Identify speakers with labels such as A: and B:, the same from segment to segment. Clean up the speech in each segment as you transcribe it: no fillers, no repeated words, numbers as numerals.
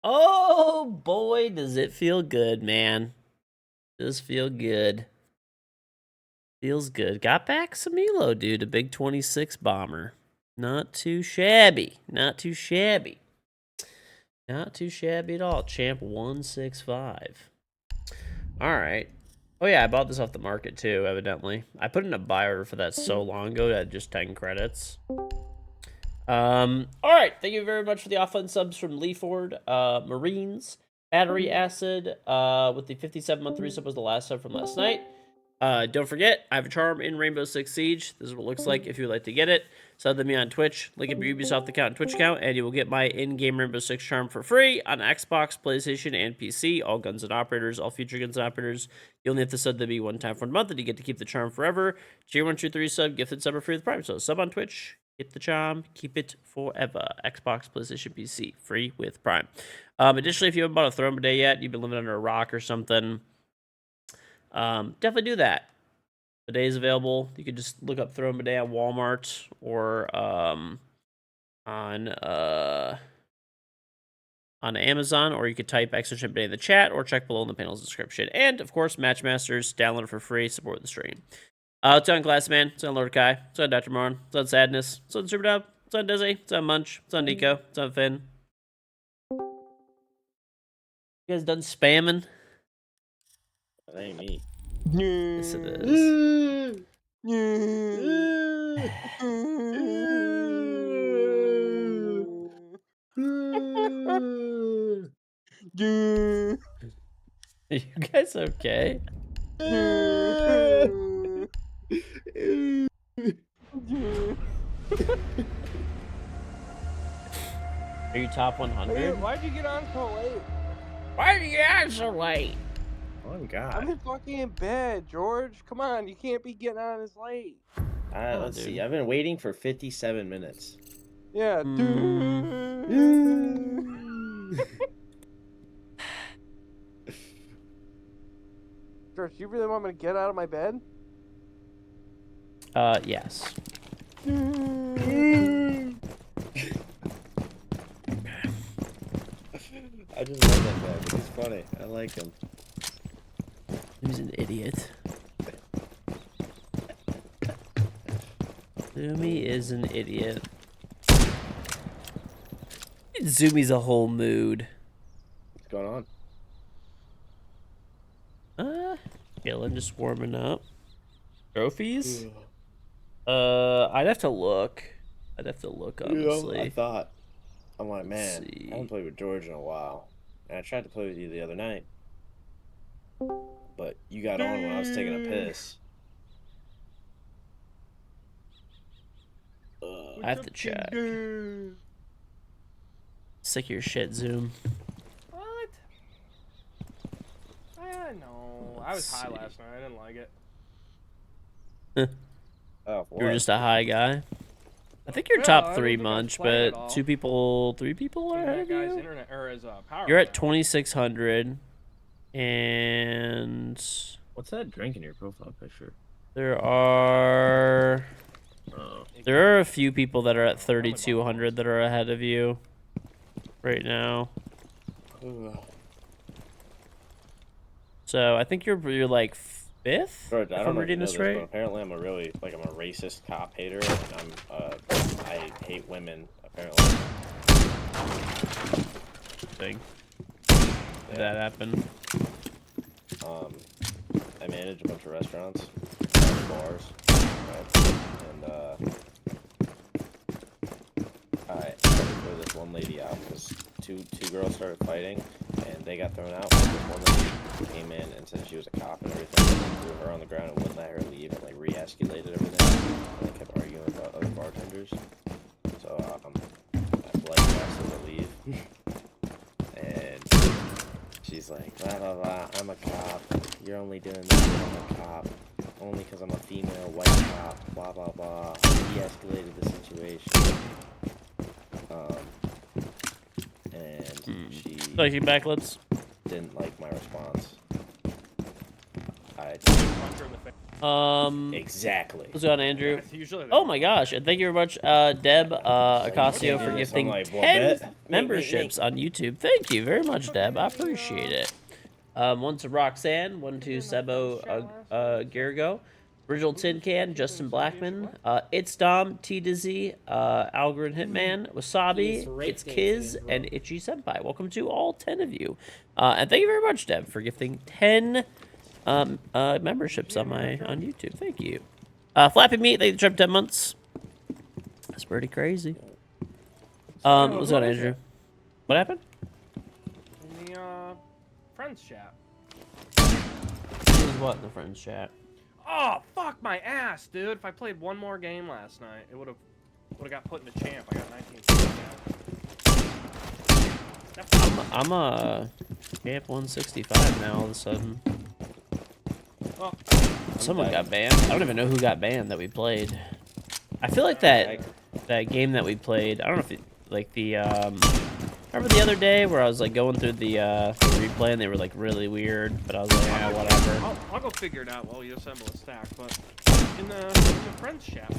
A: Oh boy, does it feel good, man. Does feel good. Feels good. Got back some Elo, dude. A big 26 bomber. Not too shabby. Not too shabby. Not too shabby at all. Champ 165. All right. Oh yeah, I bought this off the market too, evidently. I put in a buy order for that so long ago at just 10 credits. All right. Thank you very much for the off-fund subs from Lee Ford. Marines, Battery Acid, with the 57-month resub was the last sub from last night. Don't forget, I have a charm in Rainbow Six Siege. This is what it looks like if you would like to get it. Sub to me on Twitch. Link in your Ubisoft account and Twitch account, and you will get my in-game Rainbow Six charm for free on Xbox, PlayStation, and PC. All guns and operators, all future guns and operators. You only have to sub to me one time for a month, and you get to keep the charm forever. G123 sub, gifted sub, or free with Prime. So sub on Twitch, get the charm, keep it forever. Xbox, PlayStation, PC, free with Prime. Additionally, if you haven't bought a Throne Bidet yet, you've been living under a rock or something, definitely do that. Bidet is available. You could just look up Throne Bidet on Walmart or on Amazon, or you could type Extra Chip Bidet in the chat or check below in the panel's description. And of course, Matchmasters, download it for free, support the stream. It's on Glassman, it's on Lord Kai, it's on Dr. Marn, it's on Sadness, it's on Super Dub, it's on Dizzy, it's on Munch, it's on Nico, it's on Finn. You guys done spamming?
B: That ain't me.
A: Yes, it is. Are you guys okay? Are you top 100?
C: Why'd you get on so late?
A: Why'd you get on so late?
B: Oh God.
C: I'm in fucking bed, George. Come on, you can't be getting on this late.
B: Let's see. I've been waiting for 57 minutes.
C: Yeah. George, you really want me to get out of my bed?
A: Yes.
B: I just love that guy, but he's funny. I like him.
A: He's an idiot. Zoomy is an idiot. Zoomy's a whole mood.
B: What's going on?
A: Gillen just warming up. Trophies? I'd have to look. Honestly.
B: I thought. I'm like, man, I haven't played with George in a while. And I tried to play with you the other night. But you got on when I was taking a piss.
A: I have to check. Sick of your shit, Zoom.
C: What? I know. I was high last night. I didn't like it.
B: Oh,
A: You were just a high guy? I think you're top 3, Munch, but 3 people are ahead of you? You're at 2,600, and...
B: What's that drink in your profile picture?
A: There are a few people that are at 3,200 that are ahead of you right now. So I think you're like 5th.
B: George,
A: if I'm reading this right.
B: But apparently I'm a racist cop hater, and I hate women. Apparently.
A: Thing. Did that happen?
B: I manage a bunch of restaurants, bars, and I threw this one lady out because two girls started fighting, and they got thrown out. This one lady came in and said she was a cop and everything, and threw her on the ground and wouldn't let her leave, and like re-escalated everything, and they kept arguing about other bartenders. So I like asked her to leave, and she's like, blah blah blah, I'm a cop. You're only doing this because I'm a cop. Only because I'm a female white cop. Blah blah blah. De-escalated the situation. And she
A: backlips
B: didn't like my response. I
C: punch her in the face.
B: Exactly.
A: What's going on, Andrew?
C: It's usually
A: Oh my gosh, and thank you very much, Deb Acasio, for
B: I'm
A: gifting
B: like, well,
A: 10
B: bet.
A: memberships on YouTube. Thank you very much, Deb. I appreciate it. One to Roxanne, one to Sebo Gergo, Original Tin Can, Justin Blackman, It's Dom, T Dizzy, Algorithm Hitman, Wasabi, It's Kiz, and Itchy Senpai. Welcome to all 10 of you. And thank you very much, Deb, for gifting 10 memberships on YouTube. Thank you. Flappy Meat, thank you for 10 months. That's pretty crazy. What's up, Andrew? What happened?
C: In the friends chat.
A: Who's what in the friends chat?
C: Oh, fuck my ass, dude. If I played one more game last night, it would have got put into champ. I got 19.
A: I'm a champ 165 now all of a sudden.
C: Oh,
A: Someone got banned. I don't even know who got banned that we played. I feel like that game that we played, I don't know if it, like the remember the other day where I was like going through the replay and they were like really weird, but I was like, yeah, whatever.
C: I'll go figure it out while you assemble a stack. But in the friends chat,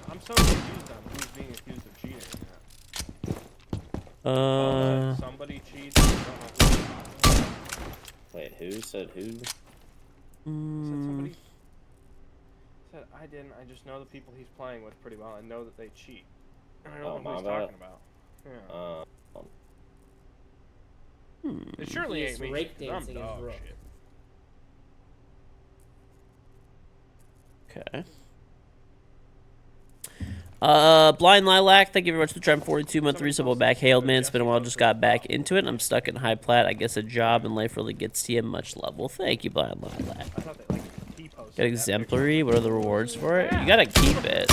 C: I'm so confused on who's being accused of cheating. Somebody cheats. I don't know who you're talking about.
B: Wait, who said who?
C: Somebody said I didn't. I just know the people he's playing with pretty well. I know that they cheat. And I don't know who he's talking about. Yeah. It surely ain't me. I'm dog shit.
A: Okay. Blind Lilac, thank you very much for the Trump 42-month resubble back. Hailed, man. It's been a while, just got back into it, and I'm stuck in high plat. I guess a job in life really gets to you. Much love. Well, thank you, Blind Lilac.
C: I thought they like T-posted.
A: Got exemplary. What are the rewards for it? You gotta keep it.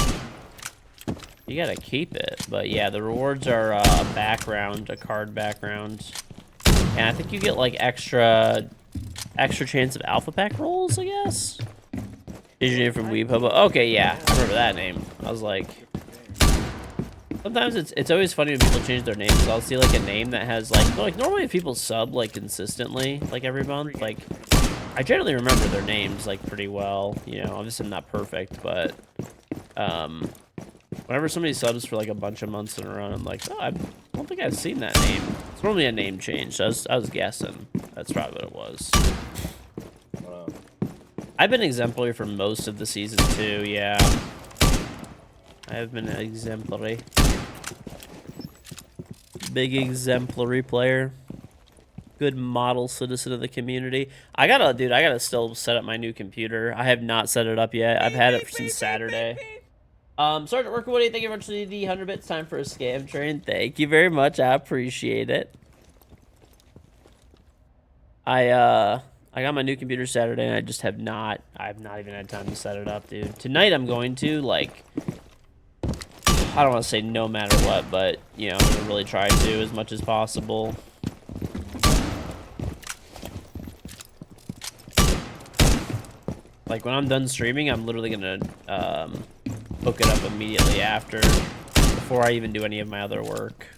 A: You gotta keep it. But yeah, the rewards are a background, a card background, and I think you get like extra chance of alpha pack rolls, I guess. Engineer from Weeb Hobo. Okay, yeah, I remember that name. I was like, sometimes it's always funny when people change their names. So I'll see like a name that has like normally if people sub like consistently like every month, like I generally remember their names like pretty well. You know, obviously I'm not perfect, but whenever somebody subs for like a bunch of months in a row, I'm like, oh, I don't think I've seen that name. It's normally a name change. So I was guessing. That's probably what it was. I've been exemplary for most of the season too, yeah. I have been exemplary. Big exemplary player. Good model citizen of the community. I gotta still set up my new computer. I have not set it up yet. I've had it since Saturday. Sergeant Workwoody, thank you very much for the 100 bits. Time for a scam train. Thank you very much. I appreciate it. I got my new computer Saturday, and I've not even had time to set it up, dude. Tonight I'm going to, like, I don't want to say no matter what, but, you know, I'm going to really try to as much as possible. Like, when I'm done streaming, I'm literally going to hook it up immediately after, before I even do any of my other work.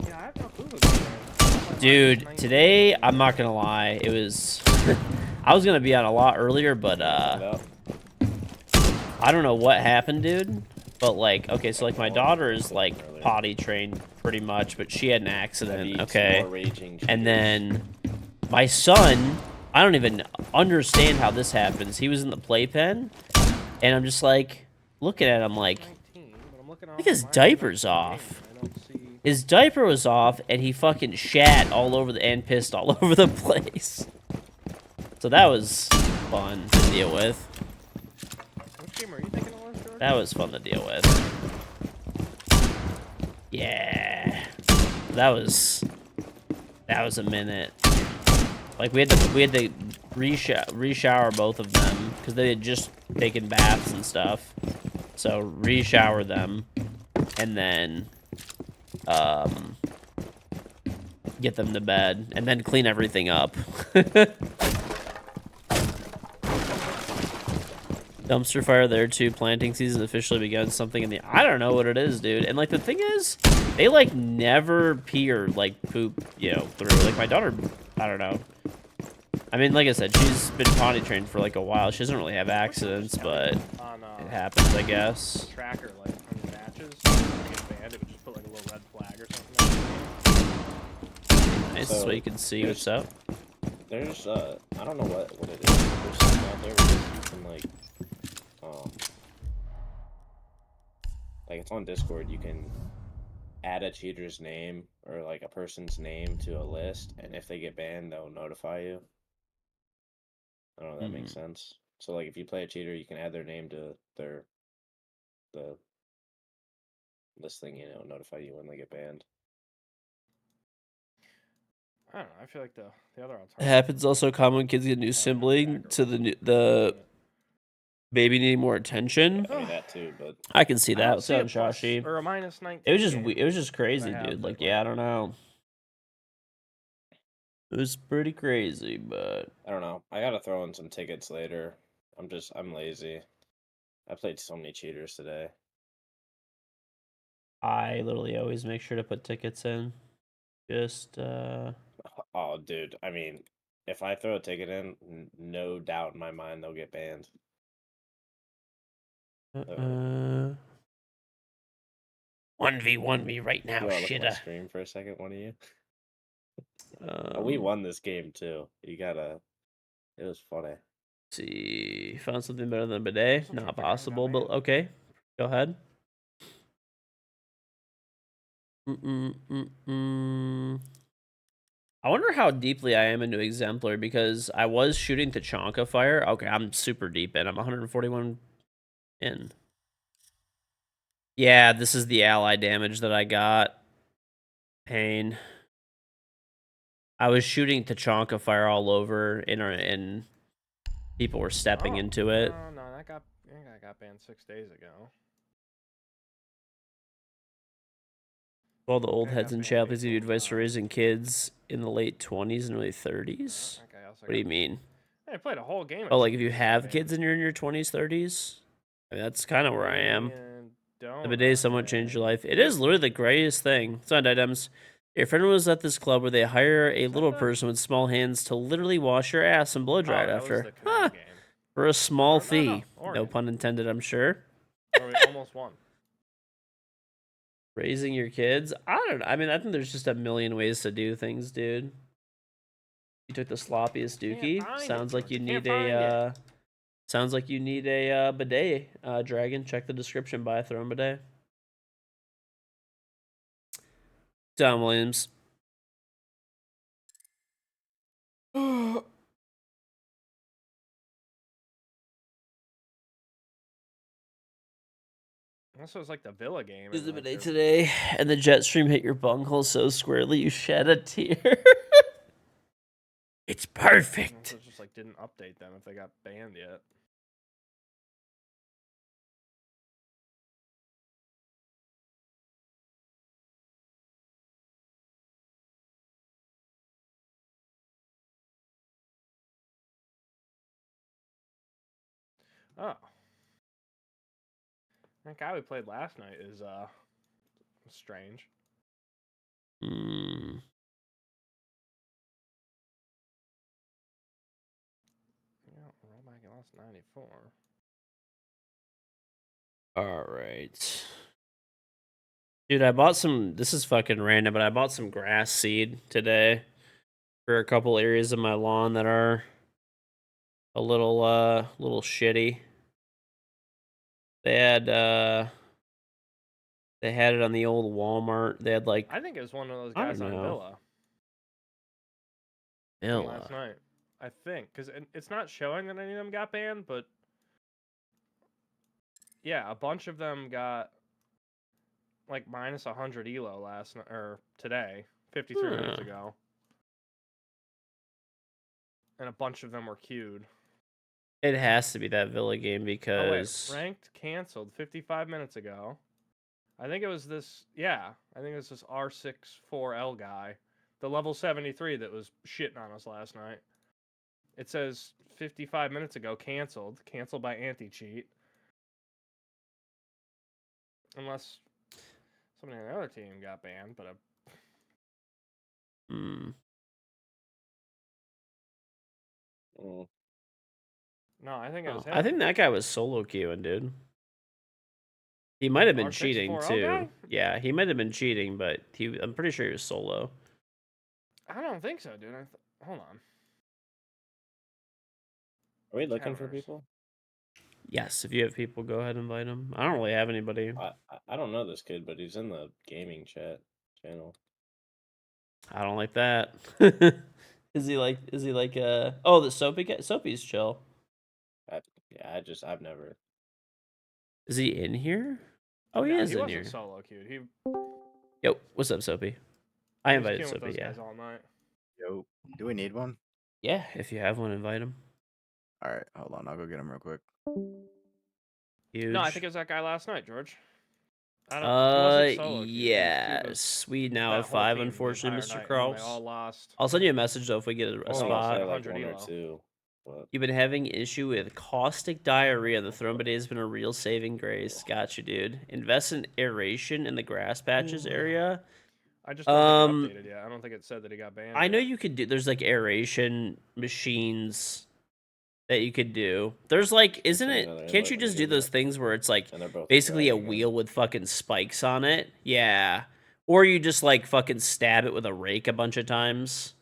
C: Yeah, I have no clue who's there.
A: Dude, today, I'm not gonna lie, it was, I was gonna be on a lot earlier, but, I don't know what happened, dude, but, like, okay, so, like, my daughter is, like, potty trained pretty much, but she had an accident, okay, and then my son, I don't even understand how this happens. He was in the playpen, and I'm just, like, looking at him, like, I think his diaper's off. His diaper was off, and he fucking shat all over and pissed all over the place. So that was fun to deal with.
C: Which game are you thinking of, George?
A: That was fun to deal with. Yeah. That was a minute. Like, we had to re-shower both of them, because they had just taken baths and stuff. So, re-shower them, and then get them to bed, and then clean everything up. Dumpster fire there too. Planting season officially begun. Something in the, I don't know what it is, dude. And like the thing is, they like never pee or like poop, you know, through. Like my daughter, I don't know. I mean, like I said, she's been potty trained for like a while. She doesn't really have
C: Wish they'll
A: accidents,
C: just tell
A: but
C: you on
A: it happens, I guess.
C: tracker, like on your matches, when you get banned, it would just put like a little red flag or something.
A: Nice,
B: So,
A: so you can see what's up.
B: There's I don't know what it is. There's something out there where you can like it's on Discord. You can add a cheater's name or like a person's name to a list, and if they get banned, they'll notify you. I don't know if that makes sense. So like if you play a cheater, you can add their name to the list thing, notify you when they get banned.
C: I don't know. I feel like the other
A: It
C: alternative.
A: happens also common when kids get a new sibling to the baby needing more attention.
B: I mean that too, but
A: I can see
C: I don't
A: that.
C: see a
A: What's up,
C: plus
A: Shashi?
C: or a minus 19.
A: It was just
C: game
A: it was just
C: that I
A: crazy,
C: have
A: dude.
C: that,
A: Like, yeah, I don't know. It was pretty crazy, but
B: I don't know. I gotta throw in some tickets later. I'm lazy. I played so many cheaters today.
A: I literally always make sure to put tickets in. Just
B: Oh, dude. I mean, if I throw a ticket in, no doubt in my mind they'll get banned.
A: 1v1 me right now,
B: You want to look at my
A: shitta.
B: stream for a second, one of you?
A: Um,
B: We won this game too. It was funny.
A: see, found something better than a bidet. Not possible, but okay. Go ahead. I wonder how deeply I am into Exemplar because I was shooting Tachanka fire. Okay, I'm super deep in. I'm 141 in. Yeah, this is the ally damage that I got. Pain. I was shooting Tachanka fire all over, and people were stepping into it.
C: No, that got banned 6 days ago.
A: Well, the old
C: I
A: heads
C: got
A: in
C: banned
A: chat, please give you
C: April
A: advice for
C: 9th.
A: raising kids in the late 20s and early 30s.
C: That guy also
A: What do you mean?
C: I played a whole game.
A: Oh, like if you have kids and you're in your 20s, 30s? I mean, that's kind of where I am. The bidet somewhat changed your life. It is literally the greatest thing. It's on items. Your friend was at this club where they hire a little person with small hands to literally wash your ass and blow dry it after. Huh. For a small fee. No pun intended, I'm sure.
C: Or we almost won.
A: Raising your kids? I don't know. I mean, I think there's just a million ways to do things, dude. You took the sloppiest dookie. Sounds like you need a sounds like you need a bidet, Dragon. Check the description, buy a throne bidet. Don Williams.
C: Also, it's like the Villa game.
A: Is the bidet today, and the jet stream hit your bunghole so squarely you shed a tear. It's perfect.
C: Also, just like didn't update them if they got banned yet. Oh. That guy we played last night is strange.
A: Hmm.
C: Yeah, roll back and lost 94.
A: All right. Dude, I bought some, this is fucking random, but I bought some grass seed today for a couple areas of my lawn that are a little shitty. They had it on the old Walmart. They had like,
C: I think it was one of those
A: I
C: guys
A: don't
C: on
A: know.
C: Villa from
A: Villa.
C: last night. I think because it's not showing that any of them got banned, but yeah, a bunch of them got like minus 100 elo last night or today, 53 minutes ago, and a bunch of them were queued.
A: It has to be that Villa game because
C: Ranked canceled 55 minutes ago. I think it was this. Yeah, I think it was this R64L guy, the level 73 that was shitting on us last night. It says 55 minutes ago canceled by anti-cheat. Unless somebody on the other team got banned, but
B: Mm.
C: No, I think it was
A: Oh,
C: him.
A: I think that guy was solo queuing, dude. He might have been cheating
C: R64L
A: too.
C: guy?
A: Yeah, he might have been cheating, but I'm pretty sure he was solo.
C: I don't think so, dude. Hold on.
B: Are we looking for
C: Counters.
B: people?
A: Yes, if you have people, go ahead and invite them. I don't really have anybody.
B: I don't know this kid, but he's in the gaming chat channel.
A: I don't like that. Is he like? Oh, the Soapy guy. Soapy's chill.
B: Yeah, I've never.
A: Is he in here? Oh, he
C: No,
A: is
C: he
A: in
C: wasn't
A: here.
C: solo queued. He
A: Yo, what's up, Soapy? I
C: was
A: invited
C: queuing with
A: Soapy.
C: those
A: Yeah,
C: guys all night.
D: Yo, do we need one?
A: yeah. If you have one, invite him.
D: All right, hold on. I'll go get him real quick.
A: Huge.
C: No, I think it was that guy last night, George. I don't. He wasn't solo queued. He was
A: Yes. We now
C: that
A: have
C: whole
A: 5,
C: team the
A: unfortunately,
C: entire
A: Mr.
C: night, and then they all
A: Krause.
C: lost.
A: I'll send you a message though if we get a
B: I think I
A: spot.
B: said like
C: 100
B: 1 or
C: elo.
B: 2. But
A: You've been having issue with caustic diarrhea. The Throne Bidet has been a real saving grace. Got you, dude. Invest in aeration in the grass patches area.
C: I just don't think it
A: Um,
C: updated yet. I don't think it said that he got banned.
A: I know
C: yet.
A: you could do. There's like aeration machines that you could do. There's like, isn't
B: send
A: it?
B: another
A: Can't
B: invite
A: you
B: when you
A: just do
B: get
A: those
B: it.
A: things where it's like
B: And they're both
A: basically a
B: dragging
A: wheel with fucking spikes on it? Yeah. Or you just like fucking stab it with a rake a bunch of times.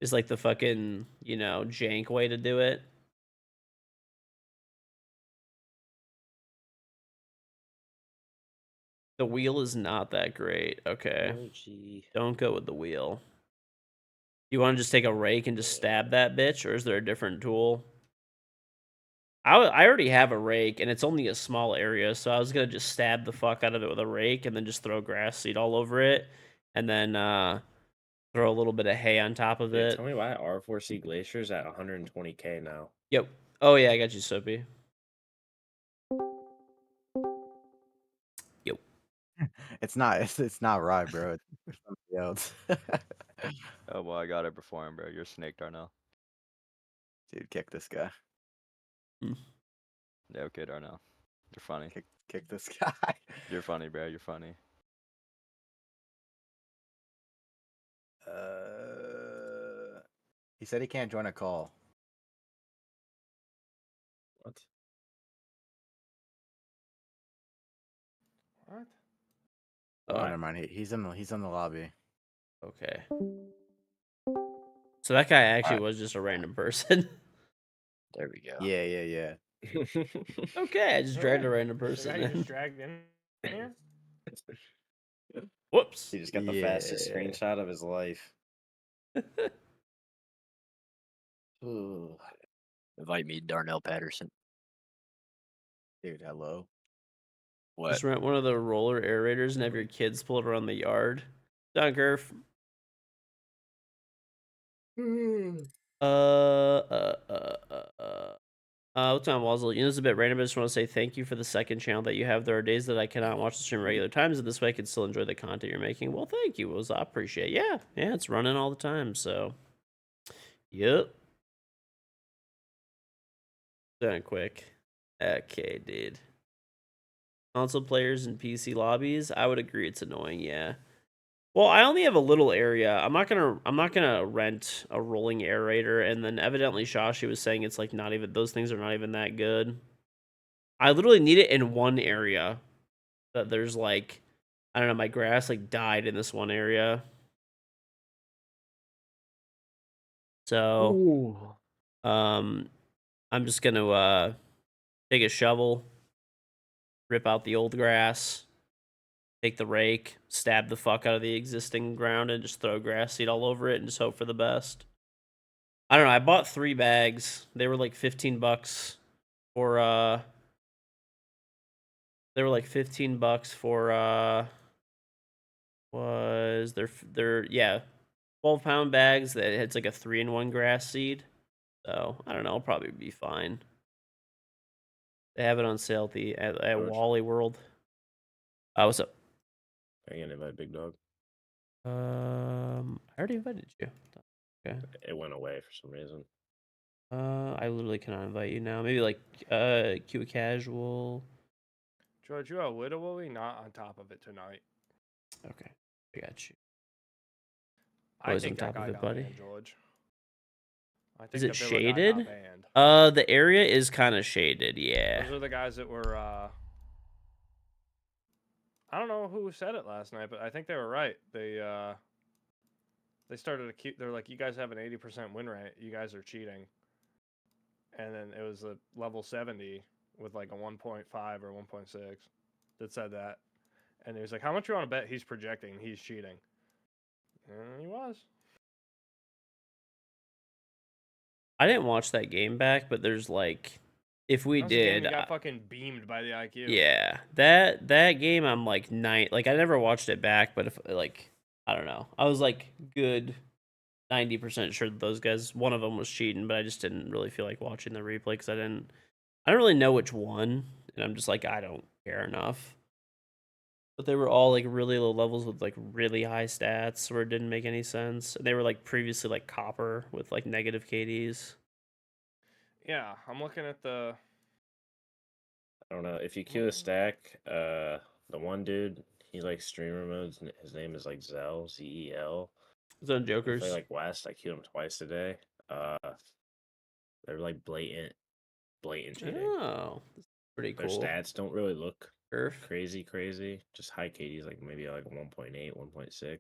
A: Is like the fucking, jank way to do it. The wheel is not that great. Okay.
B: Orgy.
A: Don't go with the wheel. You want to just take a rake and just stab that bitch, or is there a different tool? I already have a rake, and it's only a small area, so I was gonna just stab the fuck out of it with a rake, and then just throw grass seed all over it, and then throw a little bit of hay on top of
B: Dude,
A: it.
B: tell me why R4C Glacier's at 120k now.
A: Yep. Oh yeah, I got you, Soapy. Yep.
D: It's not right, bro. It's somebody else.
E: Oh well, I got it before him, bro. You're snaked, Darnell.
D: Dude, kick this guy.
E: Yeah, okay, Darnell. You're funny.
D: Kick this guy.
E: You're funny, bro. You're funny.
D: He said he can't join a call.
B: What?
C: What?
D: Oh,
A: Oh,
D: never mind. He's in the lobby.
A: okay. So that guy actually
D: Alright.
A: was just a random person.
E: There we go.
D: Yeah.
A: Okay, I just dragged a
C: Alright.
A: random
C: The
A: person
C: guy you
A: in.
C: just dragged in here?
A: Whoops.
B: He just got the fastest
D: Yeah.
B: screenshot of his life. Ooh.
E: Invite me, Darnell Patterson.
D: Dude, hello.
E: What?
A: Just rent one of the roller aerators and have your kids pull it around the yard. Dunkerf. What's on Wazzle? You know, it's a bit random. I just want to say thank you for the second channel that you have. There are days that I cannot watch the stream regular times, and this way I can still enjoy the content you're making. Well, thank you, Wills. I appreciate it. Yeah, it's running all the time, so. Yep. Done quick. Okay, dude. Console players and PC lobbies, I would agree it's annoying, yeah. Well, I only have a little area. I'm not gonna rent a rolling aerator, and then evidently Shashi was saying it's like not even those things are not even that good. I literally need it in one area. That there's like, I don't know, my grass like died in this one area. So I'm just gonna take a shovel, rip out the old grass, take the rake, stab the fuck out of the existing ground, and just throw grass seed all over it and just hope for the best. I don't know. I bought 3 bags. They were like $15 for they were like $15 for was they're yeah, 12-pound bags that it's like a 3-in-1 grass seed. So I don't know, it'll probably be fine. They have it on sale at
B: George.
A: Wally World. What's up?
B: I can invite Big Dog.
A: I already invited you. Okay.
B: It went away for some reason.
A: I literally cannot invite you now. Maybe like Q casual.
C: George, you are literally not on top of it tonight.
A: Okay, I got you.
C: I
A: Always
C: think
A: on
C: that
A: top of
C: guy
A: it,
C: got
A: buddy.
C: banned, George. I think
A: Is it
C: the Villa guy
A: shaded?
C: got banned.
A: The area is kind of shaded, yeah.
C: Those are the guys that were. I don't know who said it last night, but I think they were right. They started they're like, you guys have an 80% win rate. You guys are cheating. And then it was a level 70 with like a 1.5 or 1.6 that said that. And he was like, how much you want to bet he's projecting he's cheating? And he was.
A: I didn't watch that game back, but there's like, if we
C: That was the game
A: did,
C: he got fucking beamed by the IQ.
A: yeah, that game I'm like like I never watched it back, but if like I don't know, I was like good 90% sure that those guys, one of them was cheating, but I just didn't really feel like watching the replay because I don't really know which one, and I'm just like I don't care enough. But they were all like really low levels with like really high stats where it didn't make any sense. And they were like previously like copper with like negative KDs.
C: Yeah, I'm looking at the.
B: I don't know. If you queue a stack, the one dude, he's like streamer modes. His name is like Zell, ZEL.
A: It's on
B: He
A: Jokers.
B: play like West. I queued him twice today. They're like blatant cheating.
A: Oh, that's pretty
B: Their
A: cool.
B: stats don't really look
A: Perf.
B: crazy. Just high KDs, like maybe like 1.8, 1.6.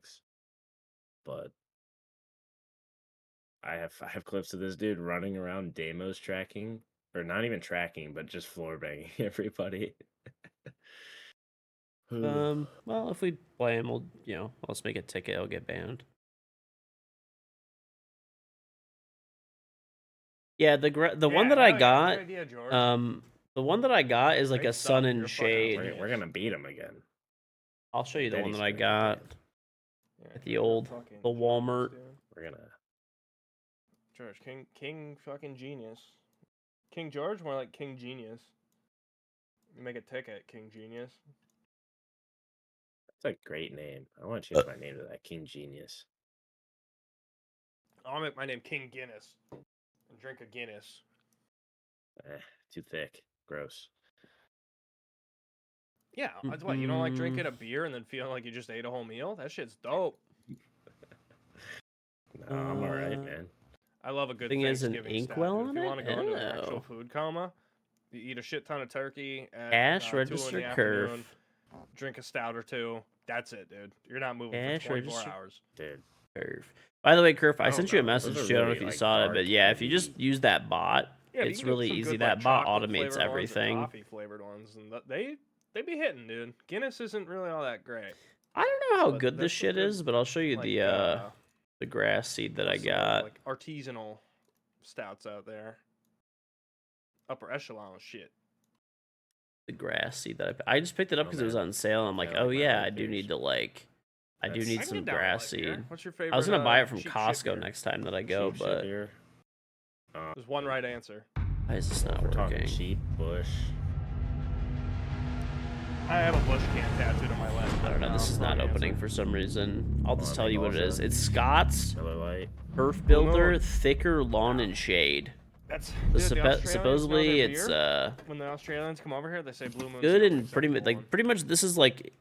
B: But I have clips of this dude running around demos tracking, or not even tracking, but just floor banging everybody.
A: Well, if we play him, let's make a ticket. He'll get banned. Yeah, the one that I got,
C: good idea, George.
A: the one that I got is like
C: Great
A: a sun
C: stuff.
A: and
C: You're fucking
A: shade.
C: genius.
B: We're gonna beat him again.
A: I'll show you the
B: Bet
A: one
B: he's
A: that I
B: gonna get
A: got
B: banned.
C: Yeah,
A: at the
C: you're
A: old
C: fucking
A: the
C: genius,
A: Walmart.
C: dude.
B: We're gonna.
C: George, King fucking genius. King George, more like King Genius. You make a ticket, King Genius.
B: That's a great name. I want to change my name to that, King Genius.
C: I'll make my name King Guinness. And drink a Guinness.
B: Too thick. Gross.
C: Yeah, that's what, you don't like drinking a beer and then feeling like you just ate a whole meal? That shit's dope.
B: No, I'm alright, man.
C: I love a good
A: Thing is an
C: Thanksgiving stat,
A: inkwell
C: dude. If
A: on
C: you
A: it?
C: want to go into an
A: Oh.
C: actual food coma, you eat a shit ton of turkey at
A: Cash
C: 2 in
A: register
C: the
A: curve.
C: afternoon, drink a stout or two. That's it, dude. You're not moving
A: Cash
C: for 24
A: register-
C: hours.
B: Dude.
A: Curve. By the way, Curve, I
B: I
A: sent
B: don't
A: you a
B: know. Those
A: message
B: are
A: too. I don't know
B: really,
A: if you
B: like,
A: saw it,
B: dark,
A: but yeah, if you just
B: heavy.
A: use that bot,
C: Yeah, but
A: it's
C: you can get
A: really
C: some
A: easy.
C: good,
A: That
C: like,
A: bot
C: chocolate
A: automates
C: flavored ones and
A: everything.
C: coffee flavored ones, and they be hitting, dude. Guinness isn't really all that great.
A: I don't know how
C: But
A: good this
C: there's some
A: shit
C: good,
A: is, but I'll show you
C: like,
A: the grass seed that I
C: what's the,
A: got.
C: like artisanal stouts out there. Upper echelon shit.
A: The grass seed that I just picked it up
B: Oh,
A: because it was
B: man.
A: on sale. And I'm like,
B: Yeah,
A: oh
B: like my
A: yeah,
B: old
A: I do
B: beers.
A: need to I do
B: That's-
A: need
C: I can
A: some
C: get down with
A: grass
C: light beer.
A: seed.
C: What's your favorite?
A: I was gonna buy it from
C: cheap shit
A: Costco
C: beer?
A: next time that I go,
B: Cheap shit
A: but
B: beer.
C: There's one right answer.
A: why is this not
B: We're talking
A: working?
B: cheap Bush.
C: I have a Bush can tattooed on my left.
A: I don't know. This is not opening for some reason. I'll just tell you what it is. It's Scott's
B: Miller Lite.
A: Turf Builder
C: Moon.
A: Thicker Lawn and Shade.
C: That's
A: So
C: dude, the Australians
A: supposedly
C: know their
A: it's
C: beer. When the Australians come over here, they say Blue Moon.
A: good and pretty much this is like,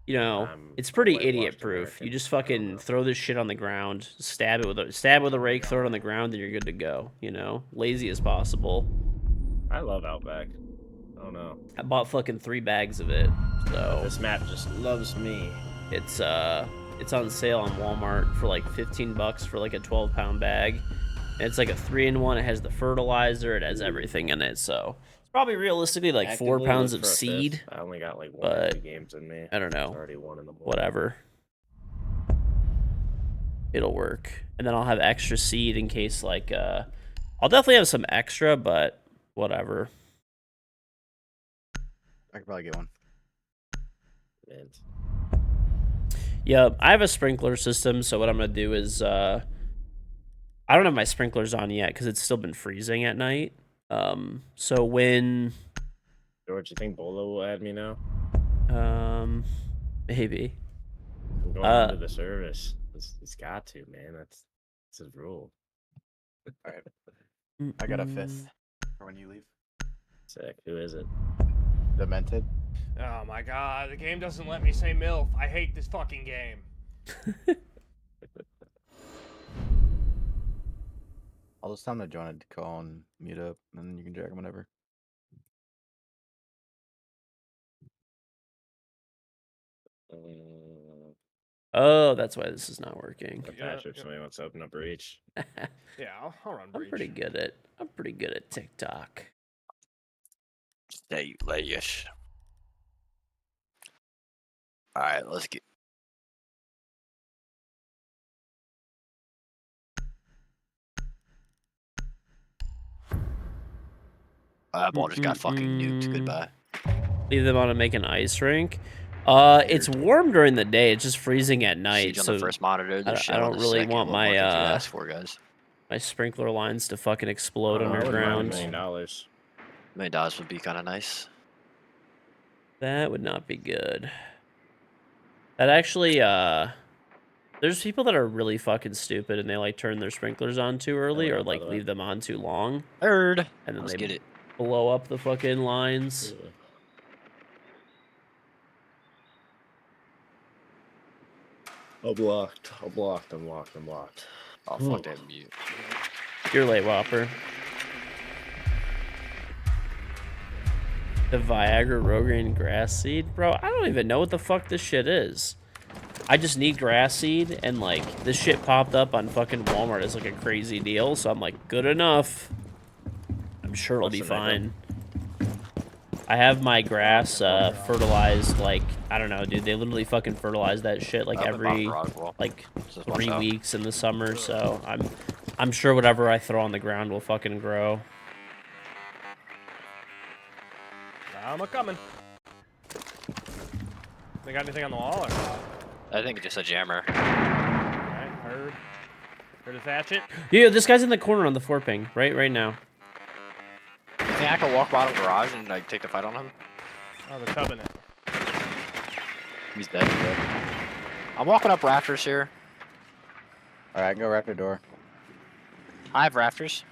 A: it's pretty
B: whitewashed
A: idiot proof.
B: American.
A: You just
B: I don't
A: fucking
B: know.
A: throw this shit on the ground, stab it with a rake, throw it on the ground, and you're good to go. Lazy as possible.
B: I love Outback. I don't know.
A: I bought fucking 3 bags of it. So
B: This map just loves me.
A: it's on sale on Walmart for like $15 for like a 12-pound bag. And it's like a 3-in-1. It has the fertilizer. It has everything in it. So it's probably realistically like 4
B: Actively
A: pounds
B: look
A: of
B: for a fifth.
A: seed.
B: I only got like 1 or
A: but
B: 2 games in me.
A: I don't know.
B: It's already 1 in the morning.
A: Whatever. It'll work. And then I'll have extra seed in case like I'll definitely have some extra, but whatever.
D: I could probably get one.
B: Mint.
A: Yeah, I have a sprinkler system, so what I'm gonna do is I don't have my sprinklers on yet because it's still been freezing at night. So when
B: George, you think Bolo will add me now?
A: maybe.
B: I'm going into the service. It's got to, man. That's his rule.
D: All right. I got a 5th for when you leave.
B: Sick. Who is it?
D: Demented.
C: Oh my god, the game doesn't let me say MILF. I hate this fucking game.
D: I'll just tell him to join a call and meet up, and then you can drag him whenever.
A: Oh, that's why this is not working.
B: Patrick, somebody wants to open up Breach.
C: Yeah, I'll run
A: I'm
C: breach.
A: pretty good at TikTok.
F: Stay layish. Alright, let's get. That ball just got fucking nuked. Goodbye.
A: Leave them on to make an ice rink. It's warm during the day. It's just freezing at night.
F: Siege on
A: So
F: the first monitor.
A: I don't really want
F: What more could you
A: my
F: ask for, guys?
A: my sprinkler lines to fucking explode
B: $1
A: underground.
B: million.
F: $1 million would be kind of nice.
A: That would not be good. That actually, there's people that are really fucking stupid and they like turn their sprinklers on too early or like leave them on too long.
F: Heard.
A: And then
F: Let's
A: they
F: get it.
A: blow up the fucking lines.
B: I'm blocked.
F: Oh, fuck that mute.
A: You're late, Whopper. The Viagra Rogaine grass seed? Bro, I don't even know what the fuck this shit is. I just need grass seed, and like, this shit popped up on fucking Walmart as like a crazy deal, so I'm like, good enough. I'm sure it'll be fine. I have my grass fertilized, like, I don't know, dude. They literally fucking fertilize that shit like every, like, 3 weeks in the summer, so I'm sure whatever I throw on the ground will fucking grow.
C: I'm a-coming. They got anything on the wall or not?
F: I think it's just a jammer.
C: Alright, heard. Heard a hatchet.
A: Yeah, this guy's in the corner on the 4-ping, right now.
F: You think I can walk bottom garage and like take the fight on him?
C: Oh, they're tubbing it.
F: He's dead. I'm walking up rafters here.
D: Alright, I can go raptor door.
F: I have rafters.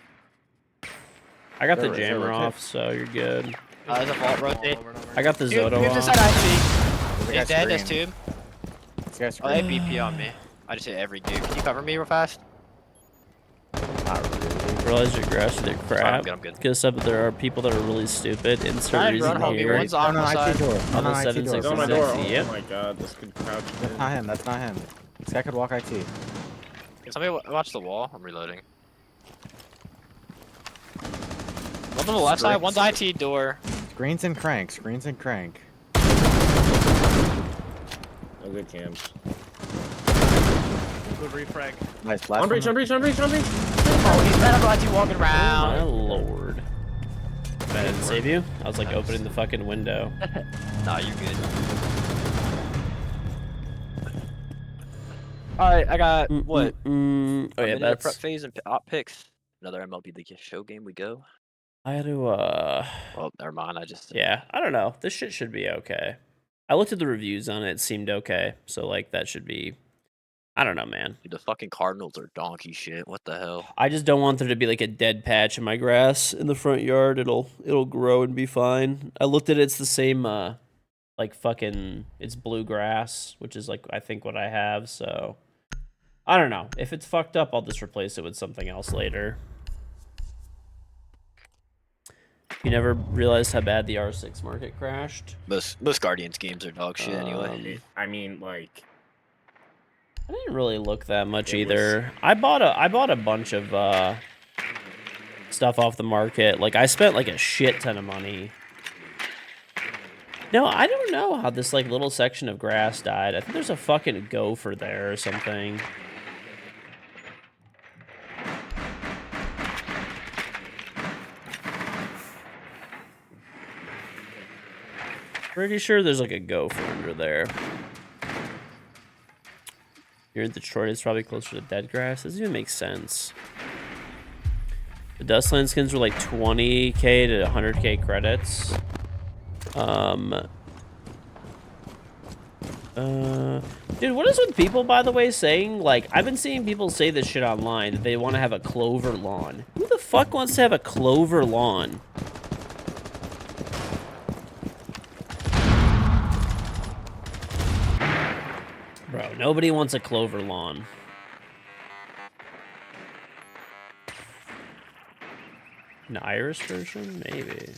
A: I got
D: There
A: the
D: is, there
A: jammer
D: is.
A: off, so you're good.
F: There's a vault rotate.
A: I got the Zoto
F: Dude's
A: off.
F: inside IT.
D: There's a guy
F: He's dead, that's
D: screaming.
F: tube.
D: This guy's
F: Oh, they have
D: screaming.
F: BP on me. I just hit every dude. Can you cover me real fast?
D: Not really.
A: Realize your grass with your crap.
F: I'm good.
A: Because there are people that are really stupid. Insert
F: Try and
A: reason
F: run home.
A: here.
F: One's on
D: No,
F: the
D: IT
F: side.
D: door.
A: On
D: No,
A: the
D: IT
A: 766.
D: door.
B: It's on my door. Oh
A: Yep.
B: my god, this could crouch.
D: That's not him. That's not him. This guy could walk IT.
F: Can somebody watch the wall? I'm reloading. One on the left side, one's IT door.
D: Screens and crank. Screens and crank.
B: Oh, good cams.
C: Good refrag.
D: Nice. Last
B: On breach.
F: Oh, he's better than IT walking
A: Oh my
F: around.
A: lord. I didn't save you? I was like opening the fucking window.
F: Nah, you're good. Alright, I got what?
A: Oh yeah,
F: A minute of
A: that's.
F: prep phase and op picks. Another MLB the show game we go.
A: I had to
F: Well, never mind. I just
A: yeah, I don't know. This shit should be okay. I looked at the reviews on it. It seemed okay. So like that should be. I don't know, man.
F: Dude, the fucking Cardinals are donkey shit. What the hell?
A: I just don't want there to be like a dead patch in my grass in the front yard. It'll grow and be fine. I looked at it, it's the same like fucking it's blue grass, which is like I think what I have, so I don't know. If it's fucked up, I'll just replace it with something else later. You never realized how bad the R6 market crashed?
F: Most Guardians games are dog shit anyway.
B: I mean, like,
A: I didn't really look that much
B: It
A: either. I bought a bunch of stuff off the market. Like I spent like a shit ton of money. No, I don't know how this like little section of grass died. I think there's a fucking gopher there or something. Pretty sure there's like a gopher under there. You're in Detroit, it's probably closer to dead grass. Doesn't even make sense. The Dustland skins were like 20k to 100k credits. Dude, what is with people, by the way, saying, like, I've been seeing people say this shit online, that they want to have a clover lawn. Who the fuck wants to have a clover lawn? Bro, nobody wants a clover lawn. An Irish version? Maybe.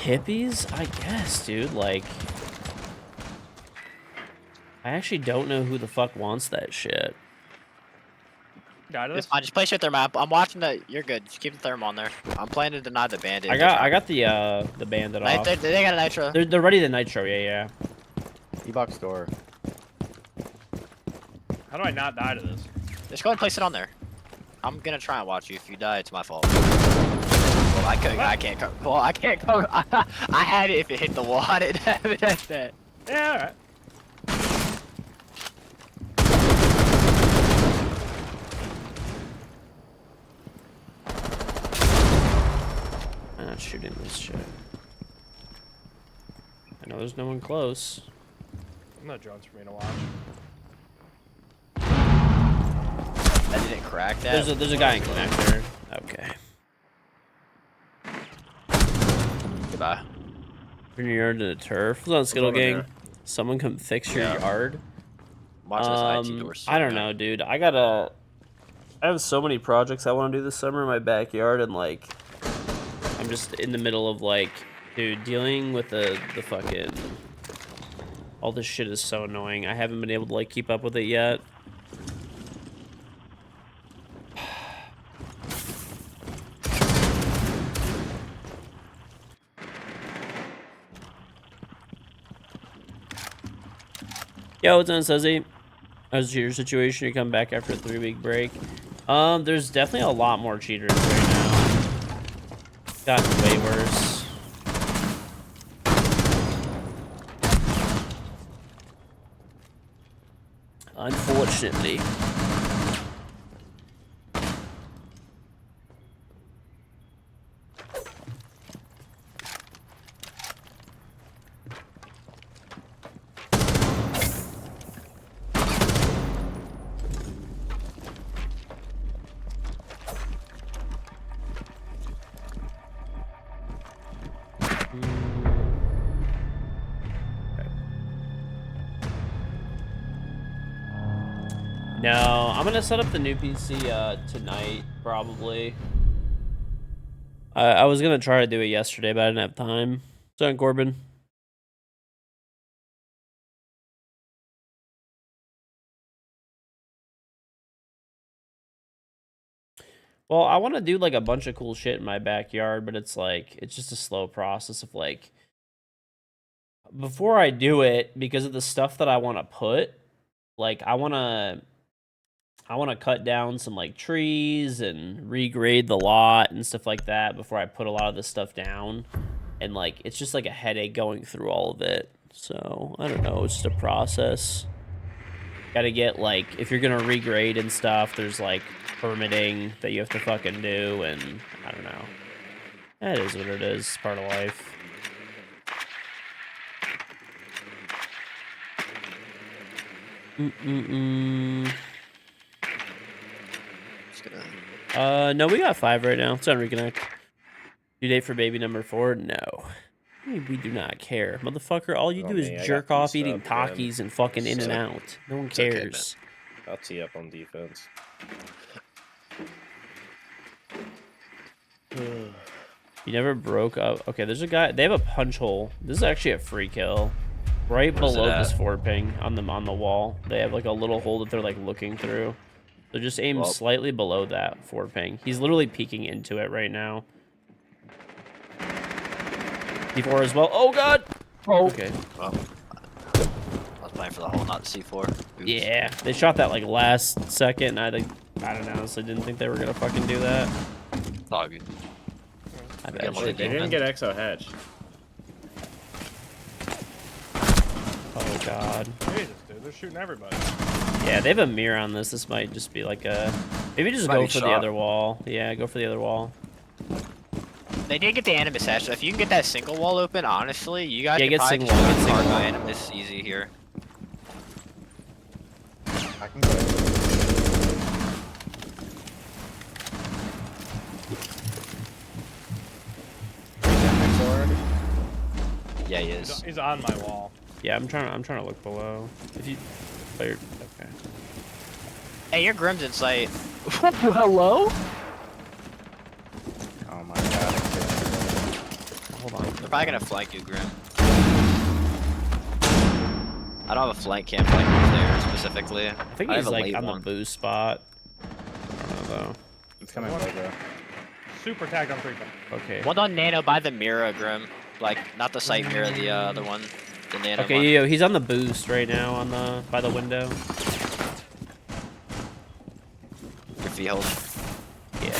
A: Hippies? I guess, dude. Like, I actually don't know who the fuck wants that shit.
C: Got
F: It's
C: it.
F: fine. Just place your therm map. I'm watching the. You're good. Just keep the therm on there. I'm planning to deny the bandit.
A: I got the bandit off.
F: They got a nitro.
A: They're ready to nitro, yeah.
D: D-box door.
C: How do I not die to this?
F: Just go and place it on there. I'm gonna try and watch you. If you die, it's my fault. Well, I can't go. Well, I can't go. I had it if it hit the wall. I didn't have it at that.
C: Yeah, alright.
A: I'm not shooting this shit. I know there's no one close.
C: No drones for me to watch.
F: That didn't crack that.
A: There's a guy in connector. Okay.
F: Goodbye.
A: Bring your yard to the turf. What's on Skittle
B: over
A: Gang?
B: there.
A: Someone come fix your
B: Yeah.
A: yard.
F: Watch this IT door.
A: I don't know, dude. I have so many projects I want to do this summer in my backyard, and like, I'm just in the middle of like, dude, dealing with the fucking, all this shit is so annoying. I haven't been able to like keep up with it yet. Yo, what's on, Suzy? How's your situation? You come back after a 3-week break. There's definitely a lot more cheaters right now. Gotten way worse. Unfortunately. No, I'm gonna set up the new PC tonight, probably. I was gonna try to do it yesterday, but I didn't have time. What's on, Corbin? Well, I want to do like a bunch of cool shit in my backyard, but it's like, it's just a slow process of like, before I do it, because of the stuff that I want to put, like I want to cut down some like trees and regrade the lot and stuff like that before I put a lot of this stuff down. And like, it's just like a headache going through all of it. So I don't know, it's just a process. Gotta get like, if you're gonna regrade and stuff, there's like permitting that you have to fucking do, and I don't know. That is what it is. It's part of life. No, we got 5 right now. It's on reconnect. Due date for baby number 4? No. We do not care. Motherfucker, all you do is jerk off eating Takis and fucking in and out. No one cares.
B: I'll tee up on defense.
A: You never broke up. Okay, there's a guy. They have a punch hole. This is actually a free kill. Right below this forward ping on the wall. They have like a little hole that they're like looking through. So just aim slightly below that forward ping. He's literally peeking into it right now. C4 as well. Oh god.
F: Oh.
A: Okay.
F: Well, I was playing for the hole, not the C4. Oops.
A: Yeah, they shot that like last second, and I don't know, so I didn't think they were gonna fucking do that.
F: It's all good.
A: I bet
F: Yeah,
B: They didn't get exo hedge.
A: Oh god.
C: Jesus, dude, they're shooting everybody.
A: Yeah, they have a mirror on this. This might just be like a... Maybe just
F: Might
A: go
F: be
A: for the
F: shot.
A: other wall. Yeah, go for the other wall.
F: They did get the Animus hatch, so if you can get that single wall open, honestly, you guys
A: Yeah,
F: can
A: get
F: probably
A: single wall,
F: just
A: get single
F: hard
A: wall.
F: Animus easy here.
D: I can go.
F: Yeah, he is.
C: He's on my wall.
A: Yeah, I'm trying to look below. If you cleared, okay.
F: Hey, your Grim's in sight. Hello?
D: Oh my god.
A: Hold on.
F: They're probably gonna flank you, Grim. I don't have a flank cam flank there specifically.
A: I think
F: I
A: he's
F: have a
A: like
F: late
A: on
F: one.
A: the boost spot. I don't know though.
D: It's coming logo.
C: Super tagged on 3.
A: Okay.
F: One on Nano by the mirror, Grim. Like, not the sight mirror, the other one. The Nano
A: Okay,
F: one.
A: yo, he's on the boost right now on the by the window.
F: Your field.
A: Yeah.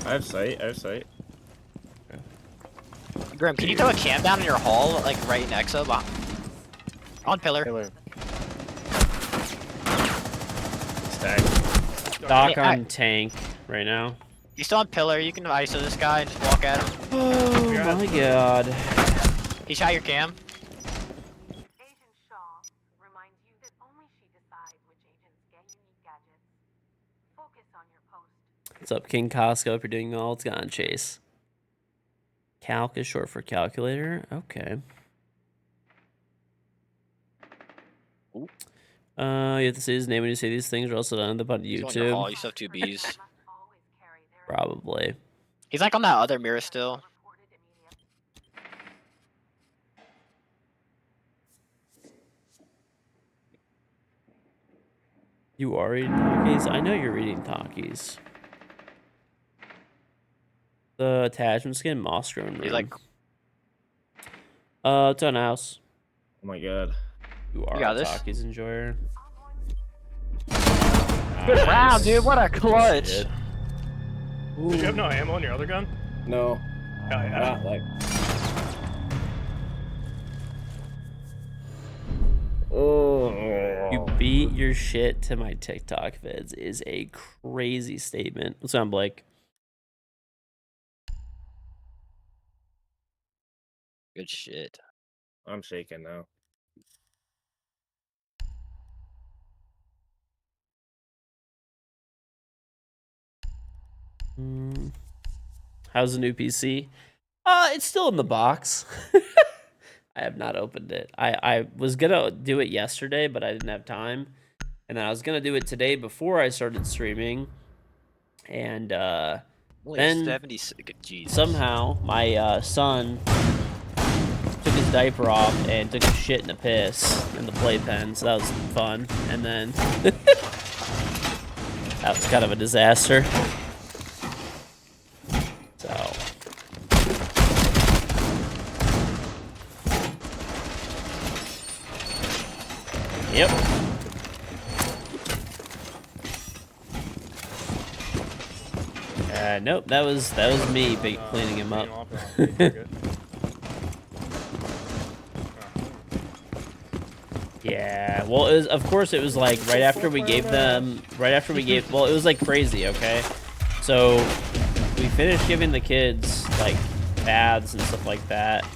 B: I have sight. I have sight.
F: Grim, can you throw a cam down in your hall, like right next to him? On pillar.
D: Killer.
B: Stack.
A: Doc
F: Hey,
A: on tank right now.
F: He's still on pillar. You can ISO this guy and just walk at him.
A: Oh my god.
F: He shot your cam.
G: Agent Shaw reminds you that only she decides which agents get unique gadgets. Focus on your post.
A: What's up, King Costco? If you're doing all, it's gone, Chase. Calc is short for calculator. Okay.
F: Ooh.
A: You have to say his name when you say these things, or else it'll end up on
F: He's on your hall.
A: YouTube.
F: You still have 2 Bs.
G: Must always carry their
A: Probably.
F: He's like on that other mirror still.
G: reported immediately.
A: You are reading talkies? I know you're reading talkies. The attachment skin, moss grown room.
F: He's like,
A: It's on house.
B: Oh my god.
A: You are
F: got
A: a
F: this.
A: talkies enjoyer.
F: good round,
A: Nice.
F: dude. What a clutch.
A: Shit.
C: Did you have no ammo in your other gun?
B: No.
C: Hell yeah.
B: Not like. Oh.
A: You beat your shit to my TikTok vids is a crazy statement. What's on, Blake?
F: Good shit.
B: I'm shaking now.
A: How's the new PC? It's still in the box. I have not opened it. I was gonna do it yesterday, but I didn't have time. And then I was gonna do it today before I started streaming. And
F: Only
A: Then
F: 76. Jesus.
A: somehow my son took his diaper off and took a shit in a piss in the playpen, so that was fun. And then that was kind of a disaster. So yep. Nope, that was me cleaning him up. Yeah, well, of course it was like right after we gave them, well, it was like crazy, okay? So we finished giving the kids like baths and stuff like that,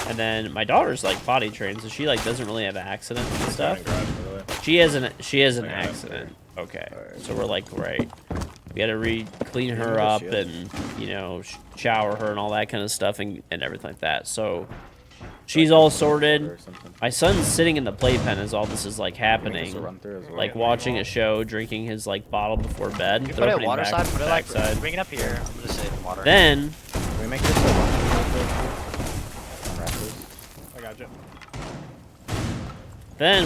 A: and then my daughter's like potty trained, so she like doesn't really have accidents and stuff. She has an accident. Okay, so we're like, right, we had to clean her up and, you know, shower her and all that kind of stuff and everything like that. So she's all sorted. My son's sitting in the playpen as all this is like happening, like watching a show, drinking his like bottle before bed.
F: You
A: They're
F: put it
A: opening
F: water
A: back-
F: side, put it like,
A: backside.
F: bring it up here. I'm gonna save water.
A: Then
D: Can we make this a
C: I got you.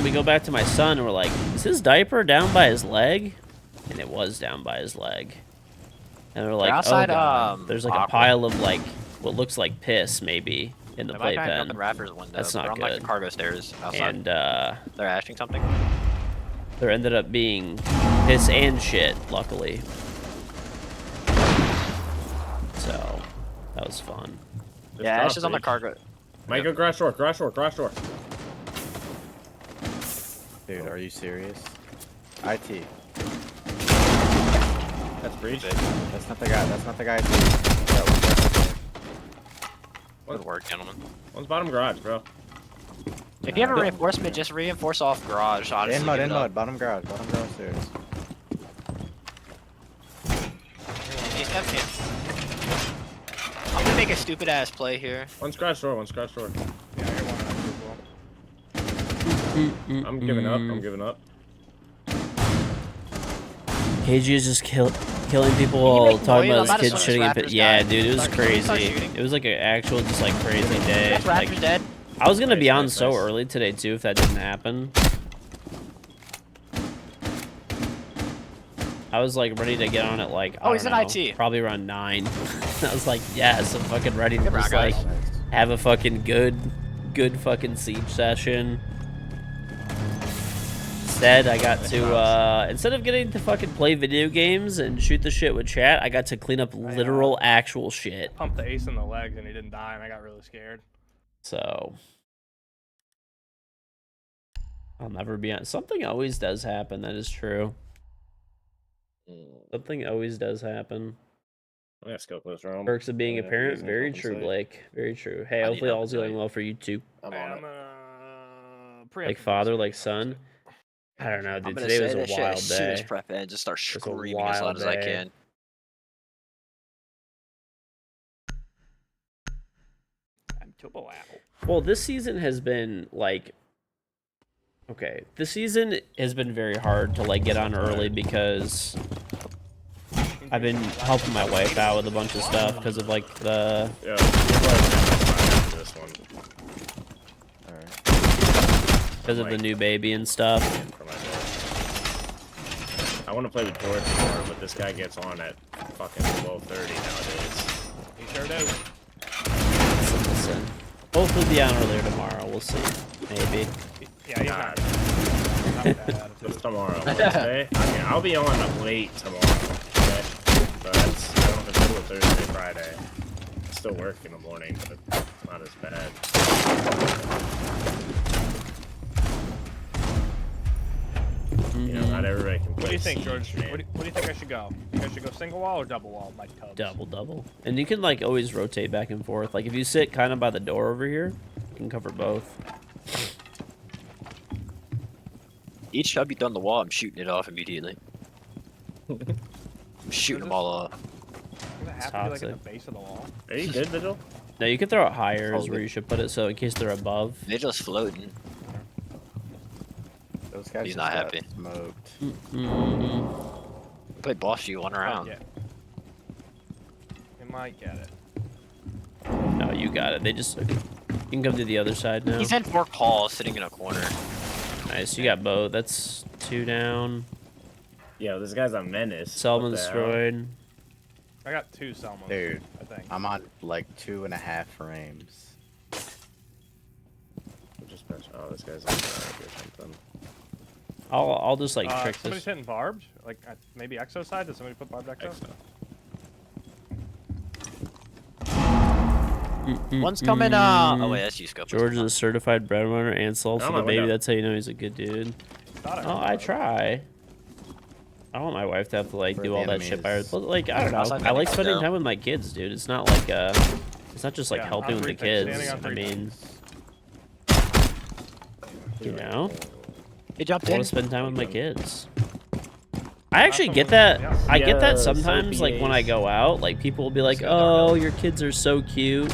A: we go back to my son and we're like, is his diaper down by his leg? And it was down by his leg. And we're like,
F: outside,
A: oh god, there's like a
F: Aqua.
A: pile of like what looks like piss maybe in the
F: They might be
A: playpen.
F: up in Raffer's window.
A: That's not
F: They're on like
A: good.
F: the cargo stairs outside.
A: And
F: They're ashing something.
A: there ended up being piss and shit, luckily. So that was fun.
F: Yeah, Ash is on the cargo.
B: Might go garage door, garage door, garage door.
D: Dude, are you serious? IT.
B: That's breach.
D: That's not the guy. That's not the guy. That was definitely-
F: Good work, gentlemen.
B: One's bottom garage, bro.
F: If you have a reinforcement, just reinforce off garage. Honestly,
D: In mud,
F: give
D: in
F: it up.
D: mud. Bottom garage stairs.
F: He's got him. I'm gonna make a stupid ass play here.
B: One's garage door, one's garage door.
C: Yeah, I got one as well.
B: I'm giving up. I'm giving up.
A: KG is just killing people
F: you
A: while
F: make
A: talking
F: noise?
A: about
F: I'm
A: his
F: not a
A: kids
F: Switch
A: shitting
F: Raptors
A: Yeah,
F: guy.
A: dude, it was
F: Start- can we start
A: crazy.
F: shooting?
A: It was like an actual, just like crazy day.
F: That's
A: Like,
F: Raptors dead.
A: I was gonna be
B: Nice,
A: on
B: nice,
A: so
B: nice.
A: early today too if that didn't happen. I was like ready to get on at like I
F: Oh, he's
A: don't
F: in
A: know,
F: IT.
A: probably around 9. I was like, yes, I'm fucking ready to
F: Good
A: just
F: round,
A: like
F: guys.
A: have a fucking good fucking siege session. Instead, I got to instead of getting to fucking play video games and shoot the shit with chat, I got to clean up literal actual shit.
C: Pumped the ace in the legs and he didn't die, and I got really scared.
A: So I'll never be on. Something always does happen. That is true. Something always does happen.
B: I'm gonna scope this room.
A: Perks of being a
B: Yeah,
A: parent.
B: using
A: Very
B: open
A: true,
B: sight.
A: Blake. Very true. Hey,
F: I need
A: hopefully
F: open
A: all's going
F: sight.
A: well for you too.
B: I'm
C: Hey,
B: on
C: I'm
B: it.
A: Like
C: preemptively
A: father,
C: shooting
A: like
C: open
A: son.
C: sight.
A: I don't know,
F: I'm
A: dude.
F: gonna
A: Today
F: say
A: was a
F: that shit
A: wild
F: as soon as
A: day.
F: prep ends, just start
A: It's a
F: screaming as loud
A: wild
F: as I
A: day.
F: can.
C: I'm turbo apple.
A: Well, this season has been like, okay, this season has been very hard to like get on early because I've been helping my wife out with a bunch of stuff because of like the
B: Yeah, after this one
A: because of the new baby and stuff.
B: for my day. I want to play with George more, but this guy gets on at fucking 12:30 nowadays.
C: He sure does.
A: Listen, hopefully be on earlier tomorrow. We'll see. Maybe.
C: Yeah, he's
B: God.
C: not bad attitude.
B: What's tomorrow? Wednesday? I mean, I'll be on late tomorrow. Okay? But I don't have to do it Thursday, Friday. I still work in the morning, but it's not as bad. You know, not everybody can play.
C: What do you think,
B: Siege,
C: George?
B: man.
C: What do you think I should go? Think I should go single wall or double wall, Mike Tubbs?
A: Double. And you can like always rotate back and forth. Like if you sit kind of by the door over here, you can cover both.
F: Each time you done the wall, I'm shooting it off immediately. I'm shooting them all off.
C: Does it have to be like at the
A: Toxic.
C: base of the wall?
B: Are you good, Vigil?
A: No, you can throw it higher is
F: Hold
A: where
F: it.
A: you should put it, so in case they're above.
F: They're just floating.
D: Those guys
F: He's
D: just
F: not
D: got
F: happy.
D: smoked.
A: Mm-hmm.
F: Play boss you one round.
C: Yeah. He might get it.
A: No, you got it. They just you can come to the other side now.
F: He's in 4 calls sitting in a corner.
A: Nice, you got both. That's 2 down.
B: Yeah, this guy's a menace.
A: Selma
B: What the hell?
A: destroyed.
C: I got 2 Selmas.
D: Dude,
C: I think.
D: I'm on like 2.5 frames.
B: Just press. Oh, this guy's on flag or something.
A: I'll just like trick
C: Somebody's
A: this.
C: hitting barbed? Like maybe Exo side? Did somebody put barbed Exo?
F: One's coming, oh wait, that's you, Scope.
A: George is a certified breadwinner and salts
B: Oh,
A: to
B: my
A: the baby.
B: window.
A: That's how you know he's a good dude.
C: Thought
A: Oh, I
C: heard
A: try. I don't want my wife to have to like
D: Where
A: do
D: the
A: all that
D: enemy
A: shit by
D: is.
A: herself. But like I don't
F: Outside
A: know. I like
F: enemy,
A: spending
F: though.
A: time with my kids, dude. It's not like it's not just like
C: Yeah,
A: helping
C: on
A: with the
C: 3 things,
A: kids.
C: standing on
A: I
C: 3
A: mean,
C: things.
A: you know,
F: He jumped
A: I want
F: in.
A: to spend time with my kids. I actually get that. I get that sometimes, like when I go out, like people will be like, "Oh, your kids are so cute.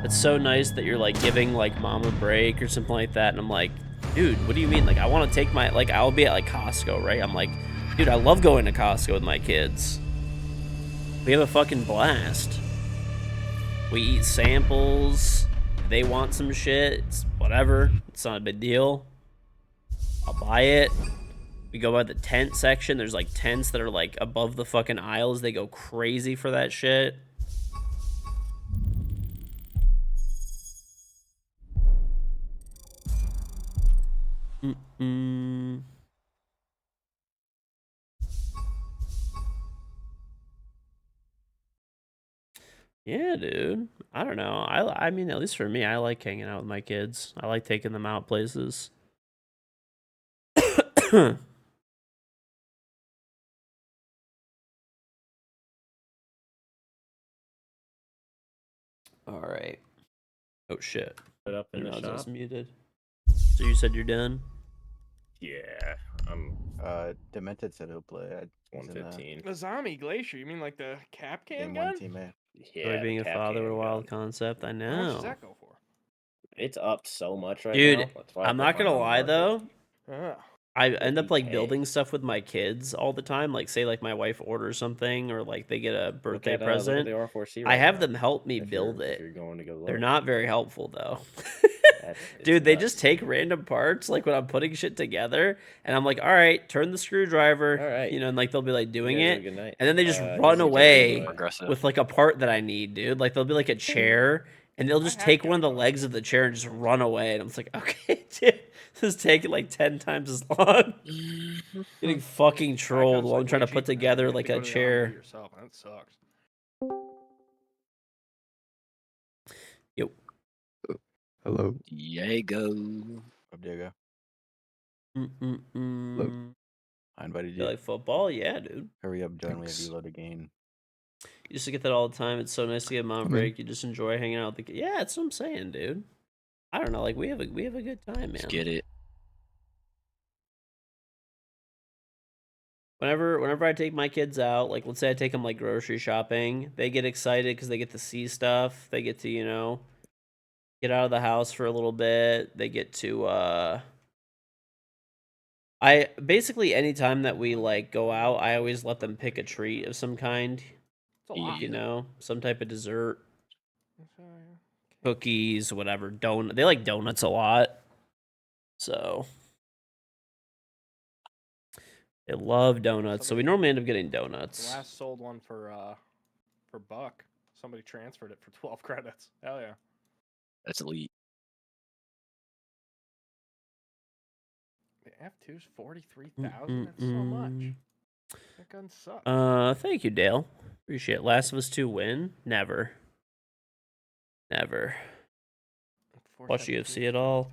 A: It's so nice that you're like giving like mom a break or something like that." And I'm like, dude, what do you mean? Like I want to take my like I'll be at like Costco, right? I'm like, dude, I love going to Costco with my kids. We have a fucking blast. We eat samples. They want some shit. It's whatever. It's not a big deal. I'll buy it. We go by the tent section. There's like tents that are like above the fucking aisles. They go crazy for that shit. Mm-mm. Yeah, dude. I don't know. I mean, at least for me, I like hanging out with my kids. I like taking them out places. All right. Oh shit.
B: Put up
A: I
B: in
A: didn't
B: the
A: realize I was
B: shop.
A: muted. So you said you're done?
B: Yeah, I'm
D: Demented said he'll play. He's in,
B: 115.
C: The zombie glacier, you mean like the cap can
D: Game
C: gun?
D: 1 teammate.
A: Joy being a
B: cap
A: father with a
B: can
A: wild
B: gun.
A: concept. I
C: How much
A: know.
C: does that go for?
B: It's up so much right
A: Dude,
B: now. That's why I
A: I'm
B: put
A: not
B: mine
A: gonna
B: on the
A: lie
B: market.
A: though.
C: Yeah.
A: I end up like
B: 50K.
A: building stuff with my kids all the time. Like, say, like my wife orders something or like they get a birthday
B: Look at
A: present.
B: the R4C
A: I
B: right
A: have
B: now,
A: them help me
B: if
A: build
B: you're,
A: it.
B: If you're going to go
A: They're
B: look.
A: not very helpful though.
B: It's
A: Dude, they
B: nuts.
A: just take random parts, like when I'm putting shit together, and I'm like, all right, turn the screwdriver,
B: All right.
A: you know, and like they'll be like
B: You
A: doing
B: guys have a
A: it,
B: good night.
A: and then they just
B: Easy
A: run
B: to
A: away
B: enjoy.
F: Progressive.
A: with like a part that I need, dude. Like they'll be like a chair, and they'll just
C: have
A: take one of the
C: Game Boy.
A: legs of the chair and just run away, and I'm just like, okay, dude, this is taking like 10 times as long. Getting fucking
C: That
A: trolled
C: comes,
A: while
C: like,
A: I'm trying
C: way
A: to put
C: cheaper now.
A: together
C: You have
A: like
C: to
A: a
C: go to the R&D
A: chair.
C: yourself, and that sucks.
A: Yo.
E: Hello.
F: Diego.
D: Up, Diego. I invited
A: You
D: you.
A: like football? Yeah, dude.
D: Hurry up, join. We have
E: Thanks.
D: Elo to gain.
A: You used to get that all the time. It's so nice to get a mom
E: I mean-
A: break. You just enjoy hanging out with the Yeah, that's what I'm saying, dude. I don't know, like we have a good time, man.
F: Let's get it.
A: Whenever I take my kids out, like let's say I take them like grocery shopping, they get excited because they get to see stuff. They get to, you know, get out of the house for a little bit. They get to I basically anytime that we like go out, I always let them pick a treat of some kind,
C: It's a lot.
A: you know, some type of dessert,
C: So, yeah.
A: cookies, whatever. Donut. They like donuts a lot. So they love donuts. So we
C: Somebody-
A: normally end up getting
C: The
A: donuts.
C: last sold one for Buck. Somebody transferred it for 12 credits. Hell yeah.
F: That's elite.
C: The F2's 43,000. That's so much. That gun sucks.
A: Thank you, Dale. Appreciate it. Last of Us 2 win? Never. Never. Watch UFC at all?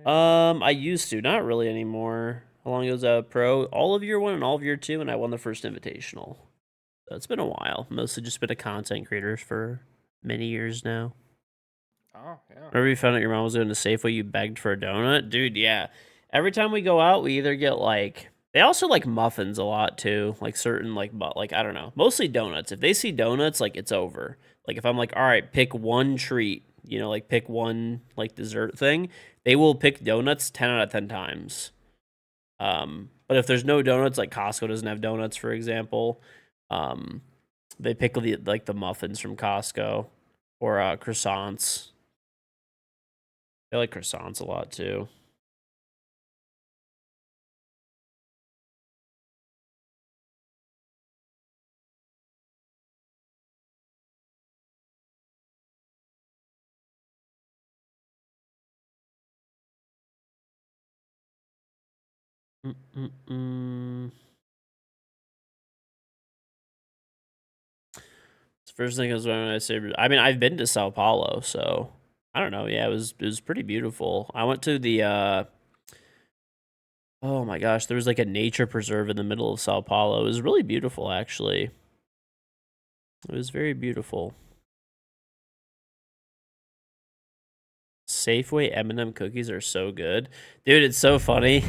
A: I used to, not really anymore. How long ago was I pro? All of year one and all of year two, and I won the first invitational. So it's been a while. Mostly just been a content creator for many years now.
C: Oh, yeah.
A: Remember you found out your mom was going to Safeway, you begged for a donut? Dude, yeah. Every time we go out, we either get like they also like muffins a lot too. Like certain like I don't know. Mostly donuts. If they see donuts, like it's over. Like if I'm like, all right, pick one treat, you know, like pick one like dessert thing, they will pick donuts 10 out of 10 times. But if there's no donuts, like Costco doesn't have donuts, for example, they pick the muffins from Costco or croissants. They like croissants a lot too. First thing is when I say, I mean, I've been to Sao Paulo, so I don't know. Yeah, it was pretty beautiful. I went to the oh my gosh, there was like a nature preserve in the middle of Sao Paulo. It was really beautiful, actually. It was very beautiful. Safeway M&M cookies are so good. Dude, it's so funny.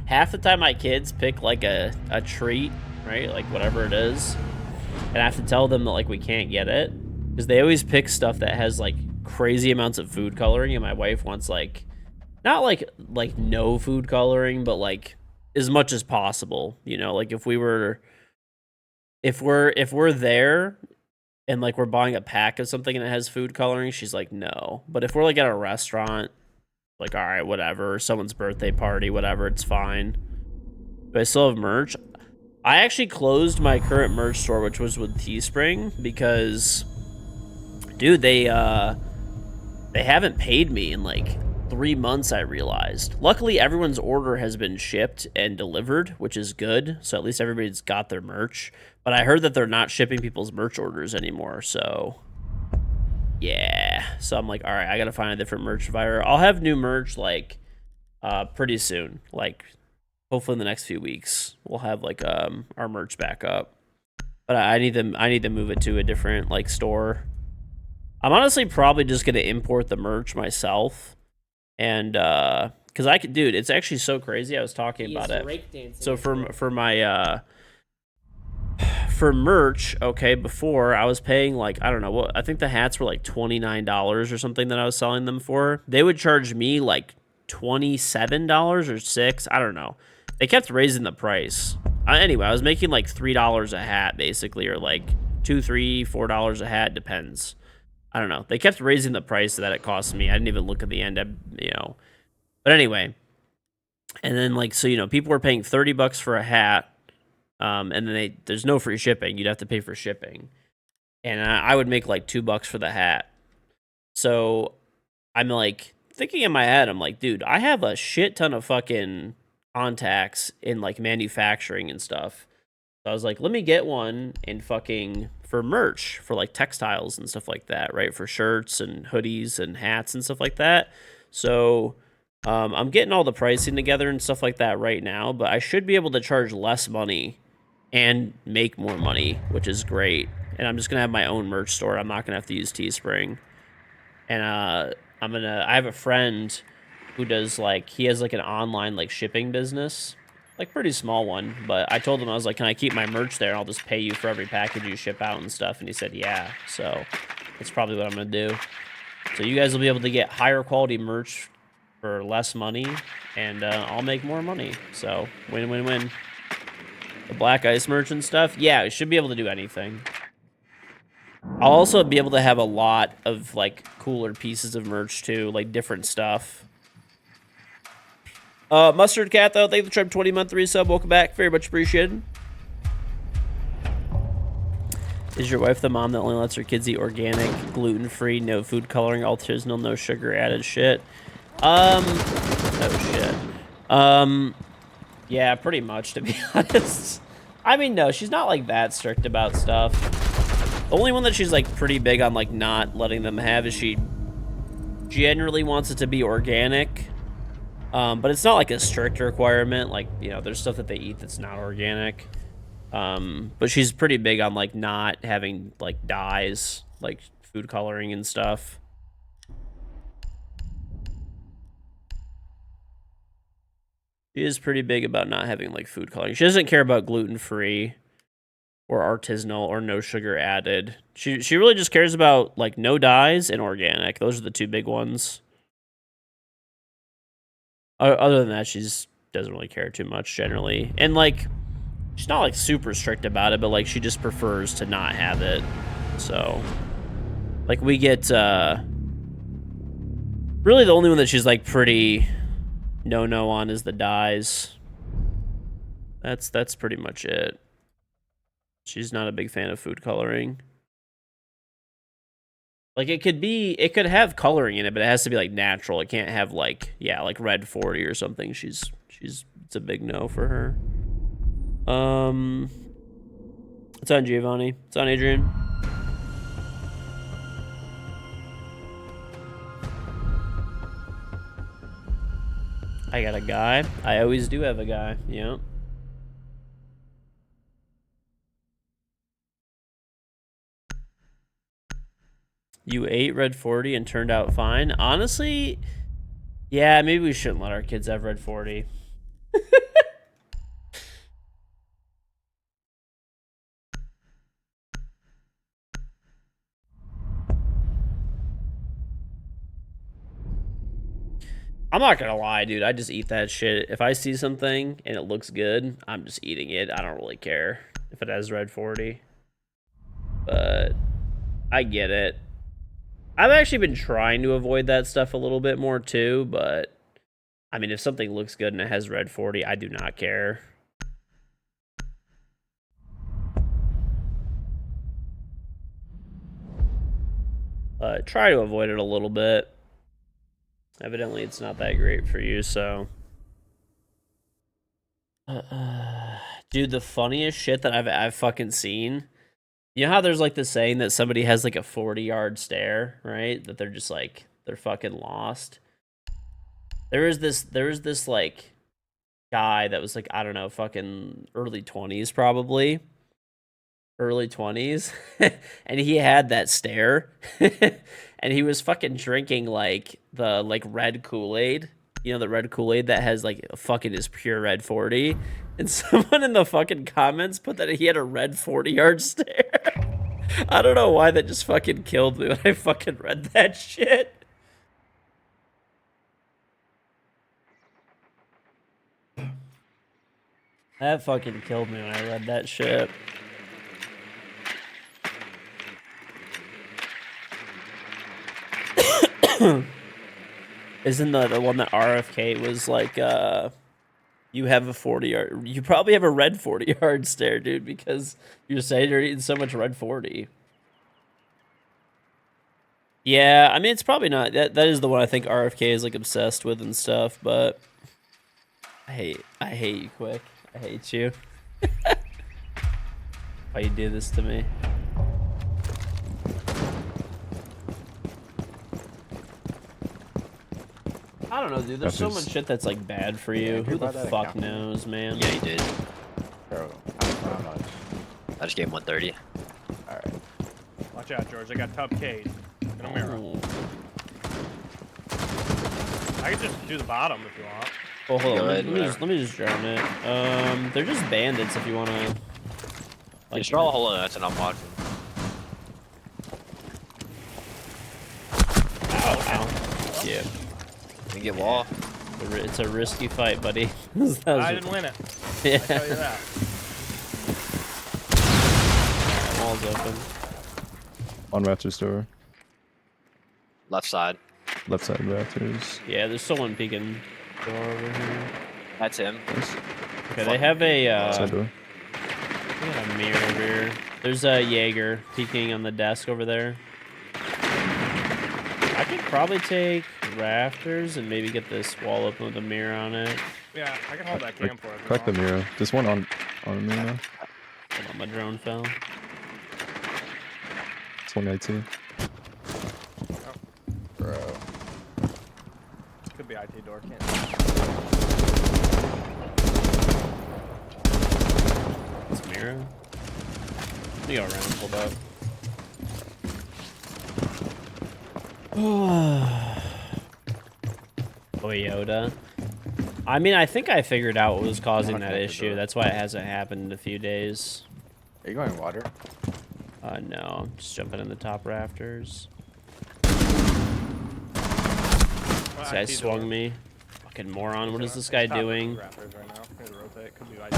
A: Half the time my kids pick like a treat, right? Like whatever it is. And I have to tell them that like we can't get it. Because they always pick stuff that has like crazy amounts of food coloring. And my wife wants like, not like no food coloring, but like as much as possible. You know, like if we're there and like we're buying a pack of something and it has food coloring, she's like, no. But if we're like at a restaurant, like, all right, whatever, someone's birthday party, whatever, it's fine. But I still have merch. I actually closed my current merch store, which was with Teespring, because, dude, they haven't paid me in like 3 months, I realized. Luckily, everyone's order has been shipped and delivered, which is good. So at least everybody's got their merch. But I heard that they're not shipping people's merch orders anymore, so yeah. So I'm like, all right, I gotta find a different merch provider. I'll have new merch like pretty soon, like hopefully in the next few weeks. We'll have like our merch back up. But I need to move it to a different like store. I'm honestly probably just gonna import the merch myself, and because I could, dude, it's actually so crazy. I was talking about it. So for my for merch, okay, before I was paying like, I don't know what, I think the hats were like $29 or something that I was selling them for. They would charge me like $27 or $6, I don't know. They kept raising the price. Anyway, I was making like $3 a hat basically, or like $2, $3, $4 a hat, depends. I don't know. They kept raising the price that it cost me. I didn't even look at the end, But anyway, and then like, so, people were paying $30 for a hat. And then there's no free shipping. You'd have to pay for shipping. And I would make like $2 for the hat. So I'm like thinking in my head, I'm like, dude, I have a shit ton of fucking contacts in like manufacturing and stuff. So I was like, let me get one and fucking for merch, for like textiles and stuff like that, right? For shirts and hoodies and hats and stuff like that. So I'm getting all the pricing together and stuff like that right now, but I should be able to charge less money and make more money, which is great. And I'm just gonna have my own merch store. I'm not gonna have to use Teespring. And I have a friend who does like, he has like an online like shipping business, like pretty small one. But I told him, I was like, can I keep my merch there and I'll just pay you for every package you ship out and stuff? And he said, yeah. So that's probably what I'm gonna do. So you guys will be able to get higher quality merch for less money, and I'll make more money. So win, win, win. The Black Ice merch and stuff, yeah, it should be able to do anything. I'll also be able to have a lot of like cooler pieces of merch too, like different stuff. Mustard Cat though, thank you for the 20-month resub. Welcome back, very much appreciated. Is your wife the mom that only lets her kids eat organic, gluten-free, no food coloring, artisanal, no sugar added shit? Oh shit. Yeah, pretty much, to be honest. I mean, no, she's not like that strict about stuff. The only one that she's like pretty big on like not letting them have is she generally wants it to be organic. But it's not like a strict requirement. Like, there's stuff that they eat that's not organic. But she's pretty big on like not having like dyes, like food coloring and stuff. She is pretty big about not having like food coloring. She doesn't care about gluten-free or artisanal or no sugar added. She really just cares about like no dyes and organic. Those are the two big ones. Other than that, doesn't really care too much generally. And like, she's not like super strict about it, but like she just prefers to not have it. So like we get really the only one that she's like pretty no on is the dyes. That's pretty much it. She's not a big fan of food coloring. Like it could have coloring in it, but it has to be like natural. It can't have like, yeah, like red 40 or something. It's a big no for her. It's on Giovanni. It's on Adrian. I got a guy. I always do have a guy. Yeah. You ate red 40 and turned out fine. Honestly, yeah, maybe we shouldn't let our kids have red 40. I'm not gonna lie, dude. I just eat that shit. If I see something and it looks good, I'm just eating it. I don't really care if it has red 40. But I get it. I've actually been trying to avoid that stuff a little bit more too, but I mean, if something looks good and it has red 40, I do not care. Try to avoid it a little bit. Evidently, it's not that great for you, so. Dude, the funniest shit that I've fucking seen. You know how there's like the saying that somebody has like a 40-yard stare, right? That they're just like, they're fucking lost. There was this like guy that was like, I don't know, fucking early 20s probably. Early 20s. And he had that stare. And he was fucking drinking like the like red Kool-Aid. you know, the red Kool-Aid that has like a fucking is pure red 40. And someone in the fucking comments put that he had a red 40-yard stare. I don't know why that just fucking killed me when I fucking read that shit. That fucking killed me when I read that shit. Isn't the one that RFK was like, you have a 40-yard, you probably have a red 40-yard stare, dude, because you're saying you're eating so much red 40. Yeah, I mean, it's probably not, that is the one I think RFK is like obsessed with and stuff, but I hate you, Quick. I hate you. Why you do this to me? I don't know, dude. There's so much shit that's like bad for you. Who the fuck knows, man?
F: Yeah, you did.
D: Bro, how much?
F: I just gave him 130.
D: Alright.
C: Watch out, George. I got Tub Cade and a mirror.
A: Oh.
C: I can just do the bottom if you want.
A: Oh, hold on.
F: Good,
A: Let me just drown it. They're just bandits if you want to.
F: Like, just draw a hole in that and I'm watching.
A: Ow. Yeah.
F: You get wall.
A: It's a risky fight, buddy.
C: I didn't win it.
A: Yeah.
C: I tell you that.
A: Wall's open.
H: On Raptors door.
F: Left side.
H: Left side Raptors.
A: Yeah, there's someone peeking door over here.
F: That's him.
H: Nice.
A: Okay, they have a
H: Side door.
A: they got a mirror over here. There's a Jaeger peeking on the desk over there. I could probably take rafters and maybe get this wall open with a mirror on it.
C: Yeah, I can hold that cam for it. if you
H: Crack the
C: want.
H: mirror. There's one on me now.
A: Hold on, my drone fell.
H: It's 1IT.
D: Bro.
C: Could be IT door. Can't.
A: It's mirror. Let me go around and pull up. Toyota. I mean, I think I figured out what was causing that issue. That's why it hasn't happened in a few days.
D: Are you going water?
A: No, I'm just jumping in the top rafters.
C: Well,
A: This guy
C: IT
A: swung
C: door.
A: me. Fucking moron. What is this
C: It's
A: guy
C: top of the
A: doing?
C: Rafters right now. Maybe rotate. Could be IT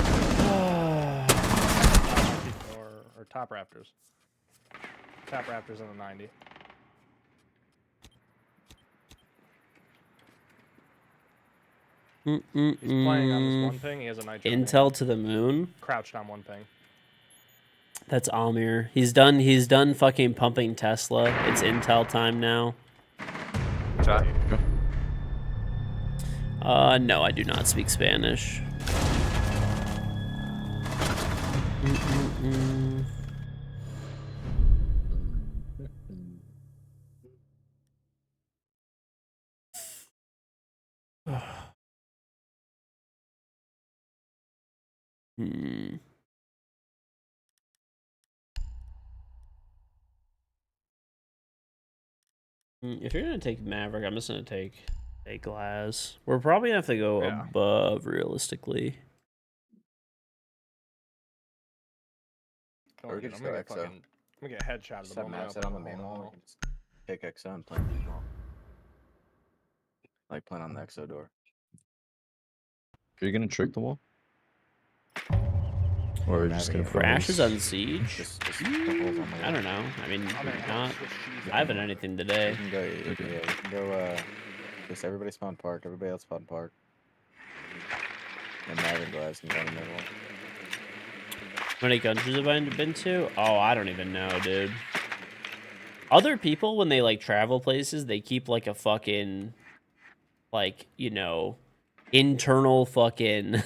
C: door or top rafters. Top rafters in the 90. He's playing on this one thing. He has a nitro.
A: Intel to the moon.
C: Crouched on one thing.
A: That's Amir. He's done fucking pumping Tesla. It's Intel time now.
F: Try.
A: No, I do not speak Spanish. If you're gonna take Maverick, I'm just gonna take a Glass. We're probably gonna have to go
C: Yeah.
A: above realistically.
C: Don't
D: Or we
C: get,
D: could
C: I'm gonna
D: just
C: get
D: go XO.
C: fucking. I'm gonna get a headshot of
D: Just
C: the
D: have
C: moment. I
D: Mav set on the
C: open
D: main
C: the
D: wall.
C: wall.
D: We can just pick XO and plan the wall. Like plan on the XO door.
H: Are you gonna trick the wall? Or are you just gonna
A: Crash is
H: froze?
A: on siege.
D: Just the holes on the wall.
A: I don't know. I mean,
C: I'm gonna
A: not.
C: switch shoes
A: I haven't anything today.
D: We can go. Yeah, we can go. Just everybody spawn park. Everybody else spawn park. And Mav and Glass can go in the middle.
A: How many countries have I been to? Oh, I don't even know, dude. Other people, when they like travel places, they keep like a fucking, like, you know, internal fucking,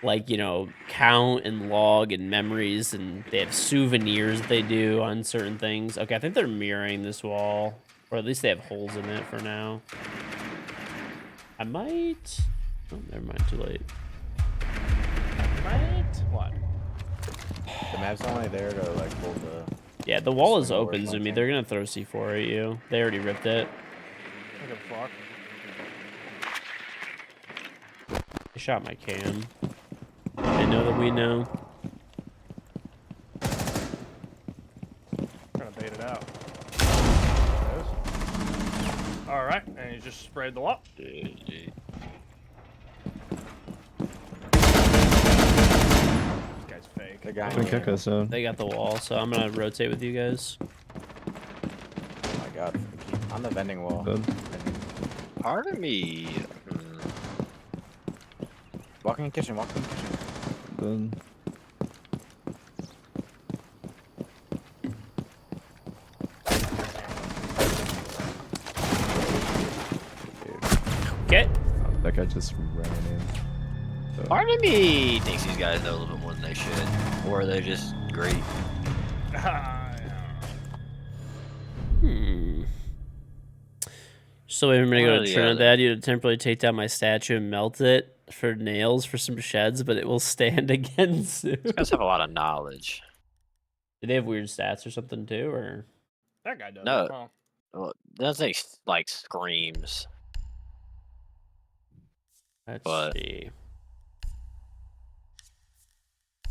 A: like, you know, count and log and memories, and they have souvenirs that they do on certain things. Okay, I think they're mirroring this wall, or at least they have holes in it for now. I might. Oh, never mind. Too late.
C: Right? What?
D: The map's only there to like hold the.
A: Yeah, the wall is
D: Swing over
A: open, Zoomy.
D: something.
A: They're gonna throw C4 at you. They already ripped it.
C: I don't give a fuck.
A: shot my cam. They know that we know.
C: Trying to bait it out. All right, and he just sprayed the wall. This guy's fake.
D: The guy
H: Can kick us out.
A: They got the wall, so I'm gonna rotate with you guys.
D: Oh my god. On the vending wall.
H: Good.
F: Part of me.
D: Walking in kitchen, walking in kitchen.
H: Good.
A: Okay.
H: That guy just ran in. So,
F: Part of me thinks these guys know a little bit more than they should, or they're just great.
A: So I'm gonna
F: One
A: go
F: or
A: to
F: the
A: Trinidad. You to temporarily take down my statue and melt it for nails for some sheds, but it will stand again soon.
F: These guys have a lot of knowledge.
A: Do they have weird stats or something too, or?
C: That guy does.
F: No.
C: Huh?
F: Well, that's like screams.
A: Let's
F: But-
A: see.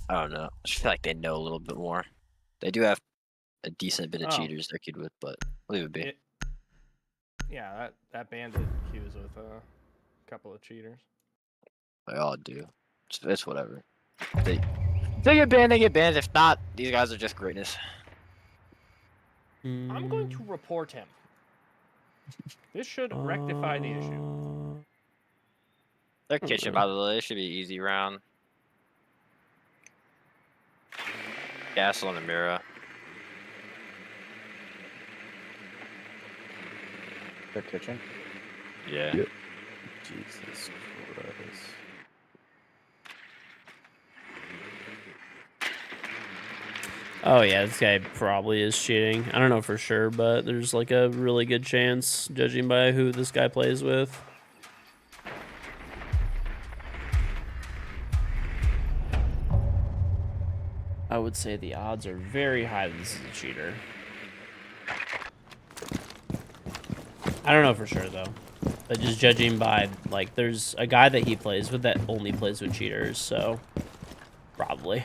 F: I don't know. I just feel like they know a little bit more. They do have a decent bit of
C: Oh.
F: cheaters they're kid with, but leave it be.
C: Yeah, that bandit queues with a couple of cheaters.
F: They all do. It's whatever. They get banned, they get banned. If not, these guys are just greatness.
C: I'm going to report him. This should rectify the issue.
F: Their kitchen,
A: Okay.
F: by the way, should be easy round. Castle and the mirror.
D: Their kitchen.
F: Yeah.
H: Yeah.
D: Jesus Christ.
A: Oh yeah, this guy probably is cheating. I don't know for sure, but there's like a really good chance, judging by who this guy plays with. I would say the odds are very high that this is a cheater. I don't know for sure though. But just judging by, like, there's a guy that he plays with that only plays with cheaters, so probably.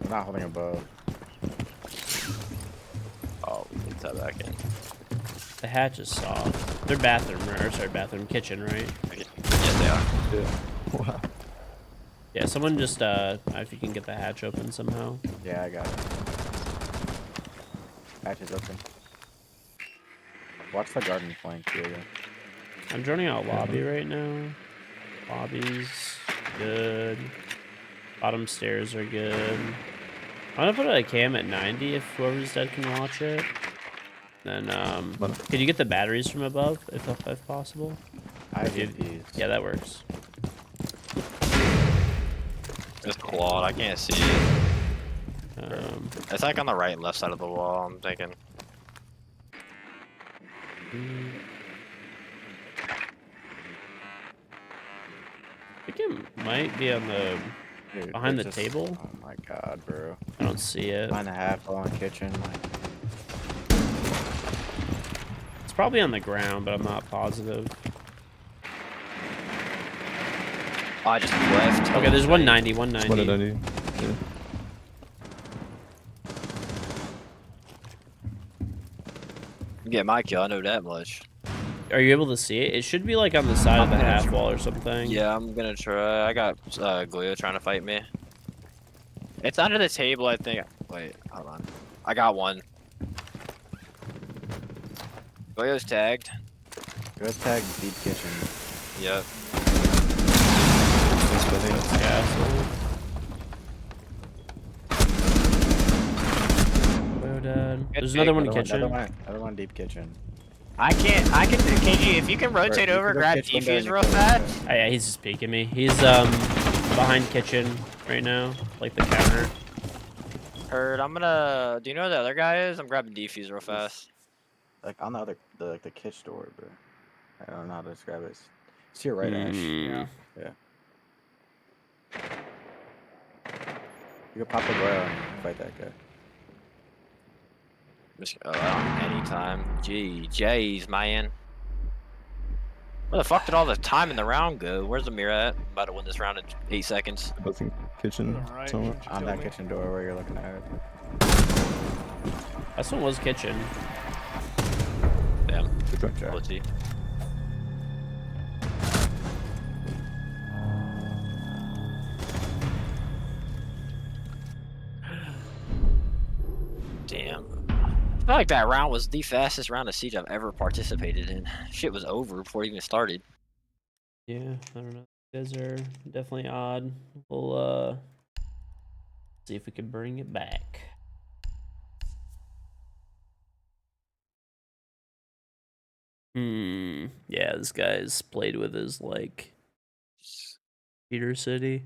D: I'm not holding a bow.
F: Oh, we can that back in.
A: The hatch is soft. Their bathroom, or sorry, bathroom, kitchen, right?
F: Yes, they are.
H: yeah. Wow.
A: Yeah, someone just, if you can get the hatch open somehow.
D: Yeah, I got it. Hatch is open. Watch the garden flank here.
A: I'm droning out lobby right now. Lobby's good. Bottom stairs are good. I'm gonna put a cam at 90 if whoever's dead can watch it. Then, can you get the batteries from above, if possible?
D: I have these.
A: Yeah, that works.
F: It's quad. I can't see it. It's like on the right and left side of the wall, I'm thinking.
A: I think it might be on the
D: Dude,
A: behind
D: they're
A: the
D: just-
A: table.
D: Oh my god, bro.
A: I don't see it.
D: Behind the half wall in kitchen. Like,
A: It's probably on the ground, but I'm not positive.
F: Oh, I just left.
A: Okay, there's 190,
H: What did I
A: 190.
H: need? Yeah.
F: Get my kill, I know that much.
A: Are you able to see it? It should be like on the side of the
F: I'm gonna
A: half
F: try.
A: wall or something.
F: Yeah, I'm gonna try. I got Gleo trying to fight me. It's under the table, I think. Wait, hold on. I got one. Glio's tagged.
D: go tag deep kitchen.
F: Yep.
A: Castle. Well done. There's another one in kitchen.
D: Another one deep kitchen.
F: I can, KG, if you can rotate
D: you
F: over,
D: can go
F: grab
D: kitchen window
F: defuse
D: and
F: real
D: kill the
F: fast.
A: Oh, yeah, he's just peeking me. He's behind kitchen right now, like the counter.
F: Heard, I'm gonna, do you know where the other guy is? I'm grabbing defuse real fast.
D: Like on the other, the kitchen door, bro. I don't know how to describe it. It's to your right, Ash.
A: Mm.
C: Yeah.
D: You can pop the door out and fight that guy.
F: Just anytime. Jeez, man. Where the fuck did all the time in the round go? Where's the mirror at? I'm about to win this round in 8 seconds.
H: Both in kitchen.
C: Alright,
H: somewhere.
C: didn't you
D: On
C: kill
D: that
C: me?
D: kitchen door where you're looking at it.
A: This one was kitchen.
F: Damn.
H: Good try.
D: Sure.
F: Let's see. Damn. I feel like that round was the fastest round of Siege I've ever participated in. Shit was over before it even started.
A: Yeah, I don't know. You guys are definitely odd. We'll see if we can bring it back. Yeah, this guy's played with his like Peter City.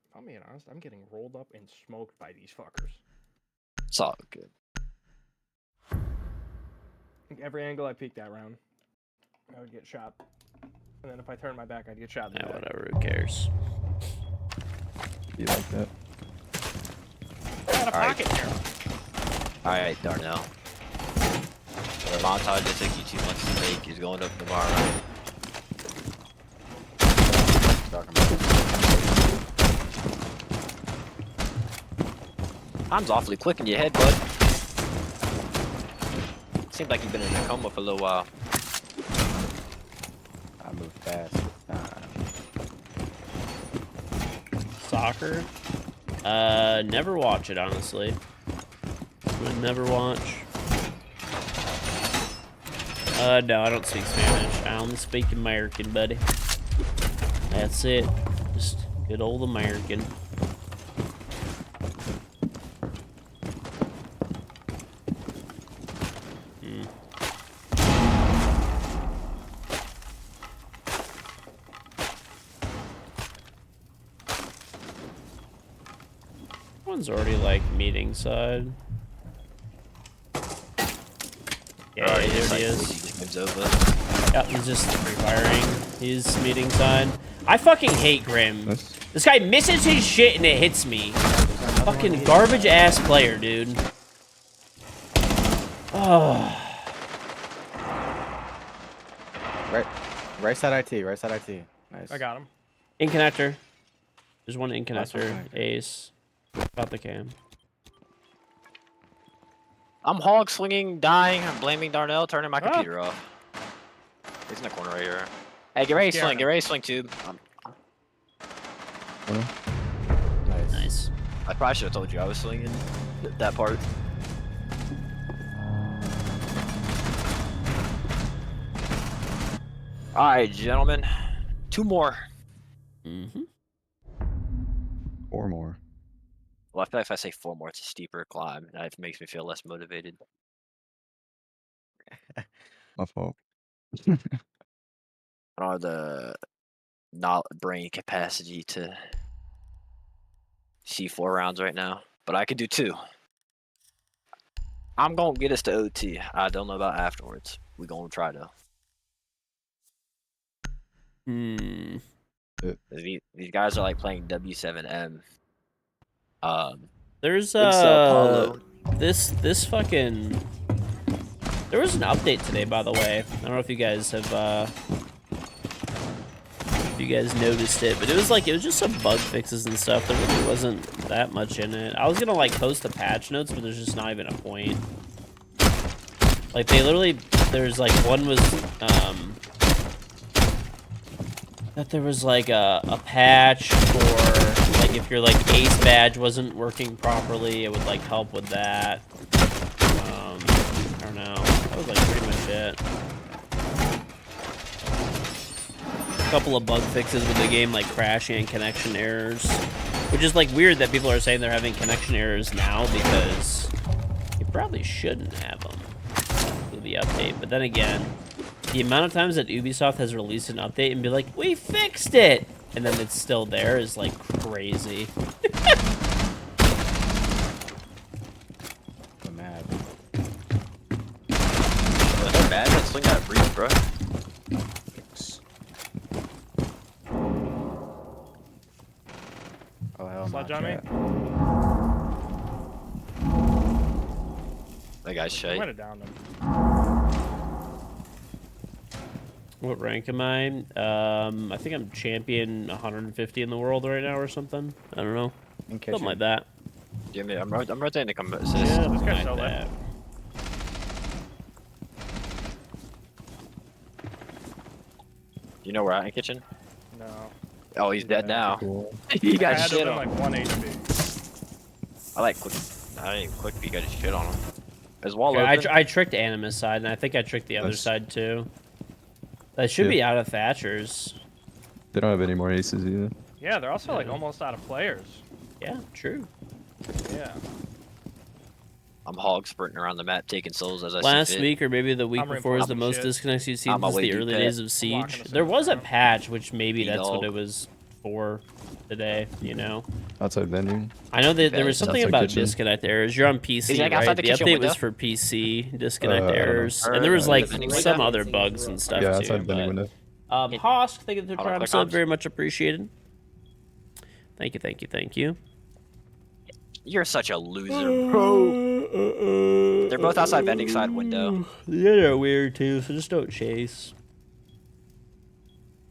C: If I'm being honest, I'm getting rolled up and smoked by these fuckers.
F: It's all good.
C: Every angle I peeked that round, I would get shot. And then if I turned my back, I'd get shot in the
A: Yeah,
C: back.
A: whatever. Who cares?
H: Be like that.
C: I got a pocket there.
F: Alright, Darnell. The montage that took you 2 months to make is going up tomorrow.
D: Talking about
F: Time's awfully quick in your head, bud. Seems like you've been in a coma for a little while.
D: I move fast.
A: Soccer? Never watch it, honestly. Would never watch. No, I don't speak Spanish. I only speak American, buddy. That's it. Just good old American. One's already like meeting side. Yeah,
F: Alright,
A: there
F: it's
A: it
F: like
A: is.
F: game's over.
A: Yep, he's just refiring. He's meeting side. I fucking hate Grim.
H: Nice.
A: This guy misses his shit and it hits me. Fucking garbage ass player, dude. Oh.
D: Right side IT. Right side IT. Nice.
C: I got him.
A: In connector. There's one in
D: Last one
A: connector.
D: connector.
A: Ace. About the cam.
F: I'm hog swinging, dying, I'm blaming Darnell, turning my computer off. He's in the corner right here. Hey, get ready to swing, get ready to swing, tube.
D: Nice.
A: Nice.
F: I probably should have told you I was swinging that part. Alright, gentlemen. 2 more.
A: Mm-hmm.
H: 4 more.
F: Well, I feel like if I say 4 more, it's a steeper climb, and it makes me feel less motivated.
H: My fault.
F: I don't have the brain capacity to see 4 rounds right now, but I could do 2. I'm gonna get us to OT. I don't know about afterwards. We gonna try though.
A: Hmm.
F: These guys are like playing W7M.
A: There's
F: Big Sao Paulo.
A: this fucking. There was an update today, by the way. I don't know if you guys have if you guys noticed it, but it was just some bug fixes and stuff. There really wasn't that much in it. I was gonna like post the patch notes, but there's just not even a point. Like they literally, there's like one was that there was like a patch for like if your like ace badge wasn't working properly, it would like help with that. I don't know. That was like pretty much it. A couple of bug fixes with the game, like crashing and connection errors, which is like weird that people are saying they're having connection errors now because you probably shouldn't have them with the update. But then again, the amount of times that Ubisoft has released an update and be like, we fixed it, and then it's still there is like crazy.
D: I'm mad.
F: They're mad at swing that brief, bro.
D: Oh hell
C: Ledge on me.
D: chat.
F: That guy's
C: I
F: shite.
C: might have downed him.
A: What rank am I? I think I'm champion 150 in the world right now or something. I don't know.
D: In kitchen.
A: Something like that.
F: Give me. I'm rotating to come assist.
A: Yeah,
C: This guy's
A: like
C: so lit.
A: that.
F: You know where I'm in kitchen?
C: No.
F: Oh, he's dead
C: Yeah.
F: now.
H: Cool.
F: He
C: I
F: got
C: had
F: shit
C: him
F: on.
C: like 1 HP.
F: I like quick. I didn't even quick, but you got shit on him. His wall
A: Okay,
F: open.
A: I tricked Animus side, and I think I tricked the other
H: Nice.
A: side too. That should
H: Yeah.
A: be out of Thatcher's.
H: They don't have any more aces either.
C: Yeah, they're also like
A: Yeah.
C: almost out of players.
A: Yeah, true.
C: Yeah.
F: I'm hog sprinting around the map taking souls as I
A: Last
F: see fit.
A: week or maybe the week
C: I'm
A: before was the
C: reinforcing
A: most
C: shit.
A: disconnects you've seen
F: On my
A: since
F: way,
A: the
F: dude,
A: early
F: Pat.
A: days of
C: walking
A: Siege.
C: us
A: There
C: in
A: was a
C: front.
A: patch, which maybe
F: Eat
A: that's what
F: all.
A: it was for today, you know?
H: Outside vending.
A: I know that there was
F: That's
A: something
H: outside
A: about
H: kitchen.
A: disconnect errors. You're on PC,
F: Is that
A: right?
F: outside the
A: The
F: kitchen
A: update was
F: window?
A: for PC disconnect
H: I don't know.
A: errors, and there was
F: Or
A: like
F: the vending
A: some
F: window?
A: other bugs and stuff
H: Yeah,
A: too.
H: outside vending
A: but-
H: window.
A: Hosk, thank you for the
F: Hold on,
A: Prime
F: click
A: sub,
F: comms.
A: very much appreciated. Thank you, thank you, thank you.
F: You're such a loser, bro. They're both outside vending side window.
A: Yeah, they're weird too, so just don't chase.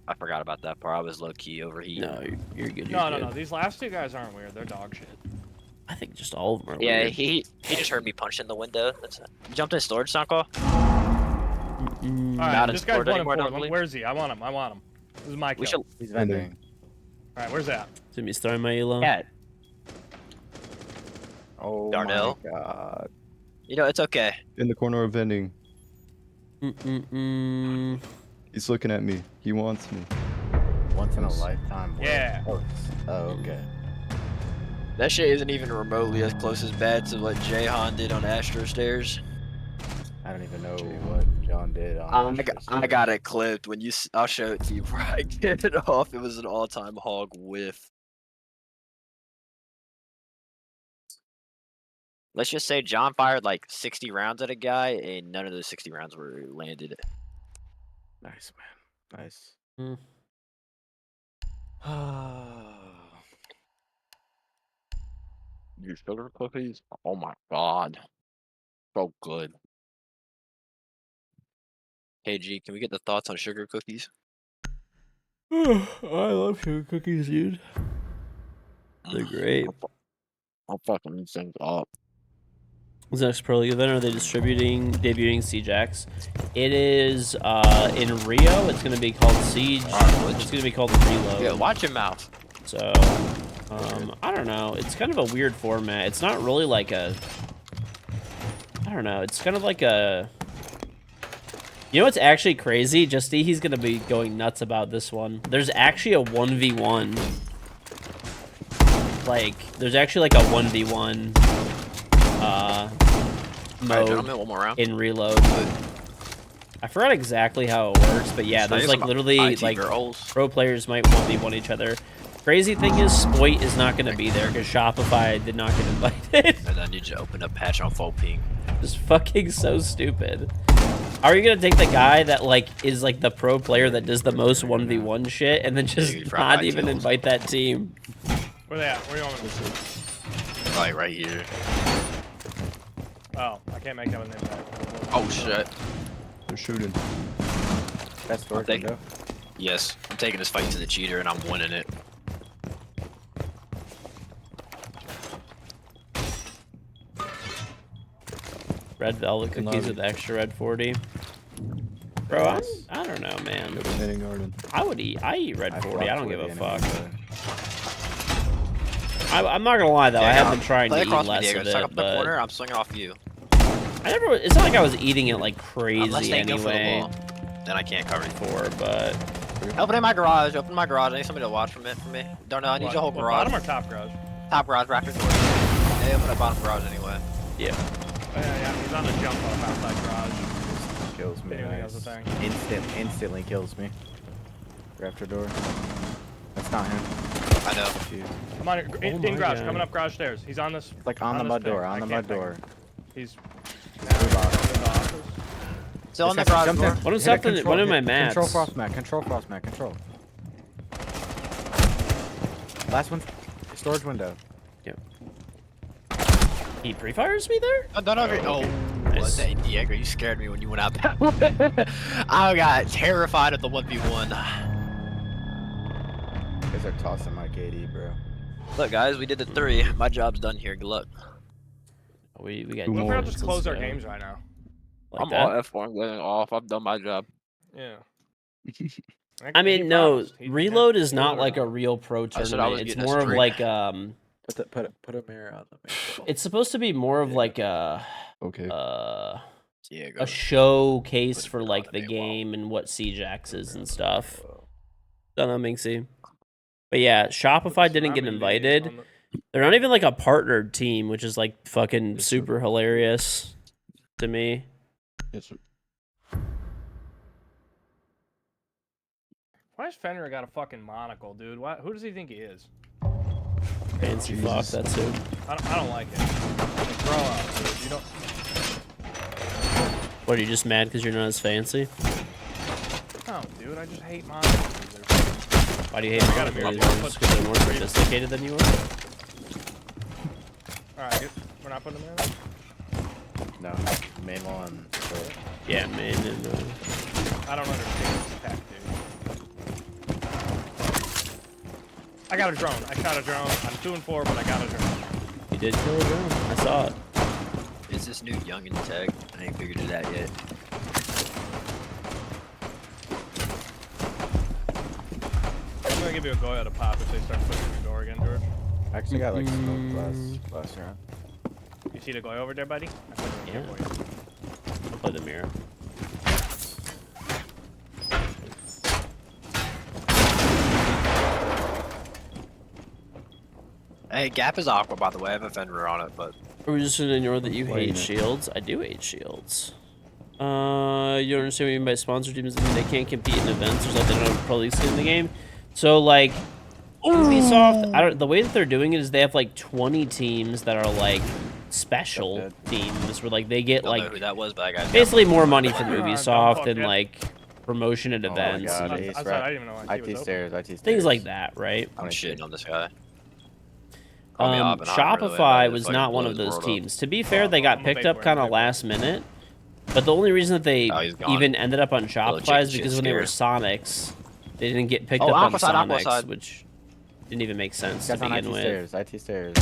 F: I forgot about that part. I was low key overheating.
A: No, you're good.
C: No,
A: You're
C: no,
A: good.
C: no. These last two guys aren't weird. They're dog shit.
A: I think just all of them are
F: Yeah,
A: weird.
F: he just heard me punch in the window. That's it. You jumped in storage, Sanko?
A: Mm,
C: All right,
F: Not in
C: this guy's
F: sport
C: 1
F: anymore, I
C: and 4.
F: don't believe.
C: Where's he? I want him. I want him. This is my kill.
F: We should.
D: He's vending.
C: All right, where's that?
A: Jimmy's throwing my elo.
F: Yeah.
D: Oh
F: Darnell?
D: my god.
F: You know, it's okay.
H: In the corner of vending.
A: Mm-mm-mm.
H: He's looking at me. He wants me.
D: Once in a lifetime. boy.
C: Yeah.
D: Oh, okay.
F: That shit isn't even remotely as close as bad to what Jahan did on Astro Stairs.
D: I don't even know what John did on.
F: I got it clipped. When you, I'll show it to you before I get it off. It was an all-time hog whiff. Let's just say John fired like 60 rounds at a guy, and none of those 60 rounds were landed.
D: Nice, man. Nice.
A: Hmm.
F: Your sugar cookies? Oh my god. So good. Hey G, can we get the thoughts on sugar cookies?
A: I love sugar cookies, dude. They're great.
F: I'll fucking these things up.
A: What's the next Pro League event? Are they debuting Siege-X? It is in Rio. It's going to be called Siege. It's going to be called Reload.
F: Yeah, watch your mouth.
A: So, I don't know. It's kind of a weird format. It's not really like a... I don't know. It's kind of like a... You know what's actually crazy? Justy, he's going to be going nuts about this one. There's actually a 1v1. Like, there's actually like a 1v1
F: Alright,
A: mode
F: gentlemen, one more round.
A: in Reload. I forgot exactly how it works, but yeah, there's like literally like
F: girls.
A: pro players might 1v1 each other. Crazy thing is, Spoit is not going to be there because Shopify did not get invited.
F: And I need you to open up patch on full ping.
A: Just fucking so stupid. How are you going to take the guy that like is like the pro player that does the most 1v1 shit and then just
F: Dude,
A: not
F: right
A: even
F: kills.
A: invite that team?
C: Where they at? Where you want me to see?
F: Probably right here.
C: Oh, I can't make that an impact.
F: Oh shit.
H: They're shooting.
D: Best door
F: Thank-
D: window.
F: Yes, I'm taking this fight to the cheater and I'm winning it.
A: Red velvet
H: Fucking
A: cookies
H: lobby.
A: with extra red 40. Bro, I don't know, man.
H: Go to vending garden.
A: I eat red 40. I don't give a fuck.
D: fuck.
A: I'm not gonna lie though, I have been trying to
F: Play
A: eat
F: across me,
A: less
F: Diego.
A: of
F: Suck
A: it,
F: up the
A: but
F: corner. I'm swinging off you.
A: I never. It's not like I was eating it like
F: Unless
A: crazy
F: they go for the
A: anyway
F: wall, then I can't cover you.
A: before, but
F: Open my garage. Open my garage. I need somebody to watch from it for me. Don't know. I need your whole garage.
C: Bottom or top garage?
F: Top garage. Raptor door. Hey, open up bottom garage anyway.
A: yeah.
C: Oh, yeah, he's on a jump off outside garage.
D: Kills me.
C: Anything else
D: Nice.
C: a thing?
D: Instantly kills me. Raptor door. That's not him.
F: I know.
D: Jeez.
C: Come on, in
A: my
C: garage,
A: God.
C: coming up garage stairs. He's on this.
D: It's like on the
C: this
D: mud
C: thing.
D: door.
C: I
D: On the
C: can't
D: mud
C: think.
D: door.
C: He's
D: Blue box.
C: in the office.
F: Still in the
D: This guy
F: garage
D: jumped
F: door.
D: in.
A: What is
D: Hit a
A: happening?
D: control-
A: What are my
D: hit- Control
A: mats?
D: frost mat. Control frost mat. Control. Last one. Storage window.
A: He pre-fires me there?
F: Oh, don't over. Oh,
A: Nice.
F: what the Diego, you scared me when you went out that way. I got terrified of the 1v1.
D: You guys are tossing my KD, bro.
F: Look, guys, we did the 3. My job's done here. Good luck.
A: We got.
H: Two
C: What if we
H: more.
C: all just
A: let's
C: close our
A: go.
C: games right now?
A: Like
F: I'm
A: that?
F: all F4. I'm getting off. I've done my job.
C: Yeah.
A: I
C: He
A: mean, no.
C: promised. He
A: Reload
C: had
A: is not
C: delivered
A: like a
C: on it.
A: real pro
F: I said I was
A: tournament. It's
F: getting a
A: more of
F: streak.
A: like
D: Put a mirror on the main.
A: It's supposed to be more of
D: Yeah.
A: like a
H: Okay.
F: Diego.
A: a showcase
F: Put it
A: for
F: on
A: like
F: the
A: the
F: main wall.
A: game and what Cjax is and stuff. Don't know, Minxie. But yeah, Shopify didn't get
C: Tsunami
A: invited.
C: on the-
A: They're not even like a partnered team, which is like fucking super hilarious to me.
H: Yes, sir.
C: Why has Fenrir got a fucking monocle, dude? Why, who does he think he is?
A: Fancy fuck, that's who.
C: I don't like it. Grow up, dude. You don't.
A: What, are you just mad because you're not as fancy?
C: No, dude. I just hate monocles.
A: Why do you hate
C: I gotta
A: monocle
C: be
A: users?
C: honest.
A: Because they're more sophisticated than you are?
C: All right, we're not putting them in.
D: No, main one. So,
A: Yeah, man. And,
C: I don't understand this tech, dude. I got a drone. I shot a drone. I'm 2-4, but I got a drone.
A: you did kill a drone. I saw it.
F: Is this new young in tag? I ain't figured it out yet.
C: I'm gonna give you a Goya to pop if they start pushing your door again, George.
D: I actually got like smoke last round.
C: You see the Goya over there, buddy? I put it in here
A: Yeah.
C: for you.
A: I'll play the mirror.
F: Hey, Gap is aqua, by the way. I have a Fenrir on it, but
A: Are we just gonna ignore that you
D: Playing
A: hate
D: it.
A: shields? I do hate shields. You don't understand what you mean by sponsor teams? They can't compete in events. There's like they don't have pro league skin in the game. So like Ubisoft, the way that they're doing it is they have like 20 teams that are like special
D: Good.
A: teams where like they get
F: don't know
A: like
F: who that was, but I got
A: basically more money from
C: Don't
A: Ubisoft
C: fuck
A: and
C: it.
A: like promotion at
D: Oh my
A: events,
D: God,
A: and
D: Ace
C: I
D: Rap.
C: didn't even know IT was
D: IT
C: open.
D: stairs, IT stairs.
A: things like that, right?
F: I'm
D: IT
F: shitting on this guy. Call me Oppenheimer, really.
A: Shopify
F: I'm
A: was
F: fucking
A: not one
F: blow
A: of
F: his
A: those
F: world up.
A: teams. To be fair,
C: Oh,
A: they
C: I'm
A: got
C: a
A: picked
C: big
A: up
C: word,
A: kind
C: big
A: of
C: word.
A: last minute. But the only reason that they
F: Oh, he's gone.
A: even ended up on Shopify
F: chicken
A: is because
F: shit
A: when they were
F: scare.
A: Sonics, they didn't get picked
F: Oh,
A: up on
F: Aqua side, Aqua
A: Sonics,
F: side.
A: which didn't even make sense
D: This
A: to
D: guy's on IT
A: begin with.
D: stairs, IT stairs.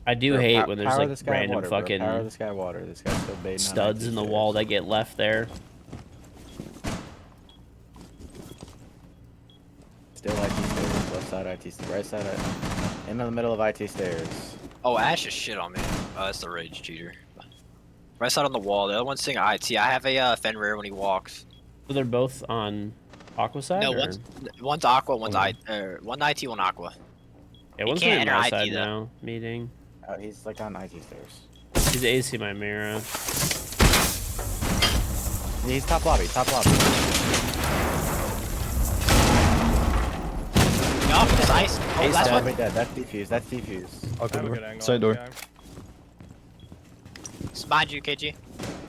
A: I do
D: Bro,
A: hate when there's
D: power
A: like
D: this guy
A: random
D: water, bro. Power
A: fucking
D: this guy water. This guy's still baiting on
A: studs
D: IT
A: in the
D: stairs.
A: wall that get left there.
D: Still IT stairs, left side IT stairs, right side, in the middle of IT stairs.
F: Oh, Ash is shit on me. Oh, that's the rage cheater. Right side on the wall. The other one's saying IT. I have a Fenrir when he walks.
A: So they're both on Aqua side?
F: No,
A: or?
F: one's Aqua, one's
A: Okay.
F: one IT, one Aqua.
A: Yeah,
F: he
A: one's
F: can't
A: on my
F: enter IT
A: side
F: though.
A: now. Meeting.
D: He's like on IT stairs.
A: He's AC my mirror.
D: He's top lobby, top lobby.
F: No, it's ice. Oh,
A: Ace
F: that's
A: dead.
F: what.
D: Wait, that's defuse, that's defuse.
H: I'll
C: I
H: go
C: have a
H: door.
C: good angle.
H: Side
C: on
H: door.
C: this guy.
F: It's behind you, KG.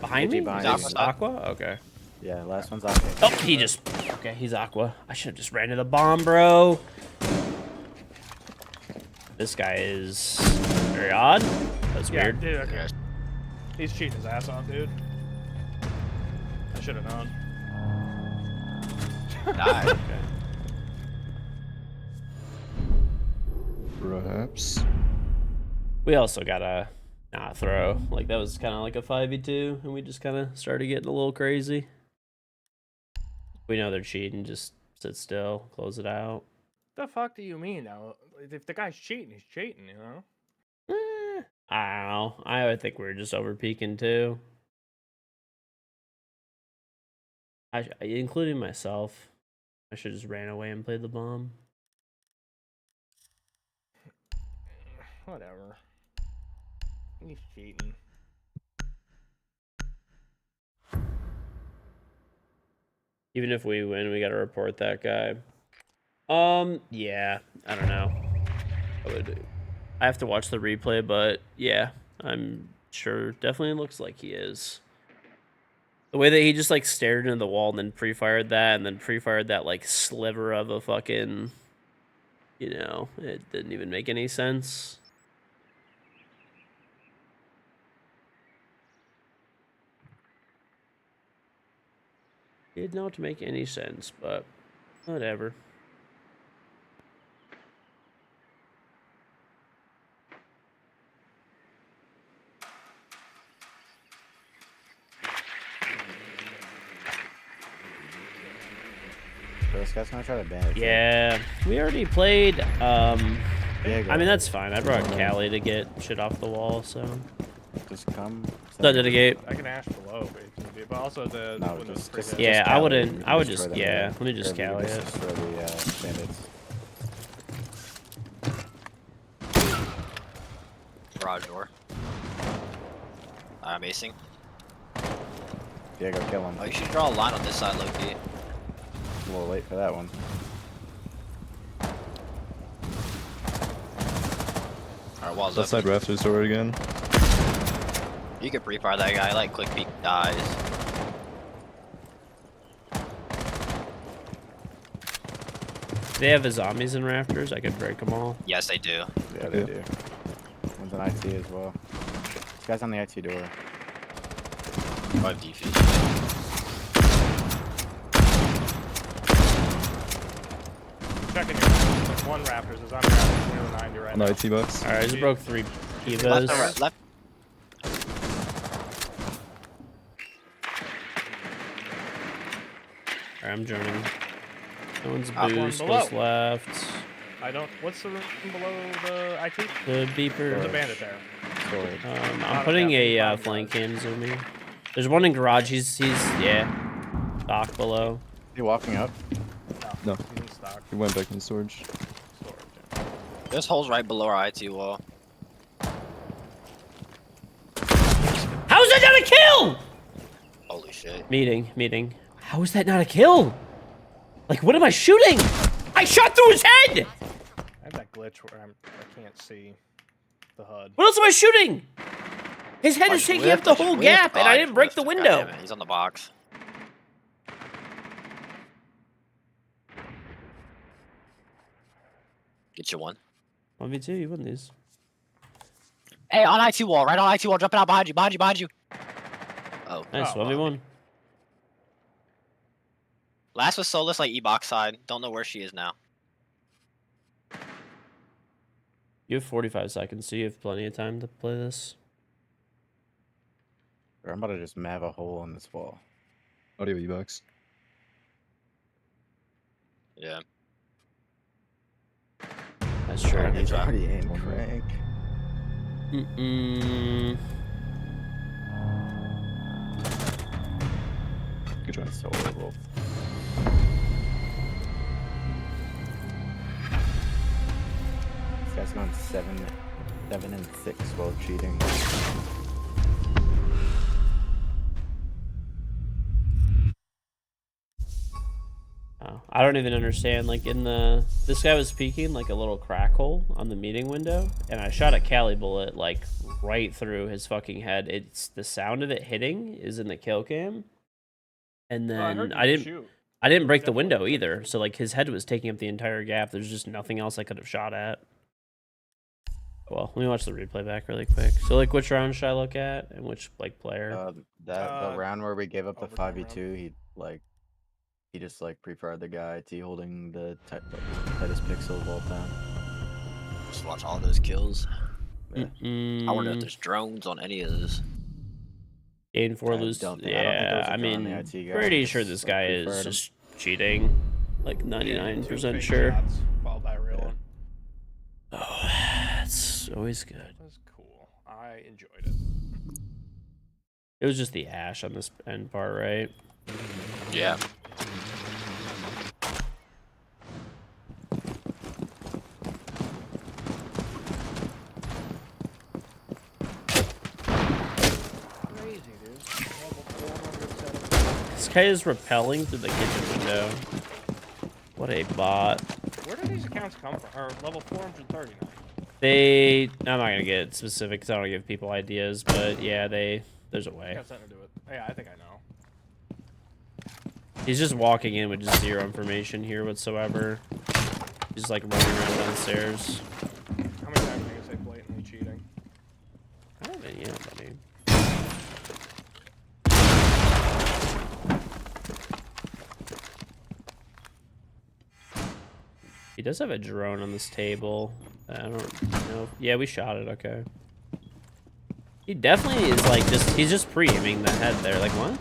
A: Behind
D: KG
A: me?
D: behind
A: Is
F: you.
A: this Aqua? Okay.
D: Yeah, last one's Aqua.
A: Oh, he just... Okay, he's Aqua. I should have just ran to the bomb, bro. This guy is very odd. That's
C: Yeah,
A: weird.
C: dude. Okay. He's cheating his ass off, dude. I should have known.
F: Nah,
H: Perhaps.
A: We also got a not throw. Like, that was kind of like a 5v2, and we just kind of started getting a little crazy. We know they're cheating. Just sit still, close it out.
C: The fuck do you mean now? If the guy's cheating, he's cheating, you know?
A: I don't know. I would think we were just over peaking too. Including myself. I should just ran away and played the bomb.
C: Whatever. He's cheating.
A: Even if we win, we gotta report that guy. Yeah, I don't know. I have to watch the replay, but yeah, I'm sure. Definitely looks like he is. The way that he just like stared into the wall and then pre-fired that, and then pre-fired that like sliver of a fucking You know, it didn't even make any sense. Did not make any sense, but whatever.
D: So this guy's gonna try to ban it.
A: Yeah, we already played.
D: Yeah,
A: I mean, that's fine. I brought Callie to get shit off the wall, so.
D: just come.
A: Not to the gate.
C: I can ash below, if you need, but also the
D: No,
C: when
D: just-
C: the
D: just-
A: Yeah, I
D: Callie,
A: wouldn't.
D: we
A: I
D: can
A: would
D: destroy
A: just.
D: them,
A: Yeah,
D: yeah.
A: let me just
D: Or we
A: Callie
D: can
A: it.
D: destroy the bandits.
F: Garage door. I'm acing.
D: Yeah, go kill him.
F: Oh, you should draw a line on this side, Loki.
D: A little late for that one.
F: Alright, walls
H: Left
F: up.
H: side rafters door again.
F: You could pre-fire that guy, like quick peek dies.
A: They have the zombies in rafters. I could break them all.
F: Yes, they do.
D: Yeah, they
H: Yeah.
D: do. One's an IT as well. This guy's on the IT door.
F: Or defuse.
C: Checking your There's one Raptors is on Raptors near the 90 right
H: On
C: now.
H: the IT box.
A: All right, I just broke 3
F: Left
A: Evas.
F: and right, left.
A: All right, I'm joining. No one's
F: One
A: boost.
C: below.
A: What's left?
C: I don't. What's the room below the IT?
A: The beeper.
C: There's a bandit there.
D: Storage.
A: I'm
C: Bottom
A: putting
C: cap,
A: a
C: bottom
A: flank
C: garage.
A: cam zooming. There's one in garage. He's yeah. Dock below.
D: He walking up.
H: No.
C: He's in stock.
H: He went back in storage.
C: Storage. Yeah.
F: There's holes right below our IT wall.
A: How is that not a kill?
F: Holy shit.
A: Meeting. How is that not a kill? Like, what am I shooting? I shot through his head!
C: I have that glitch where I can't see the HUD.
A: What else am I shooting? His head
F: Oh,
A: is
F: just
A: taking
F: whiff,
A: up the
F: just
A: whole
F: whiff.
A: gap, and
F: Oh,
A: I
F: I
A: didn't
F: just
A: break the
F: whiffed.
A: window.
F: God damn it, he's on the box. Get you one.
A: 1v2, you win these.
F: Hey, on IT wall, right on IT wall, jumping out behind you. Oh.
A: Nice,
C: Oh,
A: 1v1.
F: Last was Solus, like E-box side. Don't know where she is now.
A: You have 45 seconds, so you have plenty of time to play this.
D: Or I'm about to just map a hole in this wall.
H: Audio E-box.
F: Yeah.
A: That's true.
F: Alright,
D: He's
F: try.
D: already in crank.
H: Good try.
D: So horrible. This guy's going 7 and 6 while cheating.
A: Oh, I don't even understand. Like this guy was peeking like a little crack hole on the meeting window, and I shot a Cali bullet like right through his fucking head. It's the sound of it hitting is in the kill cam, and
C: Oh, I
A: then
C: heard
A: I
C: you
A: didn't
C: shoot.
A: I didn't break the
C: Definitely
A: window
C: break
A: either.
C: through.
A: So like his head was taking up the entire gap. There's just nothing else I could have shot at. Well, let me watch the replay back really quick. So like, which round should I look at, and which like player?
D: The round where we gave up the
C: overtime
D: 5v2, he just like pre-fired the guy. T holding the tightest pixel of all time.
F: Just watch all those kills.
D: Yeah.
F: I wonder if there's drones on any of this.
A: Gain 4
D: I
A: lose.
D: don't think there was
A: Yeah,
D: a
A: I
D: drone on
A: mean,
D: the IT guy.
A: pretty
D: Just,
A: sure this
D: like,
A: guy is
D: pre-fired him.
A: just cheating. Like
C: Two
A: 99%
C: fake
A: sure.
C: shots, followed by a real
D: Yeah.
C: one.
A: Oh, that's always good.
C: That was cool. I enjoyed it.
A: It was just the ash on this end part, right?
F: Yeah.
C: Crazy, dude. Level 470.
A: This guy is rappelling through the kitchen window. What a bot.
C: Where do these accounts come from? Or level 439.
A: I'm not gonna get specific because I don't wanna give people ideas, but yeah, there's a way.
C: Got something to do with. Yeah, I think I know.
A: He's just walking in with just zero information here whatsoever. He's like running around downstairs.
C: How many times are you gonna say blatantly cheating?
A: I don't know, yeah, buddy. He does have a drone on this table. I don't know. Yeah, we shot it. Okay. He definitely is like he's just pre-aiming the head there. Like what?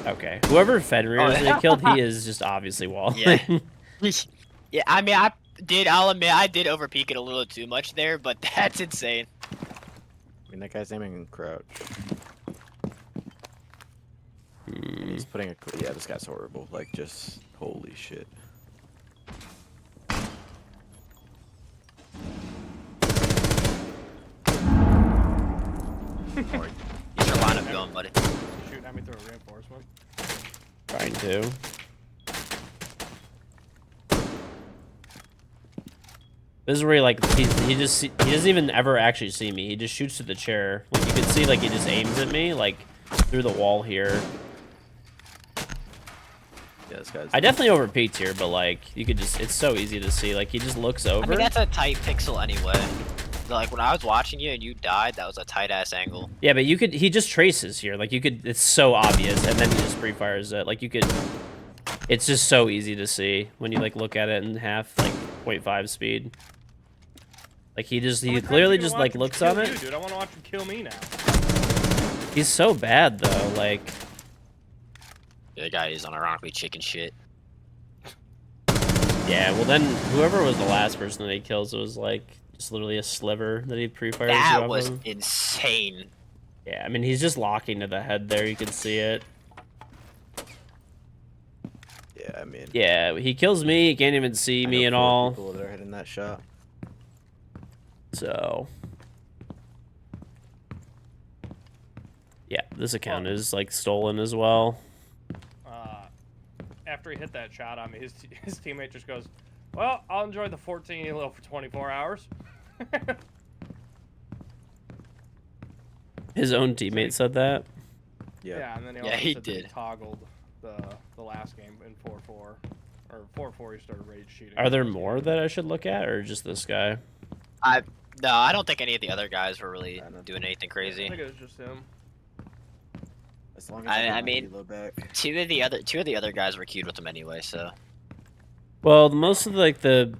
A: Okay. Whoever Fenrir's they killed, he is just obviously wall.
F: Yeah. Yeah, I mean, I'll admit, I did overpeak it a little too much there, but that's insane.
D: I mean, that guy's aiming crouch. And he's putting a. Yeah, this guy's horrible. Like, just holy shit.
F: Or, get your lineup going, buddy.
C: Shooting at me through a reinforcement.
A: Trying to. This is where he doesn't even ever actually see me. He just shoots through the chair. Like you can see, like he just aims at me, like through the wall here.
D: Yeah, this guy's.
A: I definitely overpeaked here, but like you could just—it's so easy to see. Like he just looks over.
F: I mean, that's a tight pixel anyway. Like when I was watching you and you died, that was a tight ass angle.
A: Yeah, but you could—he just traces here. Like you could—it's so obvious, and then he just pre-fires it. Like you could. It's just so easy to see when you like look at it in half, like 0.5 speed. Like he clearly just like looks on it.
C: Dude, I want to watch him kill me now.
A: He's so bad though. Like
F: The guy is unironically chicken shit.
A: yeah. Well then, whoever was the last person that he kills, it was like just literally a sliver that he pre-fires.
F: That was insane.
A: Yeah, I mean he's just locking to the head there. You can see it.
D: Yeah, I mean.
A: Yeah, he kills me. He can't even see me at all.
D: People that are hitting that shot.
A: So, yeah, this account is like stolen as well.
C: After he hit that shot on me, his teammate just goes, "Well, I'll enjoy the 14 elo for 24 hours."
A: His own teammate said that.
D: Yeah.
C: Yeah, and then he
F: Yeah,
C: also
F: he
C: said that
F: did.
C: toggled the last game in 4-4 or 4-4. He started rage cheating.
A: Are there more that I should look at, or just this guy?
F: No, I don't think any of the other guys were really doing anything
C: I
F: crazy.
C: think it was just him.
D: As long as
F: I
D: get my
F: mean,
D: elo back.
F: Two of the other guys were queued with him anyway, so.
A: Well, most of like the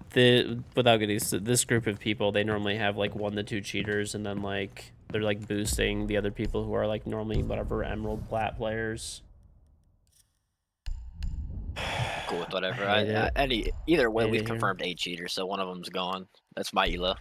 A: without getting this group of people, they normally have like 1 to 2 cheaters, and then like they're like boosting the other people who are like normally whatever emerald plat players.
F: Cool with whatever.
A: I hate it.
F: Either way,
A: Hate
F: we've
A: it here.
F: confirmed 8 cheaters, so one of them's gone. That's my elo.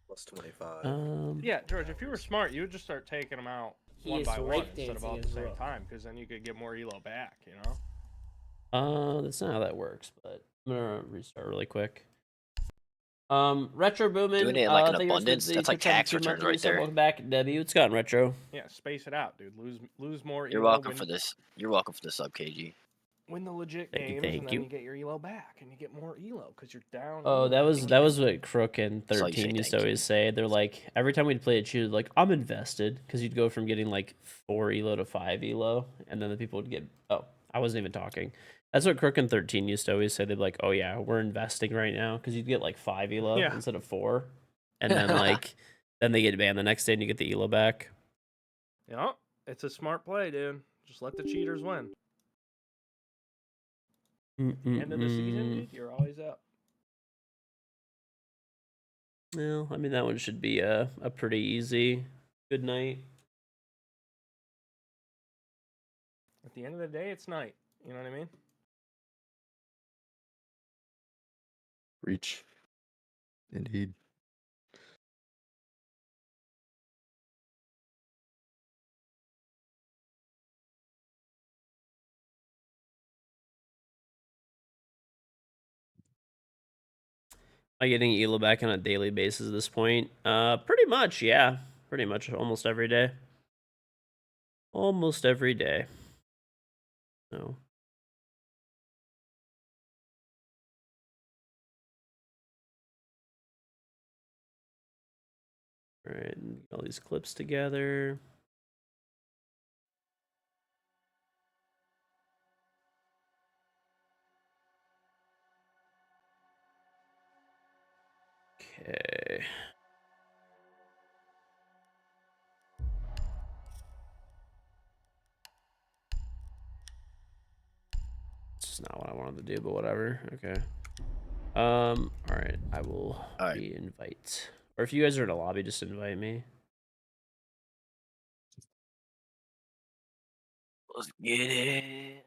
D: Plus 25.
C: Yeah, George, if you were smart, you would just start taking them out one by one instead of all at the same time, because then you could get more elo back, you know?
A: That's not how that works, but I'm gonna restart really quick. Retro Boomin.
F: Doing it in, like, an
A: thank you guys for
F: abundance,
A: the
F: that's like
A: Twitch Prime
F: tax
A: 2
F: returns
A: monthly
F: right
A: resub.
F: there.
A: Welcome back, Debbie. What's going, Retro?
C: Yeah, space it out, dude. Lose more
F: You're
C: elo.
F: welcome for this. You're welcome for the sub, KG.
C: Win the legit
A: Thank you,
C: games,
A: thank
C: and then
A: you.
C: you get your elo back, and you get more elo because you're down.
A: Oh, that was what Crook and
F: So you
A: 13
F: say
A: used to
F: thank you.
A: always say. They're like, every time we'd play a cheater, like, I'm invested. Because you'd go from getting like 4 elo to 5 elo. And then the people would get, oh, I wasn't even talking. That's what Crook and 13 used to always say. They'd be like, oh yeah, we're investing right now. Because you'd get like 5 elo
C: Yeah.
A: instead of 4. And then like, then they get banned the next day and you get the elo back.
C: Yeah, it's a smart play, dude. Just let the cheaters win. End of the season, dude, you're always up.
A: Well, I mean, that one should be a pretty easy. Good night.
C: At the end of the day, it's night. You know what I mean?
H: Reach. Indeed.
A: Am I getting elo back on a daily basis at this point? Pretty much, yeah. Pretty much almost every day. Almost every day. So. Alright, all these clips together. Okay. It's just not what I wanted to do, but whatever. Okay. All right. I will
F: Alright.
A: re-invite. Or if you guys are in a lobby, just invite me.
F: Let's get it.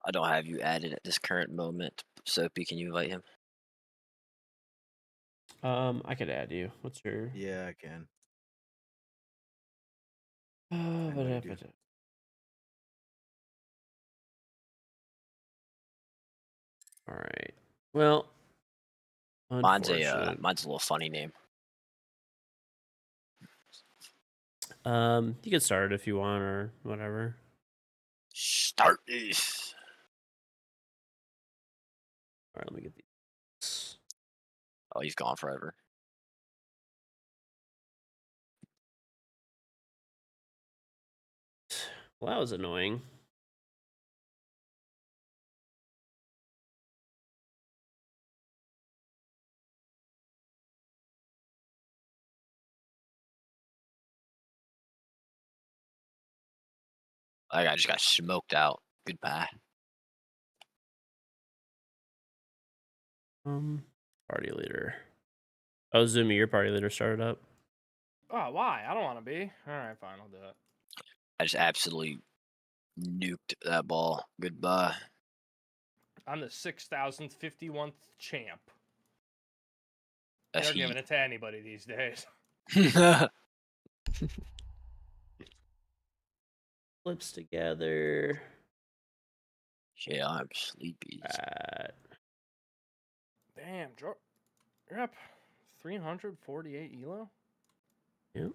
F: I don't have you added at this current moment. Soapy, can you invite him?
A: I could add you. What's your?
D: Yeah, I can.
A: Uh,
D: invited you.
A: All right. Well,
F: Mine's
A: unfortunate.
F: a little funny name.
A: You can start it if you want or whatever.
F: Start this.
A: All right, let me get these.
F: Oh, he's gone forever.
A: Well, that was annoying.
F: I just got smoked out. Goodbye.
A: Party leader. Oh, Zumi, your party leader started up.
C: Oh, why? I don't want to be. All right, fine, I'll do it.
F: I just absolutely nuked that ball. Goodbye.
C: I'm the 6,051th champ.
F: That's
C: They're giving
F: heat.
C: it to anybody these days.
A: Flips together.
F: Yeah, I'm sleepy.
C: Damn, you're up 348 elo.
A: Yep.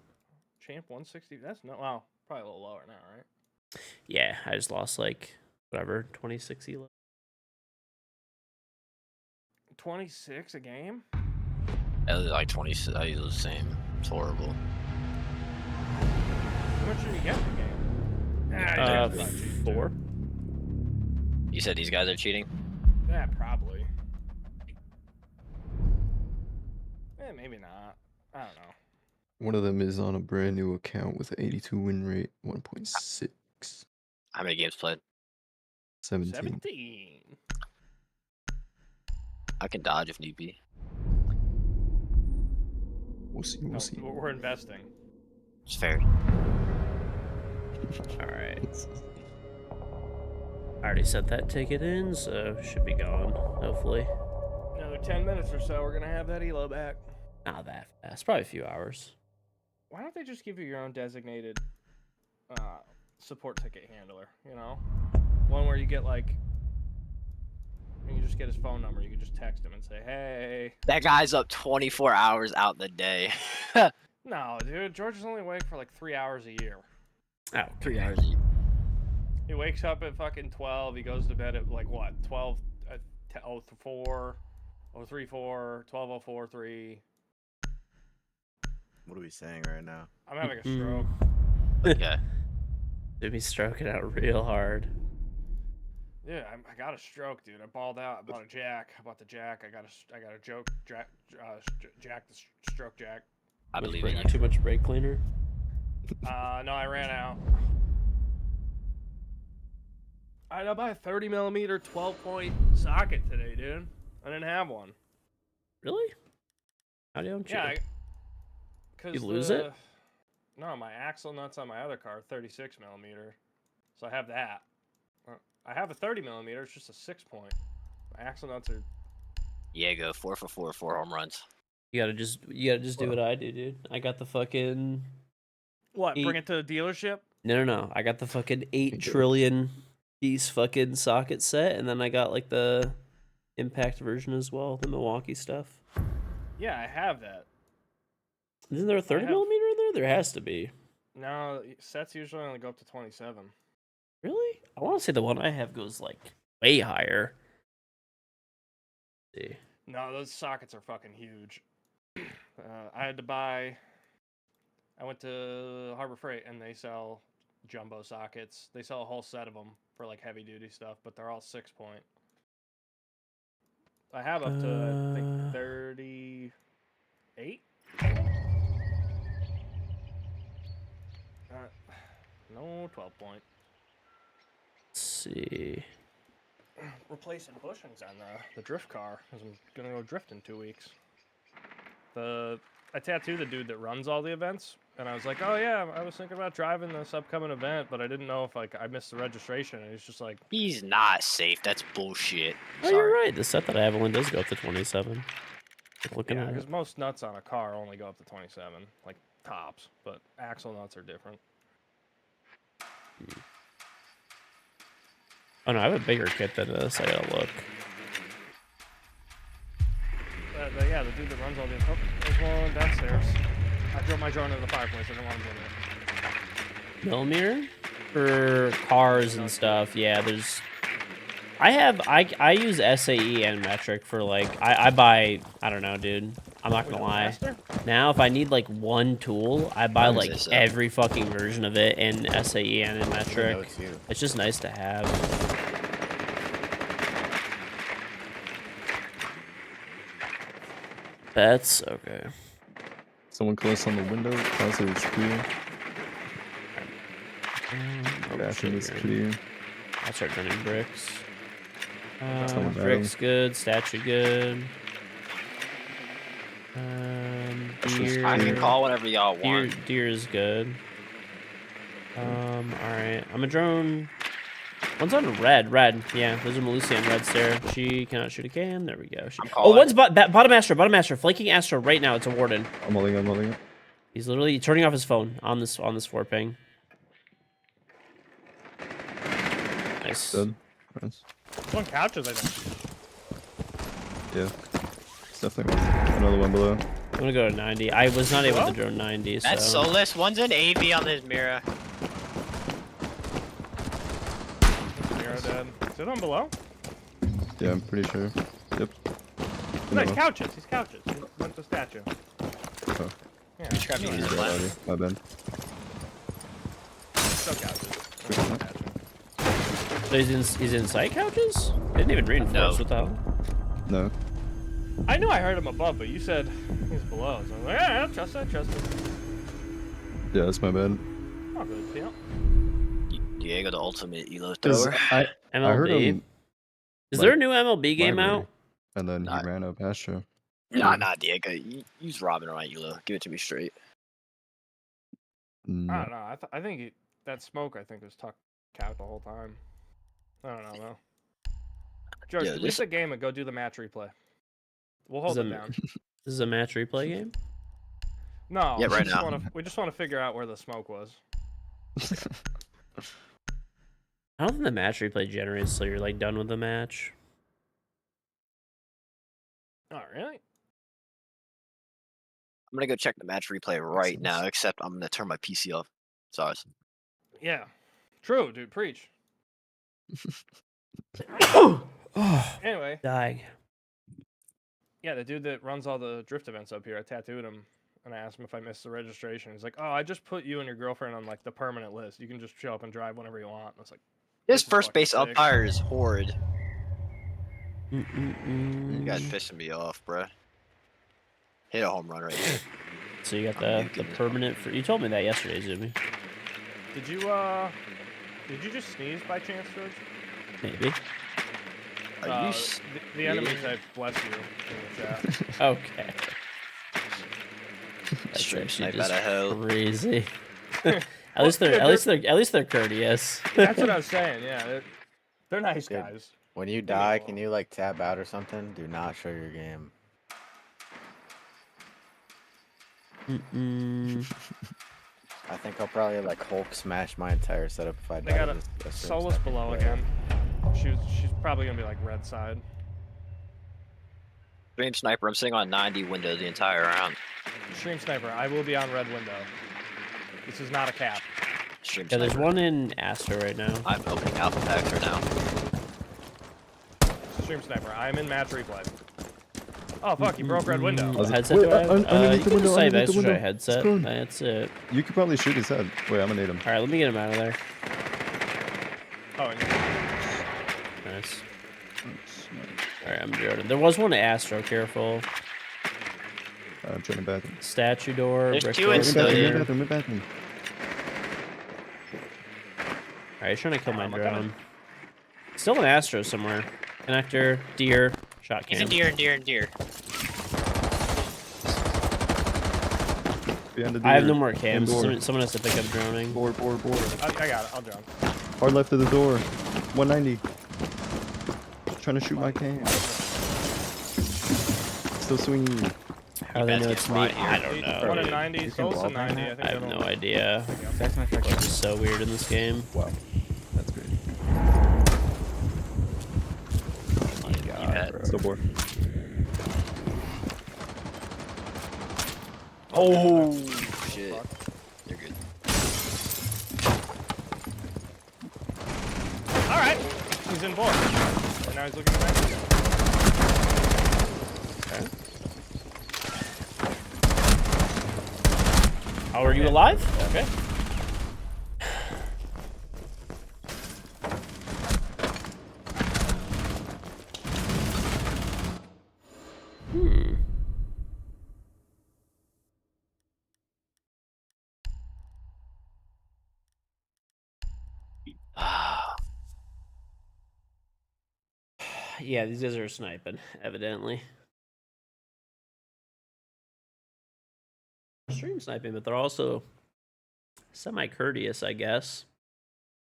C: Champ 160. That's no. Well, probably a little lower now, right?
A: Yeah, I just lost like whatever 26 elo.
C: 26 a game.
F: It was like 20. I was the same. It's horrible.
C: How much did you get in the game? Yeah, not cheap,
A: 4.
F: You said these guys are cheating?
C: Yeah, probably. Maybe not. I don't know.
H: One of them is on a brand new account with an 82 win rate, 1.6,
F: How many games played?
H: 17.
C: 17.
F: I can dodge if need be.
H: We'll see.
C: No,
H: We'll see.
C: we're investing.
F: It's fair.
A: All right. I already sent that ticket in, so should be gone, hopefully.
C: Another 10 minutes or so, we're gonna have that elo back.
A: Not that fast. Probably a few hours.
C: Why don't they just give you your own designated support ticket handler? You know, one where you get like, you just get his phone number. You can just text him and say, "Hey."
F: That guy's up 24 hours out the day.
C: No, dude, George is only awake for like 3 hours a year.
A: Oh,
F: 3 hours. A
C: He wakes up at fucking 12. He goes to bed at like what? 12, 04, 034, 12:04, 3.
D: What are we saying right now?
C: I'm having a stroke.
F: Okay.
A: Did me stroking out real hard.
C: Yeah, I got a stroke, dude. I balled out. I bought a jack. I bought the jack. I got a jack the stroke jack.
F: I believe
A: in
F: in
A: you.
F: you.
A: Too much brake cleaner.
C: No, I ran out. I had to buy a 30 millimeter 12-point socket today, dude. I didn't have one.
A: Really? How don't you?
C: Yeah, because
A: You lose it?
C: No, my axle nuts on my other car, 36 millimeter. So I have that. I have a 30 millimeter. It's just a 6-point. My axle nuts are.
F: Yeah, go 4 for 4, 4 home runs.
A: You gotta just do what I do, dude. I got the fucking
C: What? Bring it to the dealership?
A: No. I got the fucking 8
H: Okay.
A: trillion piece fucking socket set, and then I got like the impact version as well, the Milwaukee stuff.
C: Yeah, I have that.
A: Isn't there a 30 millimeter in there? There has to be.
C: No, sets usually only go up to 27.
A: Really? I want to say the one I have goes like way higher. Let's see.
C: No, those sockets are fucking huge. I had to buy. I went to Harbor Freight and they sell jumbo sockets. They sell a whole set of them for like heavy duty stuff, but they're all 6-point. I have up to I think 38. No 12-point.
A: Let's see.
C: Replacing bushings on the drift car because I'm gonna go drift in 2 weeks. I tattooed the dude that runs all the events, and I was like, oh yeah, I was thinking about driving this upcoming event, but I didn't know if like I missed the registration. And he's just like,
F: He's not safe. That's bullshit.
A: Oh, you're right. The set that I have only does go up to 27. Looking
C: yeah,
A: at it.
C: because most nuts on a car only go up to 27, like tops, but axle nuts are different.
A: Oh no, I have a bigger kit than this. I gotta look.
C: Yeah, the dude that runs all the events. Oh, there's one downstairs. I drove my drone into the fireplace. I didn't want him in it.
A: Millimeter for cars and stuff. Yeah, there's. I use SAE and metric for like I buy. I don't know, dude. I'm not gonna lie. Now, if I need like one tool, I buy like every fucking version of it in SAE and in metric. It's just nice to have. Bets? Okay.
H: Someone close on the window. Closet is clear. Bathroom is clear.
A: I'll start turning bricks.
H: Someone
A: Bricks good. Statue good. Deer.
F: I can call whatever y'all want.
A: Deer is good. Alright. I'm a drone. One's on red. Yeah, there's a Malusia on red stair. She cannot shoot a cam. There we go. Oh, one's bottom Astro. Flanking Astro right now. It's a Warden.
H: I'm holding it.
A: He's literally turning off his phone on this 4 ping. Nice.
H: Good. Nice.
C: One couches, I think.
H: Yeah. It's definitely another one below.
A: I'm gonna go to 90. I was not able to drone 90.
F: That's
A: so.
F: soulless. One's an AV on this mirror.
C: Mirror dead. Is it on below?
H: Yeah, I'm pretty sure. Yep.
C: Nice couches. He's couches. He went to statue.
H: Oh.
C: Yeah.
F: He's trapped
H: He's dead already. My bad.
C: Still couches.
A: So he's inside couches? They didn't even reinforce.
F: No.
A: What the hell?
H: No.
C: I knew I heard him above, but you said he's below. So I was like, yeah, trust it.
H: Yeah, that's my bad.
C: Oh, good. Yeah.
F: Diego, the ultimate elo
H: 'Cause
F: thrower.
H: I heard
A: MLB.
H: him.
A: Is there a new MLB game
H: library,
A: out?
H: And then
F: Nah.
H: he ran up Astro.
F: Nah, Diego. You's robbing right, elo. Give it to me straight.
C: I
H: No.
C: don't know. I think that smoke, I think, was tucked out the whole time. I don't know, though. George,
F: Yeah,
C: leave the game and go do the match replay. We'll hold
A: Is
C: it
A: it-
C: down.
A: This is a match replay game?
C: No,
F: Yeah, right now.
C: we just want to figure out where the smoke was.
A: I don't think the match replay generates so you're like done with the match.
C: Oh, really?
F: I'm gonna go check the match replay right now, except I'm gonna turn my PC off. Sorry.
C: Yeah. True, dude. Preach. Anyway,
A: Dying.
C: yeah, the dude that runs all the drift events up here, I tattooed him, and I asked him if I missed the registration. He's like, oh, I just put you and your girlfriend on, like, the permanent list. You can just show up and drive whenever you want. And I was like,
F: This
C: is
F: first
C: fucking
F: base
C: sick.
F: umpire is horrid. You guys
A: Mm-mm-mm.
F: pissing me off, bruh. Hit a home run right here.
A: So you got the permanent for you told me that yesterday, Zumi.
C: did you just sneeze by chance, George?
A: Maybe.
F: Are you s-
C: The enemy type bless you in the chat.
A: Okay. That's
F: Stream
A: actually
F: snipe
A: just
F: out of hell.
A: crazy. at least they're courteous.
C: That's what I was saying. Yeah, they're nice
I: Dude.
C: guys.
I: When you die, can you like tab out or something? Do not show your game.
A: Mm-mm.
I: I think I'll probably like Hulk smash my entire setup if I
C: They
I: die.
C: got a
I: to this
C: Solus
I: stream
C: below
I: sniper
C: again. She's probably gonna be like red side.
F: Stream sniper, I'm sitting on 90 windows the entire round.
C: Stream sniper, I will be on red window. This is not a cap.
F: Stream
A: Yeah, there's
F: sniper.
A: one in Astro right now.
F: I'm opening alpha packs right now.
C: Stream sniper, I am in match replay. Oh fuck! You broke red window.
H: Was it-
A: Headset do I have?
H: underneath
A: You
H: the
A: can just
H: window,
A: say
H: underneath the
A: extra
H: window.
A: headset.
H: Spoon.
A: That's it.
H: You could probably shoot his head. Wait, I'm gonna need him.
A: All right, let me get him out of there.
C: Oh, and
A: Nice. All right, I'm droning. There was one Astro. Careful.
H: I'm trying to bathroom.
A: Statue door.
F: There's
A: brick
F: two
A: door.
F: in
H: In
F: still
H: bathroom,
F: here.
H: in bathroom, in bathroom.
A: All right, he's trying to kill my
C: I'm
A: drone. Still an Astro somewhere. Connector. Deer. Shot
F: He's
A: cam.
F: in deer and deer and deer.
H: Behind the
A: I have no
H: door.
A: more cams.
H: Door.
A: Someone has to pick up droning.
H: Board.
C: I got it. I'll drown.
H: Hard left of the door. 190. Trying to shoot my cam. Still swinging.
A: How do they
F: guys
A: know
F: get
A: it's me?
F: quiet here.
A: I don't know.
C: One at
A: dude.
C: 90.
D: You can
C: Soul's
D: wall
C: at
D: bang
C: 90. I
D: that?
C: think
A: I have
C: the
A: no
C: other one-
A: idea.
D: Text my
A: It's just so weird in this game.
H: Wow. That's great.
A: Oh my god, bro.
H: Still board.
F: Oh shit. You're good.
C: All right. He's in board. And now he's looking at that.
A: Oh, are you alive? Okay. Yeah, these guys are sniping, evidently. Stream sniping, but they're also semi-courteous, I guess.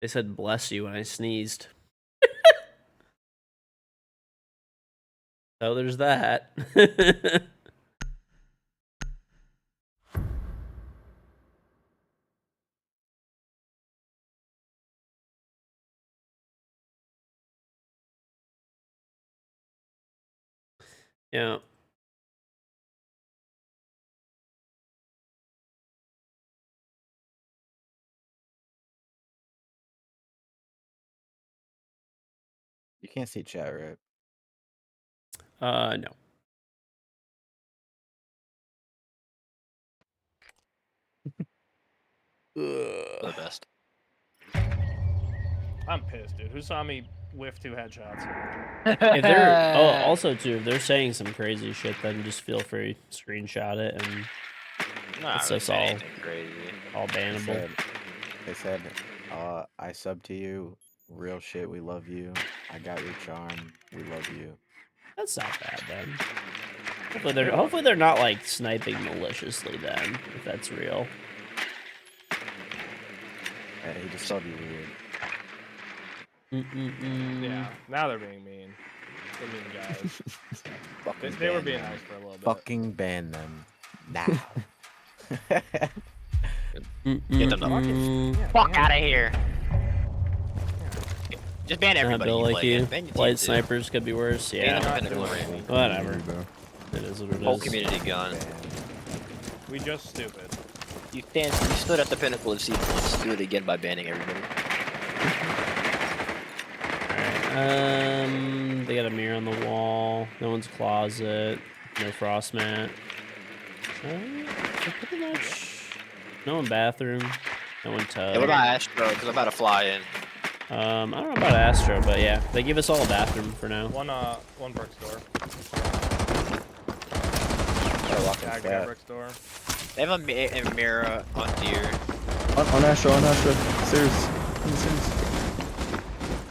A: They said bless you when I sneezed. So there's that. Yeah.
I: You can't see chat, right?
A: No.
F: The best.
C: I'm pissed, dude. Who saw me whiff 2 headshots?
A: If they're also too, if they're saying some crazy shit, then just feel free to screenshot it and
F: Not
A: it's
F: really
A: just all
F: anything crazy.
A: all bannable.
I: They said, I sub to you. Real shit, we love you. I got your charm. We love you.
A: That's not bad then. Hopefully they're not like sniping maliciously then, if that's real.
I: Hey, he just saw you weird.
C: Yeah. Now they're being mean. They're mean guys.
I: Fucking
C: They were
I: ban
C: being
I: them.
C: nice for a little bit.
I: Fucking ban them. Now.
F: Get them the fuck out of here. Just ban everybody
A: Bill
F: you
A: like
F: play
A: you.
F: against. Ban your team,
A: Light
F: too.
A: snipers could be worse.
F: Ban
A: Yeah.
F: them Pinnacle Array.
A: Whatever. It is what it
F: Whole
A: is.
F: community gun.
C: We just stupid.
F: You stood at the pinnacle of C points. Do it again by banning everybody.
A: Alright. They got a mirror on the wall. No one's closet. No frost mat. Pretty much. No one bathroom. No one tub.
F: Yeah, what about Astro? Because I'm about to fly in.
A: I don't know about Astro, but yeah, they give us all a bathroom for now.
C: One brick store. Tag that brick store.
F: They have a mirror on deer.
H: On Astro. Stairs. On the stairs.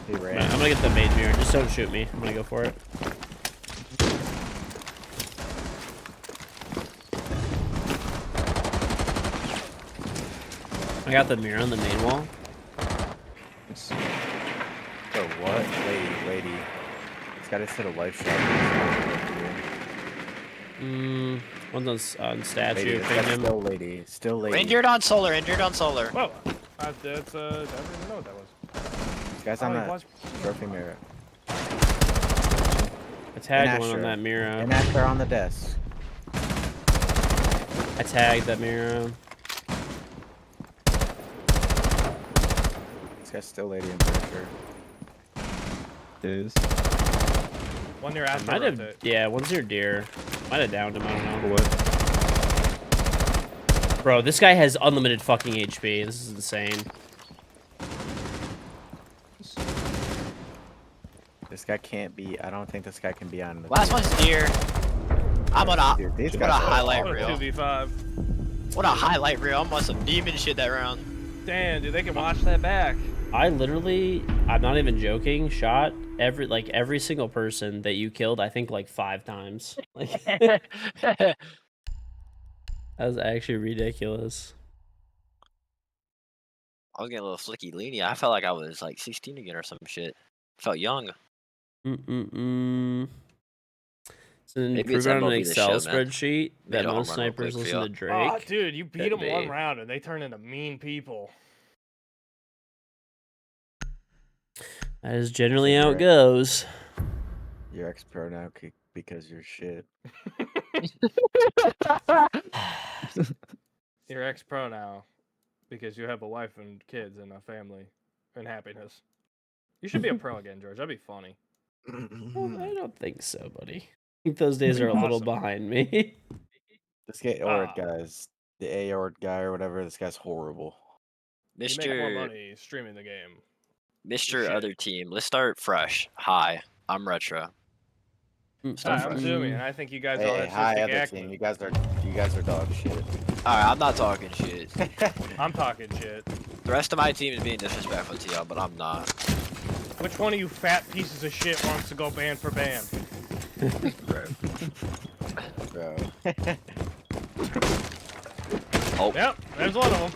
I: He ran.
A: I'm gonna get the maid mirror. Just don't shoot me. I'm gonna go for it. I got the mirror on the main wall.
I: So what? Lady. He's got to hit a life shot.
A: One's on statue.
I: Lady,
A: Ping
I: that's
A: him.
I: still lady.
F: Injured on solar. Injured on solar.
C: Whoa! I didn't even know what that was.
I: This guy's on
C: he
I: that
C: was-
I: trophy mirror.
A: I tagged one on that mirror.
I: And after on the desk.
A: I tagged that mirror.
I: This guy's still lady, I'm pretty sure.
H: It is.
C: One near after
A: Might have,
C: rotate.
A: yeah, one's your deer. Might have downed him, I don't know.
H: What?
A: Bro, this guy has unlimited fucking HP. This is insane.
I: This guy can't be. I don't think this guy can be on the.
F: Last one's deer. I'm on a,
I: Dude, these
F: what
I: guys
F: a
I: are
F: highlight
C: What a
F: reel.
C: 2v5.
F: What a highlight reel. I'm on some demon shit that round.
C: Damn, dude, they can watch that back.
A: I literally, I'm not even joking, shot every single person that you killed, I think like 5 times. Like, that was actually ridiculous.
F: I was getting a little flicky leany. I felt like I was like 16 again or some shit. Felt young.
A: Mm-mm-mm. It's an
F: Maybe it's
A: improvement on an
F: MLB The
A: Excel
F: Show, man.
A: spreadsheet
F: Made
A: that
F: a home
A: most
F: run real
A: snipers
F: quick for
A: listen
F: ya.
A: to Drake.
C: Oh, dude, you beat
F: Could
C: them one
F: be.
C: round and they turn into mean people.
A: That is generally
I: So
A: how it
I: you're-
A: goes.
I: You're ex-pro now because you're shit.
C: You're ex-pro now because you have a wife and kids and a family and happiness. You should be a pro again, George. That'd be funny.
A: Well, I don't think so, buddy. I think those days are a little
C: Awesome.
A: behind me.
I: This guy, or
C: Ah.
I: guys, the Aord guy or whatever. This guy's horrible.
C: You make more
F: Mr.
C: money streaming the game.
F: Mr.
C: shit.
F: Other Team. Let's start fresh. Hi, I'm Retro. Start
C: Hi, I'm
F: fresh.
C: Zoomy, and I think you guys all
I: Hey,
C: have
I: hi,
C: cystic
I: other
C: acne.
I: team. You guys are dog shit.
F: Alright, I'm not talking shit.
C: I'm talking shit.
F: The rest of my team is being disrespectful to y'all, but I'm not.
C: Which one of you fat pieces of shit wants to go band for band?
I: Bro.
F: Oh.
C: Yep, there's one of them.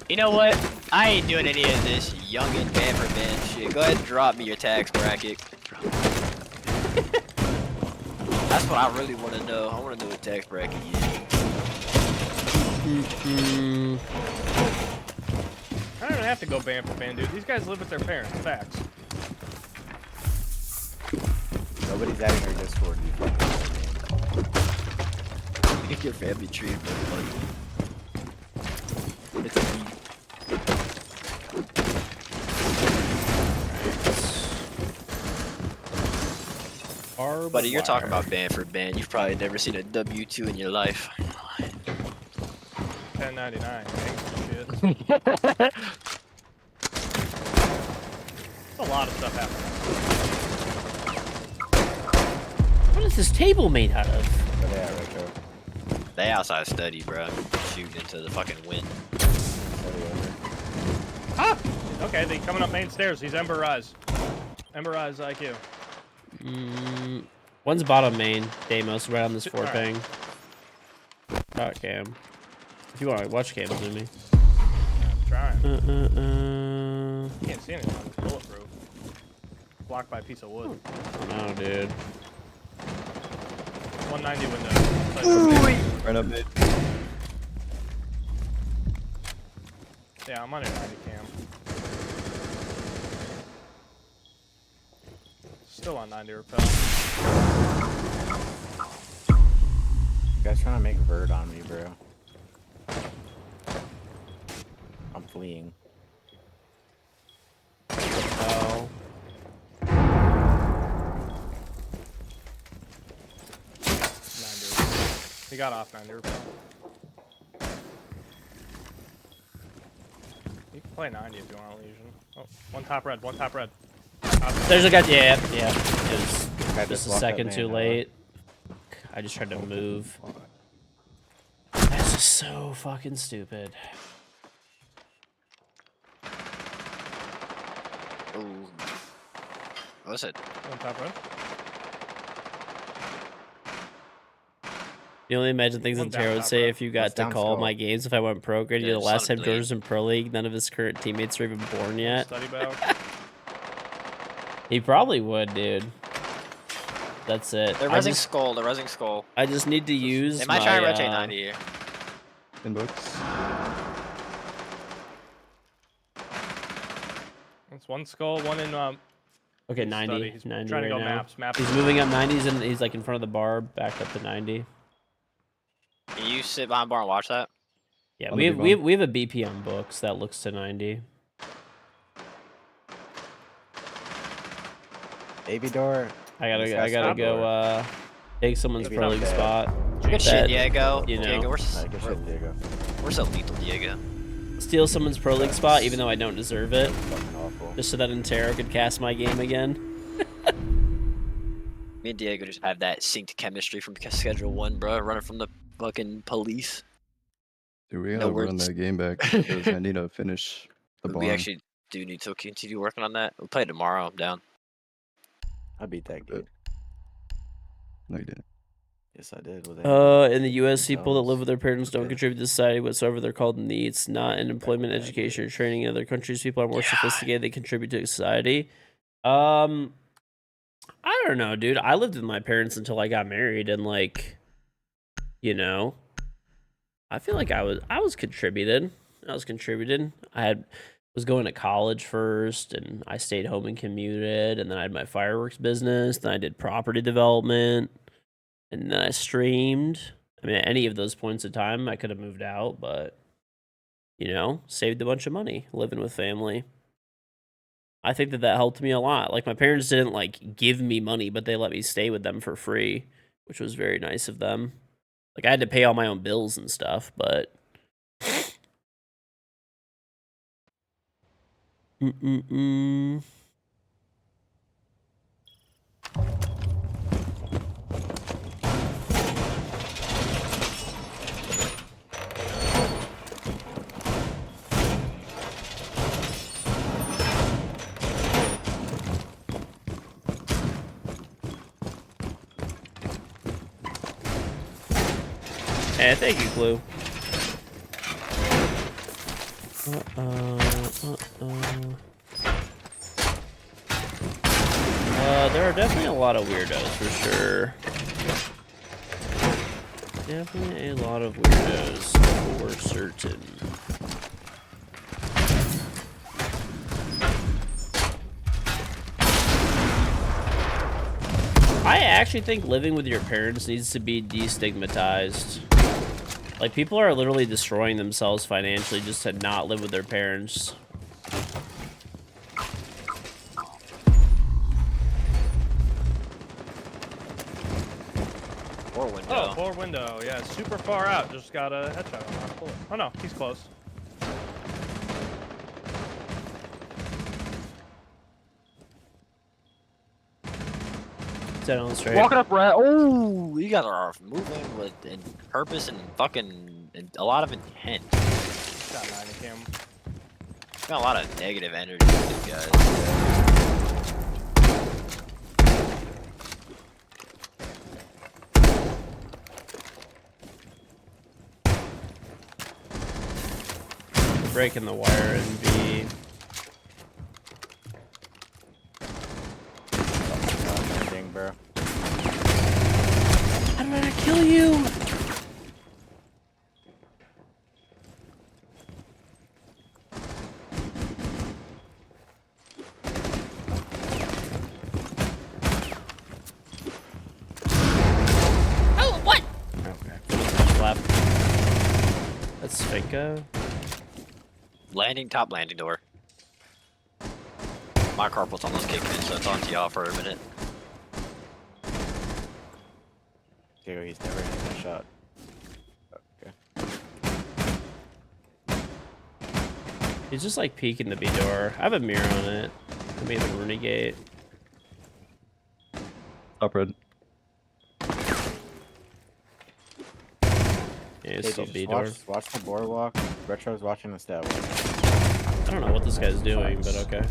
F: You know what? I ain't doing any of this young and band for band shit. Go ahead and drop me your tax bracket. That's what I really want to know. I want to know what tax bracket you is.
C: I don't even have to go band for band, dude. These guys live with their parents. Facts.
I: Nobody's adding your Discord. You fucking
F: Make your family tree for money. It's a beat. Buddy, you're talking about band for band. You've probably never seen a W2 in your life.
C: 1099. Shit. A lot of stuff happening.
A: What is this table made out of?
I: But yeah, Rico.
F: They outside study, bro. Shooting into the fucking wind.
C: Ah! Okay, they coming up main stairs. He's Ember Rise. Ember Rise IQ.
A: One's bottom main, Deimos, right on this 4
C: Alright.
A: ping. Shot cam. If you want to watch cam, do me.
C: I'm trying. Can't see anything. It's bulletproof. Blocked by a piece of wood.
A: No, dude.
C: 190 window.
E: Right up mid.
C: Yeah, I'm on your 90 cam. Still on 90 repel.
I: You guys trying to make Verd on me, bro. I'm fleeing.
A: Oh.
C: 90. He got off 90 repel. You can play 90 if you want, Legion. Oh, one top red, one top red. Top red.
A: There's a guy. Yeah. It was
I: Guy
A: just a
I: walked that
A: second
I: man,
A: too
I: huh?
A: late. I just tried to move. That's just so fucking stupid.
F: Ooh. What was it?
C: One top red.
A: You only imagine things
C: One
A: that
C: down
A: Tara would
C: top,
A: say
C: bro.
A: if you got
I: One's
A: to
I: down
A: call
I: skull.
A: my games if I went pro grade.
F: Yeah,
A: You're the
F: just
A: last
F: let
A: time
F: him
A: George
F: bleed.
A: was in pro league. None of his current teammates are even born yet.
C: Study bow.
A: He probably would, dude. That's it.
F: They're resing skull. They're resing skull.
A: I just need to use
F: They
A: my.
F: might try and rotate 90 here.
H: Inbox.
C: It's one skull, one in
A: Okay,
C: He's
A: 90.
C: study. He's
A: 90
C: trying to
A: right
C: go
A: now.
C: maps.
A: He's moving up 90s and he's like in front of the bar, back up to 90.
F: Can you sit behind bar and watch that?
A: Yeah,
H: On
A: we
H: the
A: have,
H: big
A: we
H: one.
A: have we have a BP on books that looks to 90.
I: AV door.
A: I gotta
C: stop
A: go take someone's
I: Maybe
A: pro
I: not
A: league
I: bad.
A: spot.
F: Good shit,
A: That,
F: Diego.
A: you know.
F: Diego,
I: Alright, good shit, Diego.
F: we're so lethal, Diego.
A: Steal someone's pro league spot even though I don't deserve it.
I: Fucking awful.
A: Just so that Intero could cast my game again.
F: Me and Diego just have that synced chemistry from Schedule 1, bro. Running from the fucking police.
H: Dude, we
F: No
H: gotta run
F: words.
H: that game back because I need to finish the barn.
F: We actually do need to continue working on that. We'll play it tomorrow. I'm down.
I: I beat that game.
H: No, you didn't.
I: Yes, I did. With
A: In the U.S., people that live with their parents don't
I: Okay.
A: contribute to society whatsoever. They're called needs, not in employment,
I: that,
A: education,
I: yeah.
A: or training. In other countries, people are more
F: Yeah.
A: sophisticated. They contribute to society. I don't know, dude. I lived with my parents until I got married, and like, you know, I feel like I was contributed. I was going to college first, and I stayed home and commuted, and then I had my fireworks business. Then I did property development, and then I streamed. I mean, at any of those points of time, I could have moved out, but you know, saved a bunch of money living with family. I think that helped me a lot. Like, my parents didn't like give me money, but they let me stay with them for free, which was very nice of them. Like, I had to pay all my own bills and stuff, but Hey, thank you, Clue. There are definitely a lot of weirdos for sure. Definitely a lot of weirdos for certain. I actually think living with your parents needs to be destigmatized. Like, people are literally destroying themselves financially just to not live with their parents.
F: Or window.
C: Oh, forward window. Yeah, super far out. Just got a headshot on that. Oh no, he's close.
A: Dead on straight.
F: Walking up, right? Oh, you guys are moving with purpose and fucking a lot of intent.
C: Got 90 cam.
F: Got a lot of negative energy with these guys.
A: Breaking the wire in B.
I: Dang, bro.
A: How did I not kill you? Oh, what?
I: Okay.
A: Left. That's Finka.
F: Landing, top landing door. My carpet's almost kicking in, so it's on to y'all for a minute.
I: Diego, he's never hit that shot. Okay.
A: He's just like peeking the B door. I have a mirror on it. I mean, the renegade.
H: Top red.
A: Yeah, it's
I: Hey,
A: still
I: dude,
A: B
I: just
A: door.
I: watch the boardwalk. Retro's watching the stat walk.
A: I don't know what this guy's doing, but okay.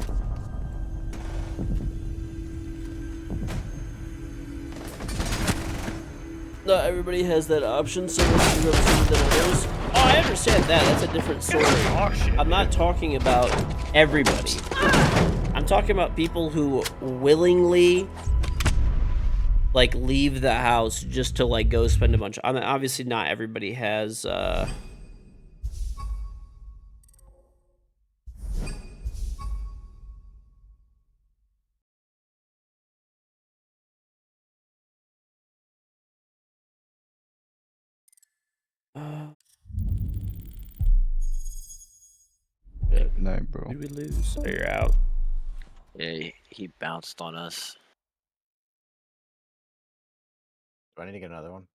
A: Not everybody has that option, so much than others. Oh, I understand that. That's a different story. I'm not talking about everybody. I'm talking about people who willingly like leave the house just to like go spend a bunch. I mean, obviously, not everybody has.
H: Night, bro.
A: Did we lose? Oh, you're out.
F: Yeah, he bounced on us.
I: Do I need to get another one?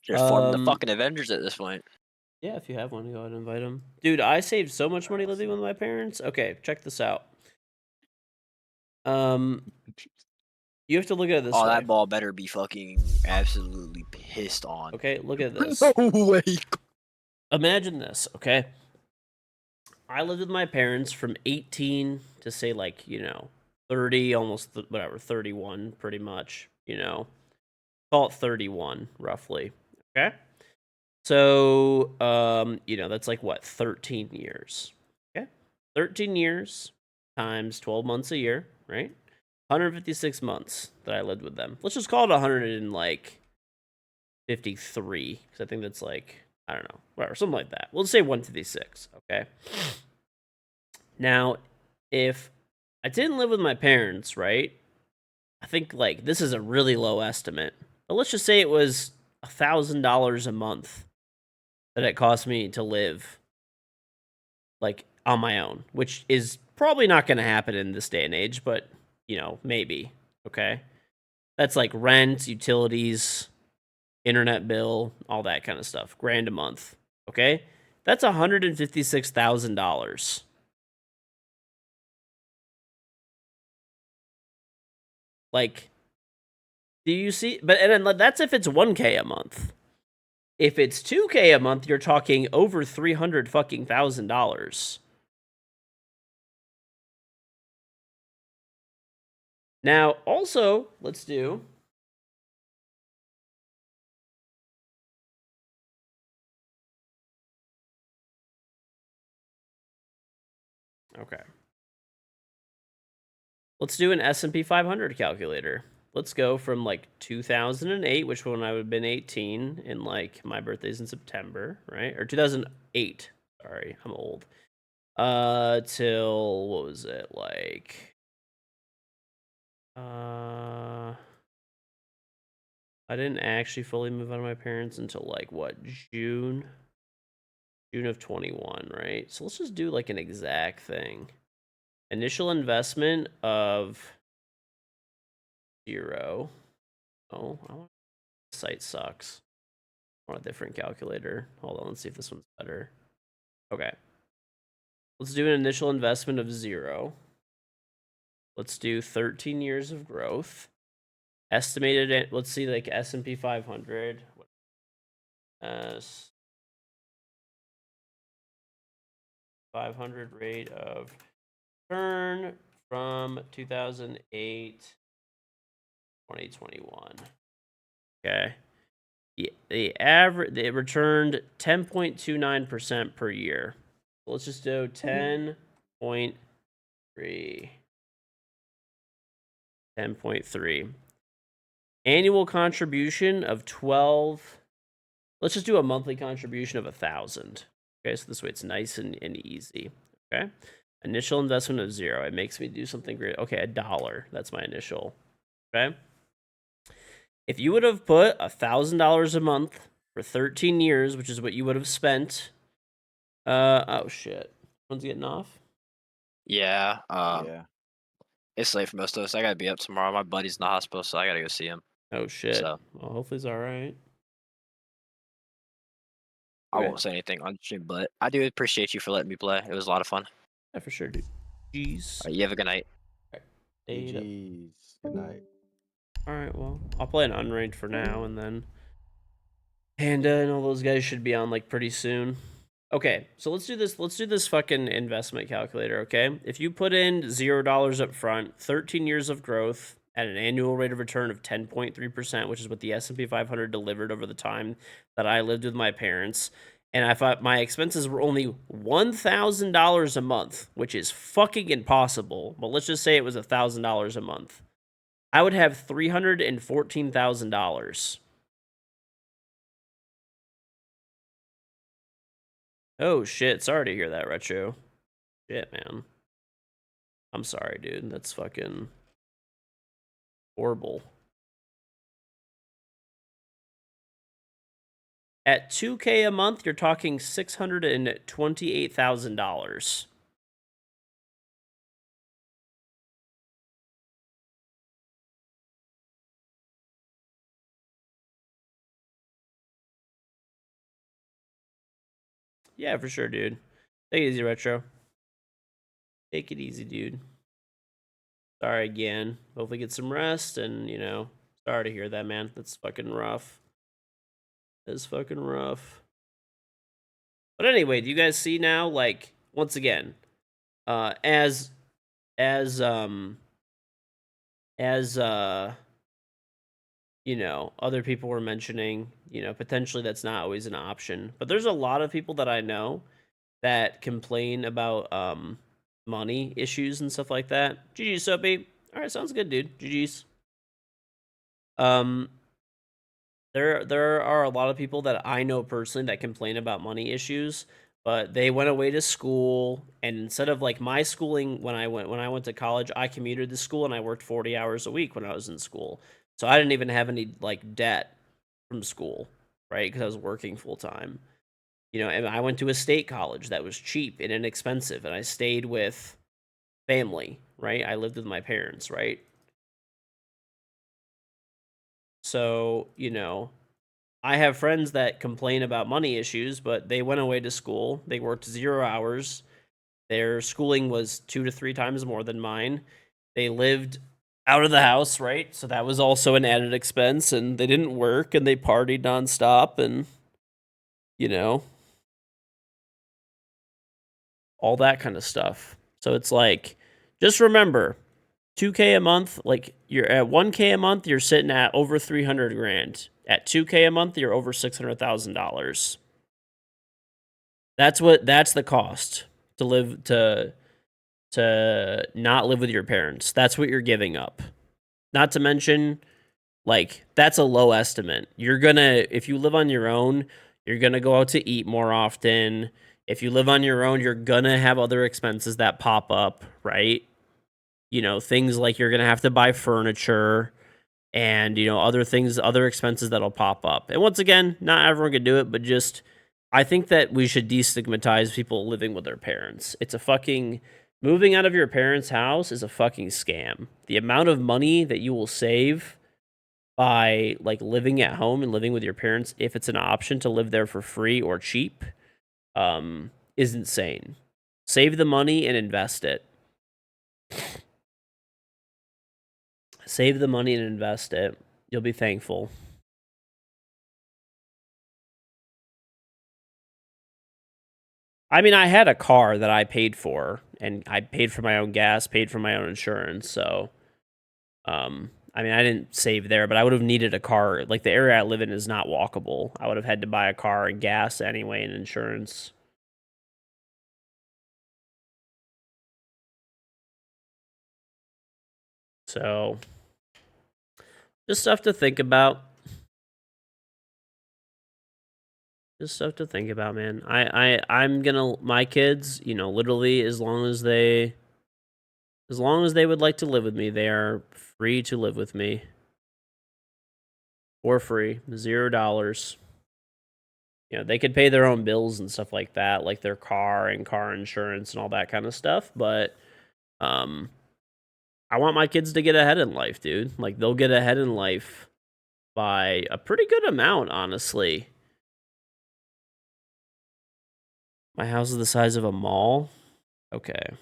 F: Just forming the
A: Um,
F: fucking Avengers at this point.
A: Yeah, if you have one, go ahead and invite him. Dude, I saved so much money living with my parents. Okay, check this out. You have to look at it this
F: Oh,
A: way.
F: that ball better be fucking absolutely pissed on.
A: Okay, look at this.
F: No way.
A: Imagine this, okay? I lived with my parents from 18 to say, like, 30, almost, whatever, 31, pretty much, Call it 31, roughly, okay? So, that's like, what, 13 years, okay? 13 years times 12 months a year, right? 156 months that I lived with them. Let's just call it 153, because I think that's like, I don't know, whatever, something like that. We'll say 156, okay? Now, if I didn't live with my parents, right? I think, like, this is a really low estimate, but let's just say it was $1,000 a month that it cost me to live, like, on my own, which is probably not going to happen in this day and age, but, maybe, okay? That's like rent, utilities, internet bill, all that kind of stuff. $1,000 a month, okay? That's $156,000. Like, do you see? But and then that's if it's 1K a month. If it's 2K a month, you're talking over $300,000. Now, also, let's do. Okay. Let's do an S&P 500 calculator. Let's go from like 2008, which when I would have been 18, and like my birthday's in September, right? Or 2008. Sorry, I'm old. Till what was it like? I didn't actually fully move out of my parents until like what, June of 21, right? So let's just do like an exact thing. Initial investment of 0. Oh, the site sucks. I want a different calculator. Hold on, let's see if this one's better. Okay. Let's do an initial investment of 0. Let's do 13 years of growth. Estimated, let's see, like S&P 500. S 500 rate of return from 2008 2021. Okay. The average, it returned 10.29% per year. Let's just do 10.3. 10.3. Annual contribution of 12. Let's just do a monthly contribution of 1,000. Okay, so this way it's nice and easy. Okay. Initial investment of 0. It makes me do something great. Okay, $1. That's my initial. Okay. If you would have put $1,000 a month for 13 years, which is what you would have spent. Oh shit. One's getting off?
F: Yeah.
I: Yeah.
F: It's late for most of us. I gotta be up tomorrow. My buddy's in the hospital, so I gotta go see him.
A: Oh shit.
F: So
A: well, hopefully he's alright.
F: I
A: Okay.
F: won't say anything on stream, but I do appreciate you for letting me play. It was a lot of fun.
A: Yeah, for sure, dude. Jeez.
F: All right, you have a good night.
I: GG's. Good night.
A: Alright, well, I'll play an unranked for now, and then Panda and all those guys should be on like pretty soon. Okay, so let's do this. Let's do this fucking investment calculator, okay? If you put in $0 up front, 13 years of growth at an annual rate of return of 10.3%, which is what the S&P 500 delivered over the time that I lived with my parents, and I thought my expenses were only $1,000 a month, which is fucking impossible, but let's just say it was $1,000 a month. I would have $314,000. Oh shit, sorry to hear that, Retro. Shit, man. I'm sorry, dude. That's fucking horrible. At 2K a month, you're talking $628,000. Yeah, for sure, dude. Take it easy, Retro. Take it easy, dude. Sorry again. Hopefully get some rest and, you know, sorry to hear that, man. That's fucking rough. That's fucking rough. But anyway, do you guys see now, like, once again, as as you know, other people were mentioning, you know, potentially that's not always an option. But there's a lot of people that I know that complain about money issues and stuff like that. GG's, Soapy. All right, sounds good, dude. GG's. Um, there are a lot of people that I know personally that complain about money issues, but they went away to school, and instead of like my schooling when I went to college, I commuted to school and I worked 40 hours a week when I was in school. So I didn't even have any like debt from school, right? Because I was working full time. You know, and I went to a state college that was cheap and inexpensive, and I stayed with family, right? I lived with my parents, right? So, you know, I have friends that complain about money issues, but they went away to school. They worked 0 hours. Their schooling was 2 to 3 times more than mine. They lived out of the house, right? So that was also an added expense, and they didn't work and they partied nonstop and, you know, all that kind of stuff. So it's like, just remember, 2K a month, like you're at 1K a month, you're sitting at over 300 grand. At 2K a month, you're over $600,000. That's the cost to live to not live with your parents. That's what you're giving up. Not to mention, like, that's a low estimate. You're gonna, if you live on your own, you're gonna go out to eat more often. If you live on your own, you're gonna have other expenses that pop up, right? You know, things like you're gonna have to buy furniture and, you know, other things, other expenses that'll pop up. And once again, not everyone can do it, but just, I think that we should destigmatize people living with their parents. It's a fucking, moving out of your parents' house is a fucking scam. The amount of money that you will save by like living at home and living with your parents, if it's an option to live there for free or cheap, is insane. Save the money and invest it. Save the money and invest it. You'll be thankful. I mean, I had a car that I paid for, and I paid for my own gas, paid for my own insurance. So, I mean, I didn't save there, but I would have needed a car. Like the area I live in is not walkable. I would have had to buy a car and gas anyway, and insurance. So, just stuff to think about. Just stuff to think about, man. I'm gonna, my kids, you know, literally as long as they would like to live with me, they are free to live with me. For free. $0. You know, they could pay their own bills and stuff like that, like their car and car insurance and all that kind of stuff, but I want my kids to get ahead in life, dude. Like they'll get ahead in life by a pretty good amount, honestly. My house is the size of a mall. Okay.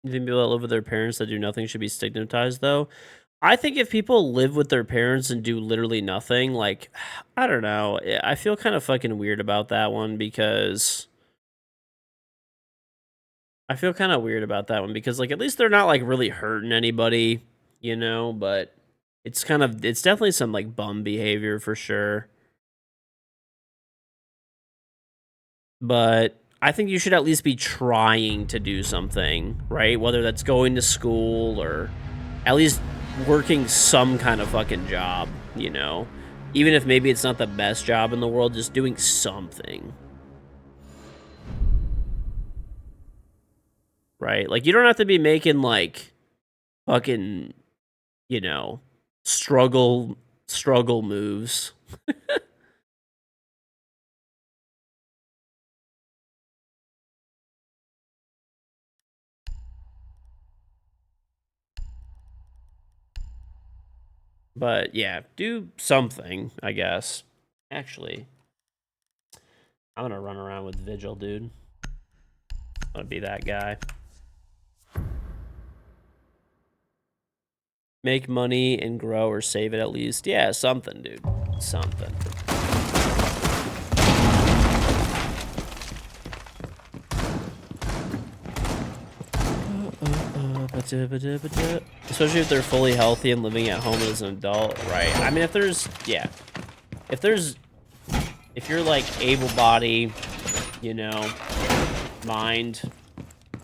A: You think people that live with their parents that do nothing should be stigmatized, though? I think if people live with their parents and do literally nothing, like, I don't know. I feel kind of fucking weird about that one because like, at least they're not, like, really hurting anybody, you know? But it's definitely some, like, bum behavior for sure. But I think you should at least be trying to do something, right? Whether that's going to school or at least working some kind of fucking job, you know? Even if maybe it's not the best job in the world, just doing something. Right? Like, you don't have to be making, like, fucking, you know, struggle moves. But yeah, do something, I guess. Actually, I'm gonna run around with Vigil, dude. I'm gonna be that guy. Make money and grow or save it at least. Yeah, something, dude. Something. Especially if they're fully healthy and living at home as an adult, right? I mean, if you're like able-bodied, you know, mind,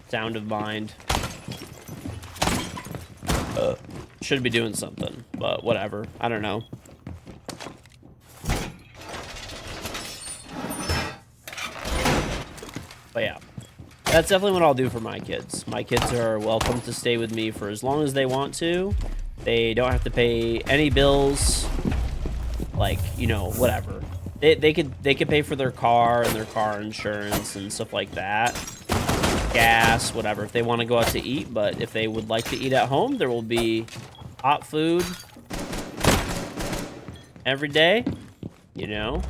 A: sound of mind, should be doing something, but whatever. I don't know. But yeah, that's definitely what I'll do for my kids. My kids are welcome to stay with me for as long as they want to. They don't have to pay any bills, like, you know, whatever. They could pay for their car and their car insurance and stuff like that. Gas, whatever, if they want to go out to eat. But if they would like to eat at home, there will be hot food every day, you know,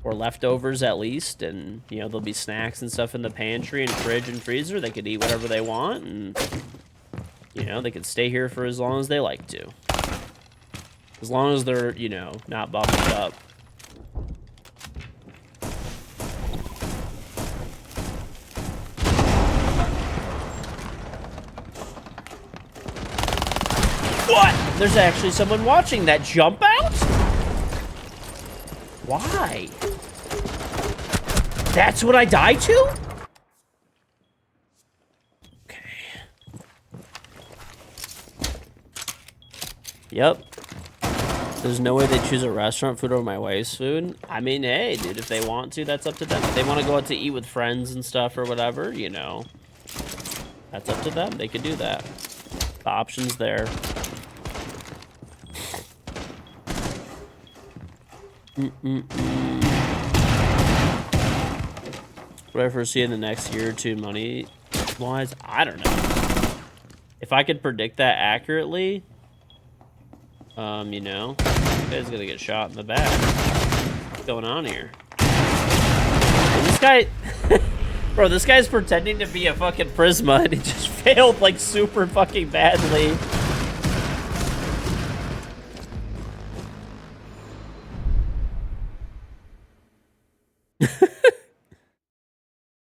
A: or leftovers at least, and you know, there'll be snacks and stuff in the pantry and fridge and freezer. They could eat whatever they want, and you know, they could stay here for as long as they like to, as long as they're, you know, not bummed up. What? There's actually someone watching that jump out? Why? That's what I died to? Okay. Yep. There's no way they choose a restaurant food over my wife's food. I mean, hey, dude, if they want to, that's up to them. If they want to go out to eat with friends and stuff or whatever, you know, that's up to them. They could do that. The option's there. What I foresee in the next year or two, money-wise, I don't know. If I could predict that accurately, you know, this guy's gonna get shot in the back. What's going on here? And this guy, bro, this guy's pretending to be a fucking Prisma, and he just failed like super fucking badly.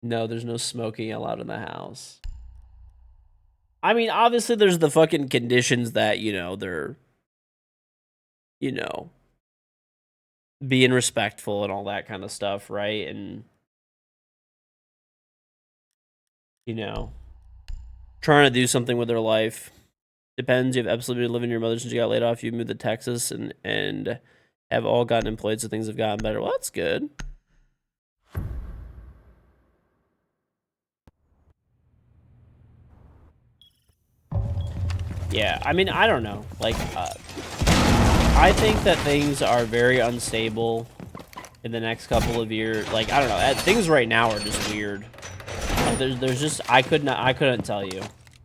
A: No, there's no smoking allowed in the house. I mean, obviously there's the fucking conditions that, you know, they're, you know, being respectful and all that kind of stuff, right? And, you know, trying to do something with their life. Depends. You've absolutely been living your mother since you got laid off. You moved to Texas and have all gotten employed, so things have gotten better. Well, that's good. Yeah, I mean, I don't know. Like, I think that things are very unstable in the next couple of years. Like, I don't know. Things right now are just weird. There's just, I couldn't tell you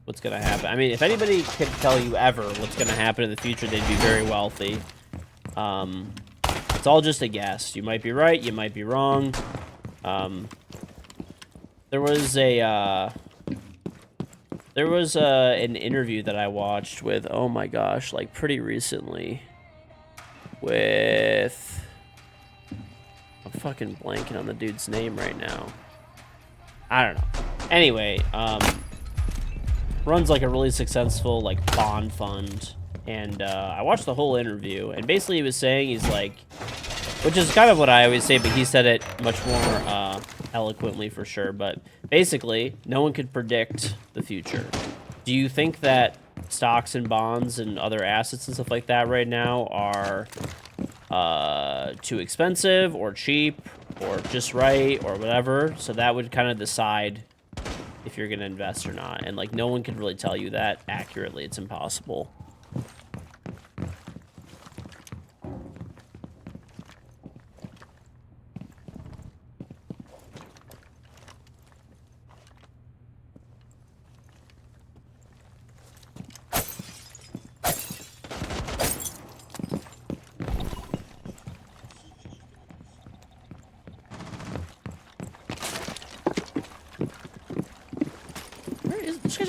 A: what's gonna happen. I mean, if anybody could tell you ever what's gonna happen in the future, they'd be very wealthy. It's all just a guess. You might be right, you might be wrong. There was an interview that I watched with, oh my gosh, like pretty recently, with, I'm fucking blanking on the dude's name right now. I don't know. Anyway, runs like a really successful like bond fund, and I watched the whole interview, and basically he was saying, he's like, which is kind of what I always say, but he said it much more eloquently for sure, but basically no one could predict the future. Do you think that stocks and bonds and other assets and stuff like that right now are too expensive or cheap or just right or whatever? So that would kind of decide if you're going to invest or not. And like, no one can really tell you that accurately. It's impossible.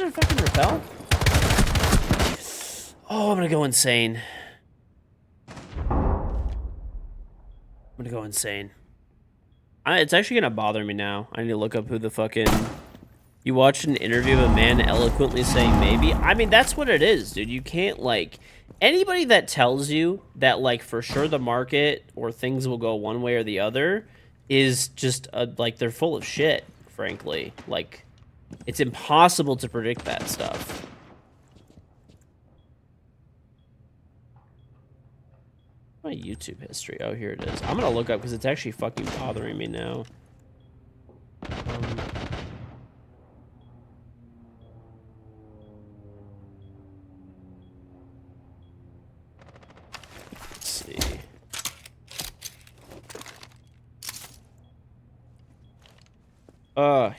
A: guys are fucking repel? Oh, I'm gonna go insane. It's actually gonna bother me now. I need to look up who the fucking... You watched an interview of a man eloquently saying maybe? I mean, that's what it is, dude. You can't, like... Anybody that tells you that, like, for sure the market or things will go one way or the other is just, like, they're full of shit, frankly. Like, it's impossible to predict that stuff. My YouTube history. Oh, here it is. I'm gonna look up because it's actually fucking bothering me now. Let's see.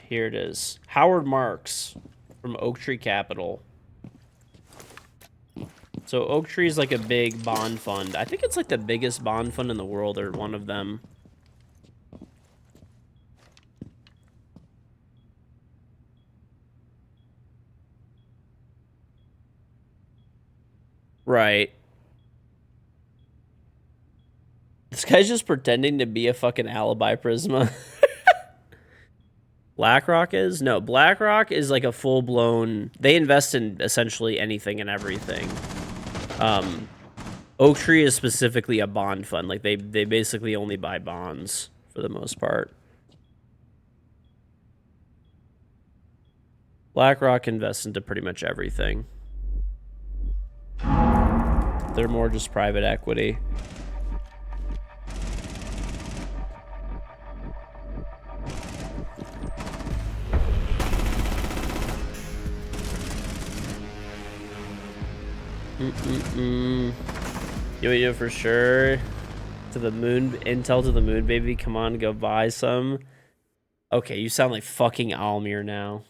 A: Here it is. Howard Marks from Oak Tree Capital. So Oak Tree is like a big bond fund. I think it's like the biggest bond fund in the world, or one of them. Right. This guy's just pretending to be a fucking alibi Prisma. BlackRock is? No, BlackRock is like a full-blown... They invest in essentially anything and everything. Oak Tree is specifically a bond fund. Like, they basically only buy bonds for the most part. BlackRock invests into pretty much everything. They're more just private equity. You know for sure. To the moon, Intel to the moon, baby. Come on, go buy some. Okay, you sound like fucking Almir now.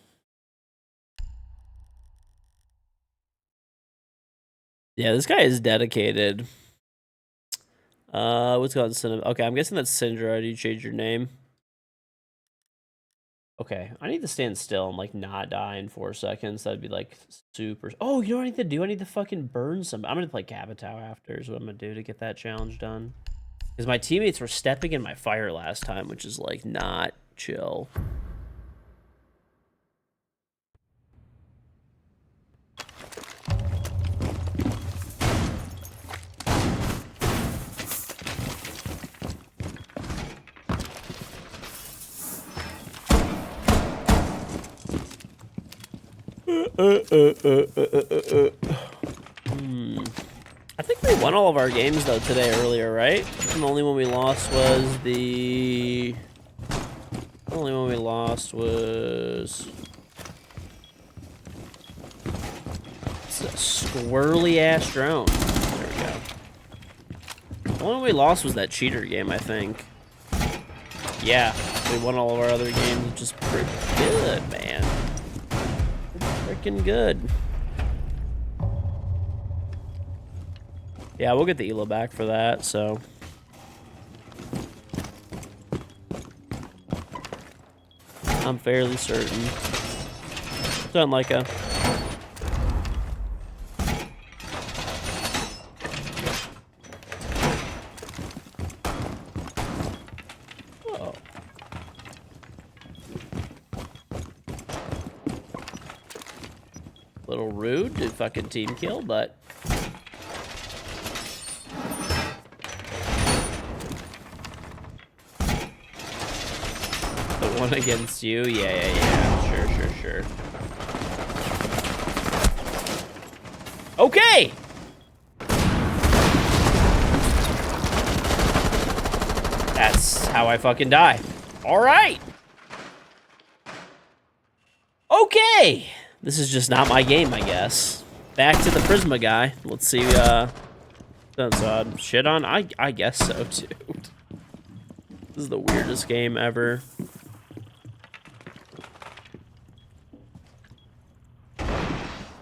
A: Yeah, this guy is dedicated. What's going on? Okay, I'm guessing that's Syndra. Do you change your name? Okay, I need to stand still and, like, not die in 4 seconds. That'd be, like, super... Oh, you know what I need to do? I need to fucking burn some... I'm gonna play Capitao after is what I'm gonna do to get that challenge done. Because my teammates were stepping in my fire last time, which is, like, not chill. I think we won all of our games though today earlier, right? And the only one we lost was the... only one we lost was... It's a squirrely ass drone. There we go. The only one we lost was that cheater game, I think. Yeah, we won all of our other games, which is pretty good, man. Freaking good. Yeah, we'll get the ELO back for that, so. I'm fairly certain. Sound like a... Oh. Little rude to fucking team kill, but... One against you? Yeah. Sure. Okay! That's how I fucking die. Alright! Okay! This is just not my game, I guess. Back to the Prisma guy. Let's see, shit on? I guess so, dude. This is the weirdest game ever.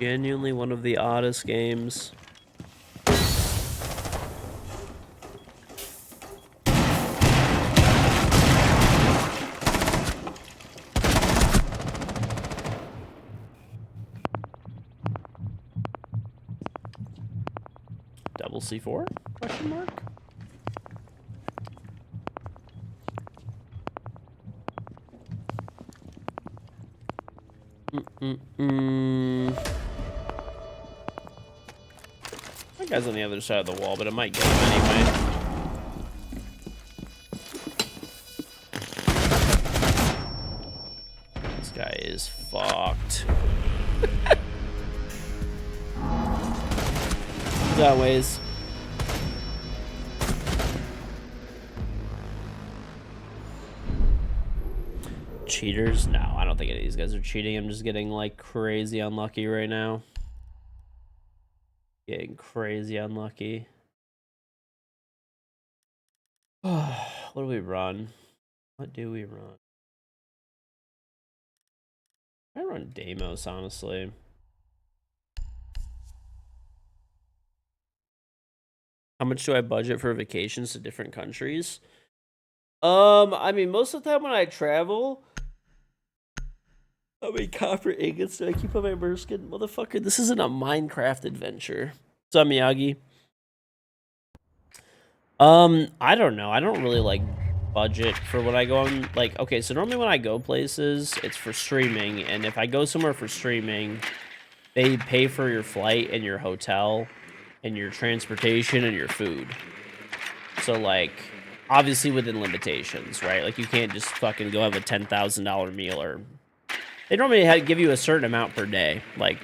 A: Genuinely one of the oddest games. C4? Question mark. That guy's on the other side of the wall, but it might get him anyway. This guy is fucked. That ways. Cheaters? No, I don't think any of these guys are cheating. I'm just getting like crazy unlucky right now. Getting crazy unlucky. What do we run? What do we run? I run Deimos, honestly. How much do I budget for vacations to different countries? I mean, most of the time when I travel, how many copper ingots do I keep on my Merskin? Motherfucker, this isn't a Minecraft adventure. What's up, Miyagi? I don't know. I don't really like budget for when I go on. Like, okay, so normally when I go places, it's for streaming, and if I go somewhere for streaming, they pay for your flight and your hotel and your transportation and your food. So like, obviously within limitations, right? Like you can't just fucking go have a $10,000 meal, or they normally give you a certain amount per day, like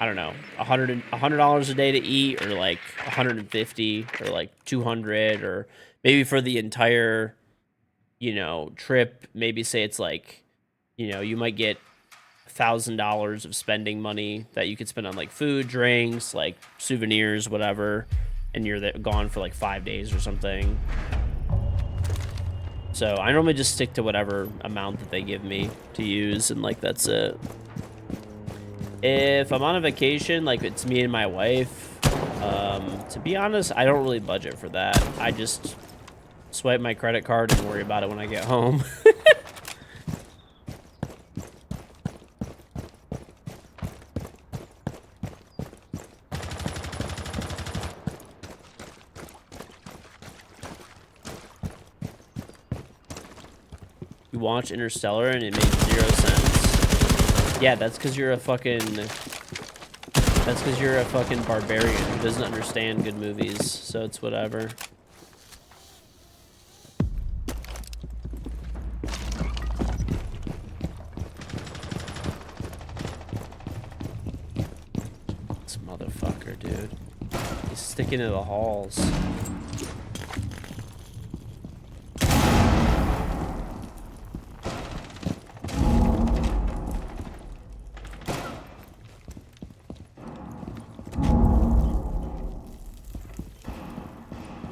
A: I don't know, $100 a day to eat, or like 150, or like 200, or maybe for the entire, you know, trip. Maybe say it's like, you know, you might get $1,000 of spending money that you could spend on like food, drinks, like souvenirs, whatever, and you're gone for like 5 days or something. So I normally just stick to whatever amount that they give me to use, and like that's it. If I'm on a vacation, like it's me and my wife, to be honest, I don't really budget for that. I just swipe my credit card and worry about it when I get home. You watch Interstellar and it makes 0 sense. Yeah, that's because you're a fucking... That's because you're a fucking barbarian who doesn't understand good movies, so it's whatever. This motherfucker, dude. He's sticking to the halls.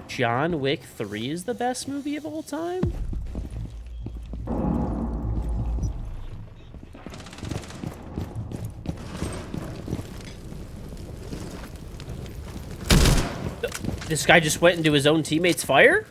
A: John Wick 3 is the best movie of all time? This guy just went into his own teammate's fire?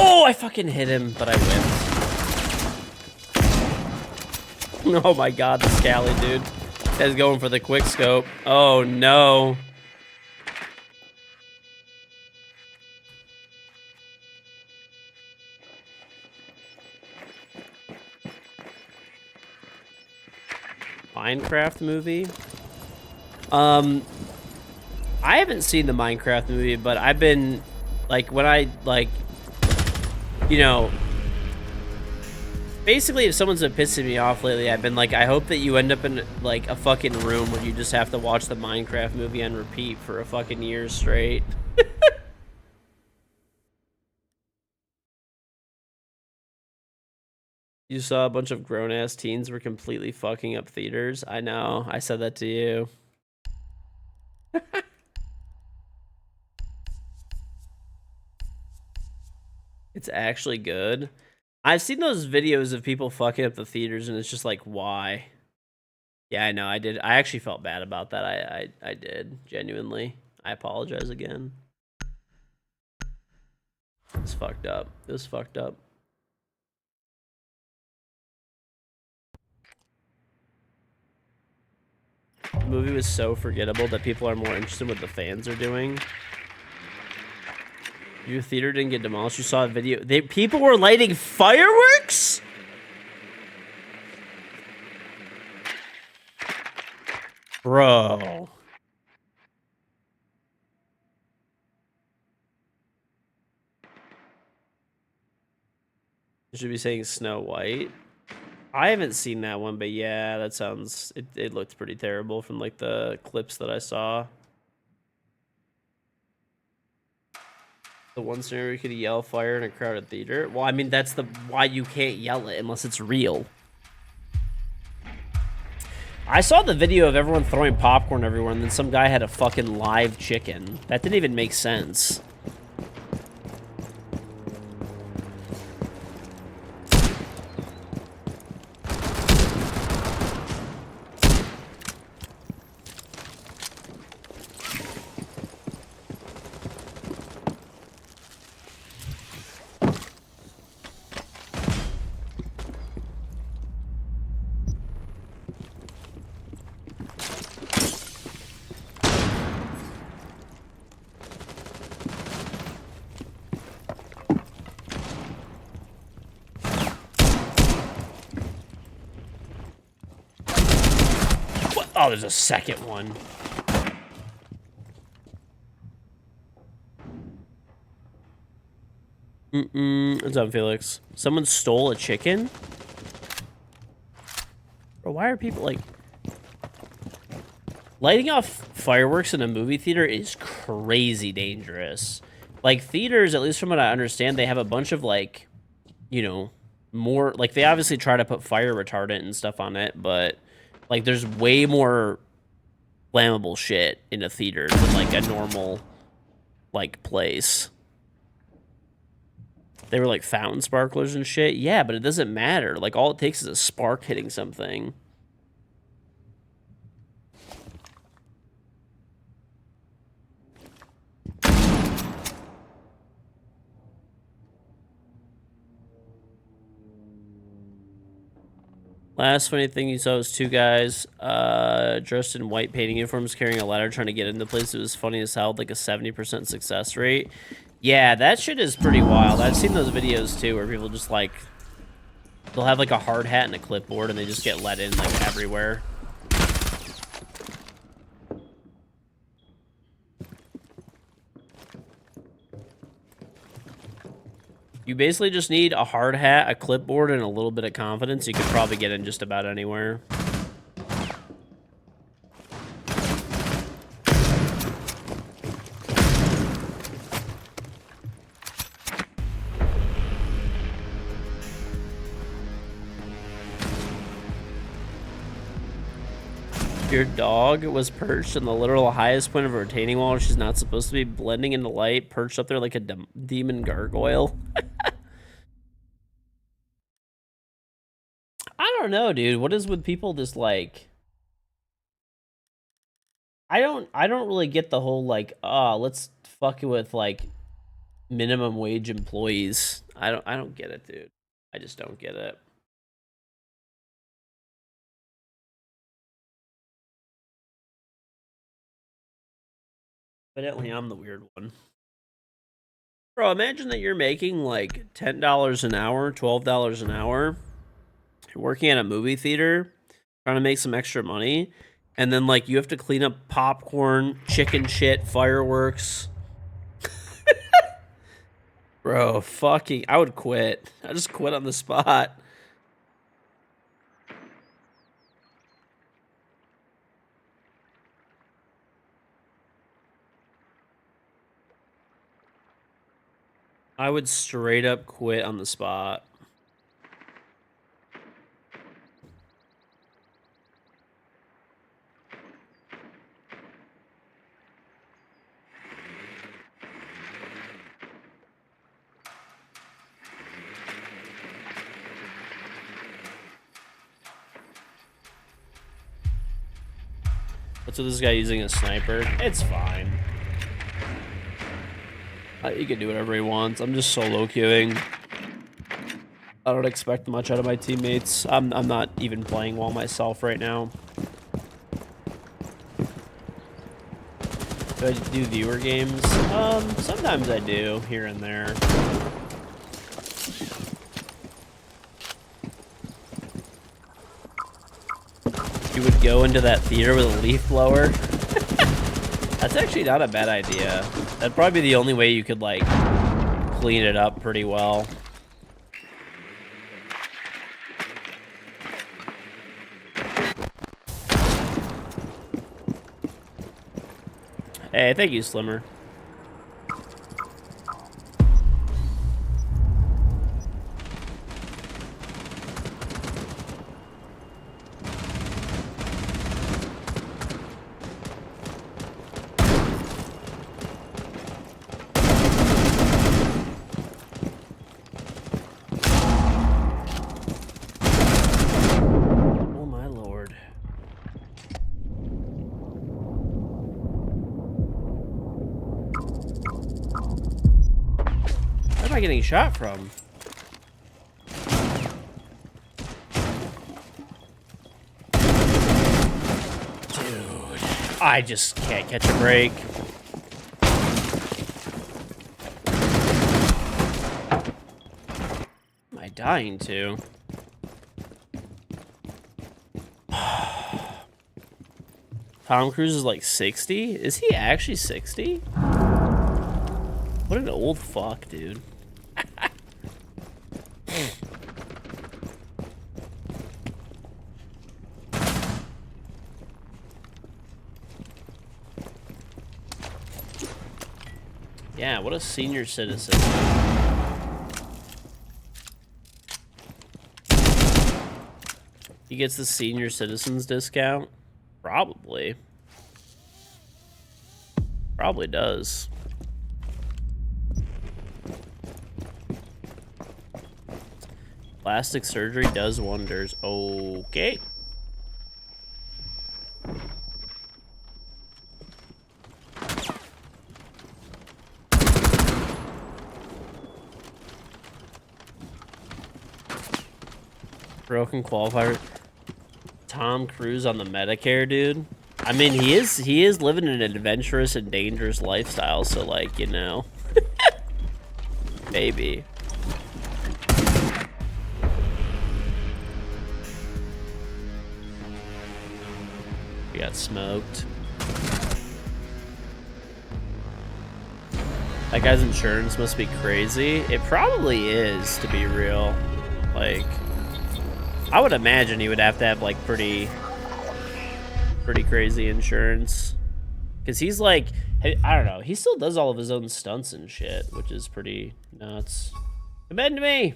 A: Oh, I fucking hit him, but I whipped. Oh my god, the Scally, dude. This guy's going for the quick scope. Oh no. Minecraft movie? I haven't seen the Minecraft movie, but I've been, like, when I, like, you know, basically if someone's been pissing me off lately, I've been like, I hope that you end up in, like, a fucking room where you just have to watch the Minecraft movie on repeat for a fucking year straight. You saw a bunch of grown-ass teens were completely fucking up theaters. I know. I said that to you. It's actually good. I've seen those videos of people fucking up the theaters, and it's just like, why? Yeah, I know. I did. I actually felt bad about that. I did. Genuinely. I apologize again. It's fucked up. It was fucked up. The movie was so forgettable that people are more interested in what the fans are doing. Your theater didn't get demolished. You saw a video. People were lighting fireworks? Bro. You should be saying Snow White. I haven't seen that one, but yeah, that sounds... It looked pretty terrible from, like, the clips that I saw. The one scenario you could yell fire in a crowded theater? Well, I mean, that's why you can't yell it unless it's real. I saw the video of everyone throwing popcorn everywhere, and then some guy had a fucking live chicken. That didn't even make sense. Oh, there's a second one. What's up, Felix? Someone stole a chicken? Bro, why are people, like... Lighting off fireworks in a movie theater is crazy dangerous. Like, theaters, at least from what I understand, they have a bunch of, like, you know, more... Like, they obviously try to put fire retardant and stuff on it, but, like, there's way more flammable shit in a theater than, like, a normal, like, place. They were, like, fountain sparklers and shit. Yeah, but it doesn't matter. Like, all it takes is a spark hitting something. Last funny thing you saw was two guys dressed in white painting uniforms carrying a ladder trying to get into place. It was funny as hell, like a 70% success rate. Yeah, that shit is pretty wild. I've seen those videos too where people just like... They'll have like a hard hat and a clipboard and they just get let in like everywhere. You basically just need a hard hat, a clipboard, and a little bit of confidence. You could probably get in just about anywhere. Your dog was perched in the literal highest point of a retaining wall. She's not supposed to be blending into light, perched up there like a demon gargoyle. I don't know, dude. What is with people just like... I don't really get the whole like, let's fuck with like minimum wage employees. I don't get it, dude. I just don't get it. Evidently, I'm the weird one. Bro, imagine that you're making like $10 an hour, $12 an hour. You're working at a movie theater, trying to make some extra money, and then like you have to clean up popcorn, chicken shit, fireworks. Bro, fucking, I would quit. I just quit on the spot. I would straight up quit on the spot. What's with this guy using a sniper? It's fine. He can do whatever he wants. I'm just solo queuing. I don't expect much out of my teammates. I'm not even playing well myself right now. Do I do viewer games? Sometimes I do, here and there. You would go into that theater with a leaf blower? That's actually not a bad idea. That'd probably be the only way you could, like, clean it up pretty well. Hey, thank you, Slimmer. Oh my lord. Where am I getting shot from? Dude, I just can't catch a break. Am I dying to? Tom Cruise is like 60? Is he actually 60? What an old fuck, dude. Yeah, what a senior citizen. He gets the senior citizens discount? Probably. Probably does. Plastic surgery does wonders. Okay. Broken qualifier. Tom Cruise on the Medicare, dude. I mean, he is living an adventurous and dangerous lifestyle, so like, you know. Maybe. We got smoked. That guy's insurance must be crazy. It probably is, to be real. Like, I would imagine he would have to have like pretty crazy insurance, because he's like, I don't know, he still does all of his own stunts and shit, which is pretty nuts. Commend me.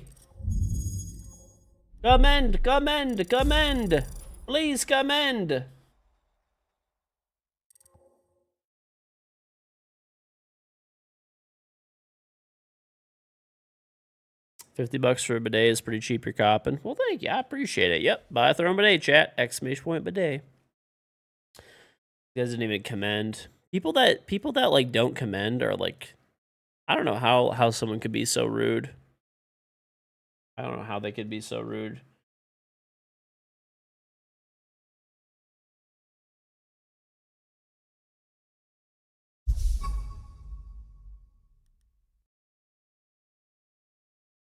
A: Commend. Please commend. $50 for a bidet is pretty cheap. You're copping. Well, thank you. I appreciate it. Yep. Buy a thermal bidet, chat. Exclamation point bidet. You guys didn't even commend. People that like don't commend are like, I don't know how someone could be so rude. I don't know how they could be so rude.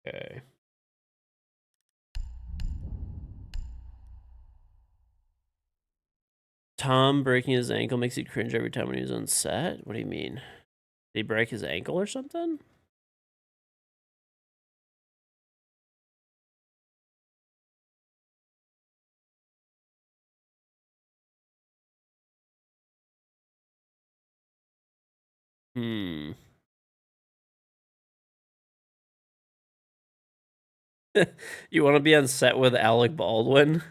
A: Okay. Tom breaking his ankle makes you cringe every time when he's on set? What do you mean? Did he break his ankle or something? Hmm. You want to be on set with Alec Baldwin?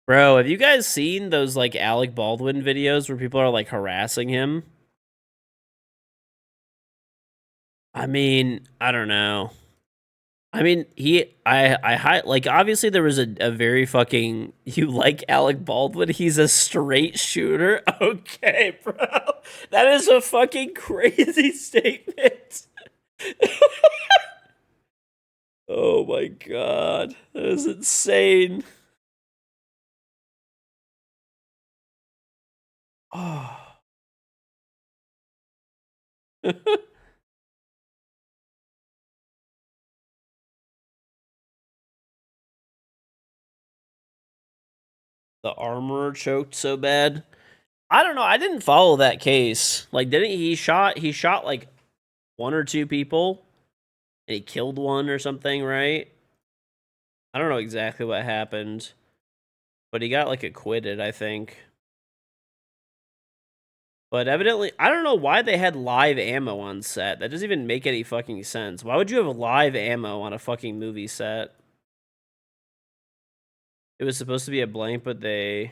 A: Bro, have you guys seen those like Alec Baldwin videos where people are like harassing him? I mean, I don't know. I mean, like, obviously there was a very fucking, you like Alec Baldwin, he's a straight shooter? Okay, bro. That is a fucking crazy statement. Oh my god. That is insane. Oh. The armorer choked so bad. I don't know. I didn't follow that case. Like, didn't he shot like one or two people and he killed one or something, right? I don't know exactly what happened, but he got like acquitted, I think. But evidently, I don't know why they had live ammo on set. That doesn't even make any fucking sense. Why would you have live ammo on a fucking movie set? It was supposed to be a blank, but it's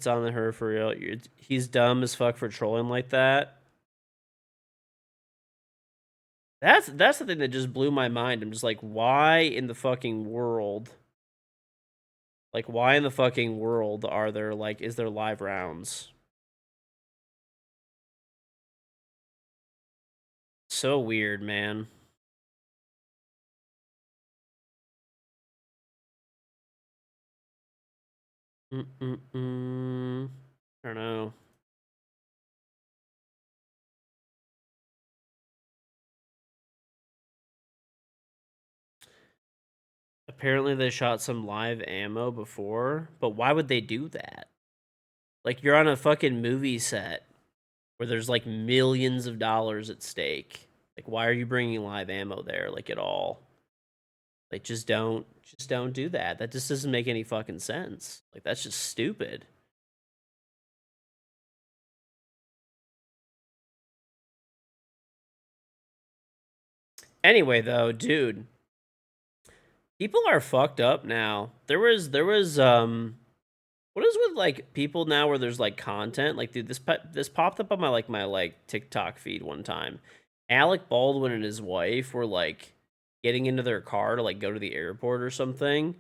A: on her for real. He's dumb as fuck for trolling like that. That's the thing that just blew my mind. I'm just like, why in the fucking world? Like, why in the fucking world are there, like, is there live rounds? So weird, man. I don't know. Apparently they shot some live ammo before, but why would they do that? Like, you're on a fucking movie set where there's like millions of dollars at stake. Like, why are you bringing live ammo there, like, at all? Like, just don't do that. That just doesn't make any fucking sense. Like, that's just stupid. Anyway, though, dude, people are fucked up now. There was what is with like people now where there's like content? Like, dude, this popped up on my TikTok feed one time. Alec Baldwin and his wife were like getting into their car to like go to the airport or something.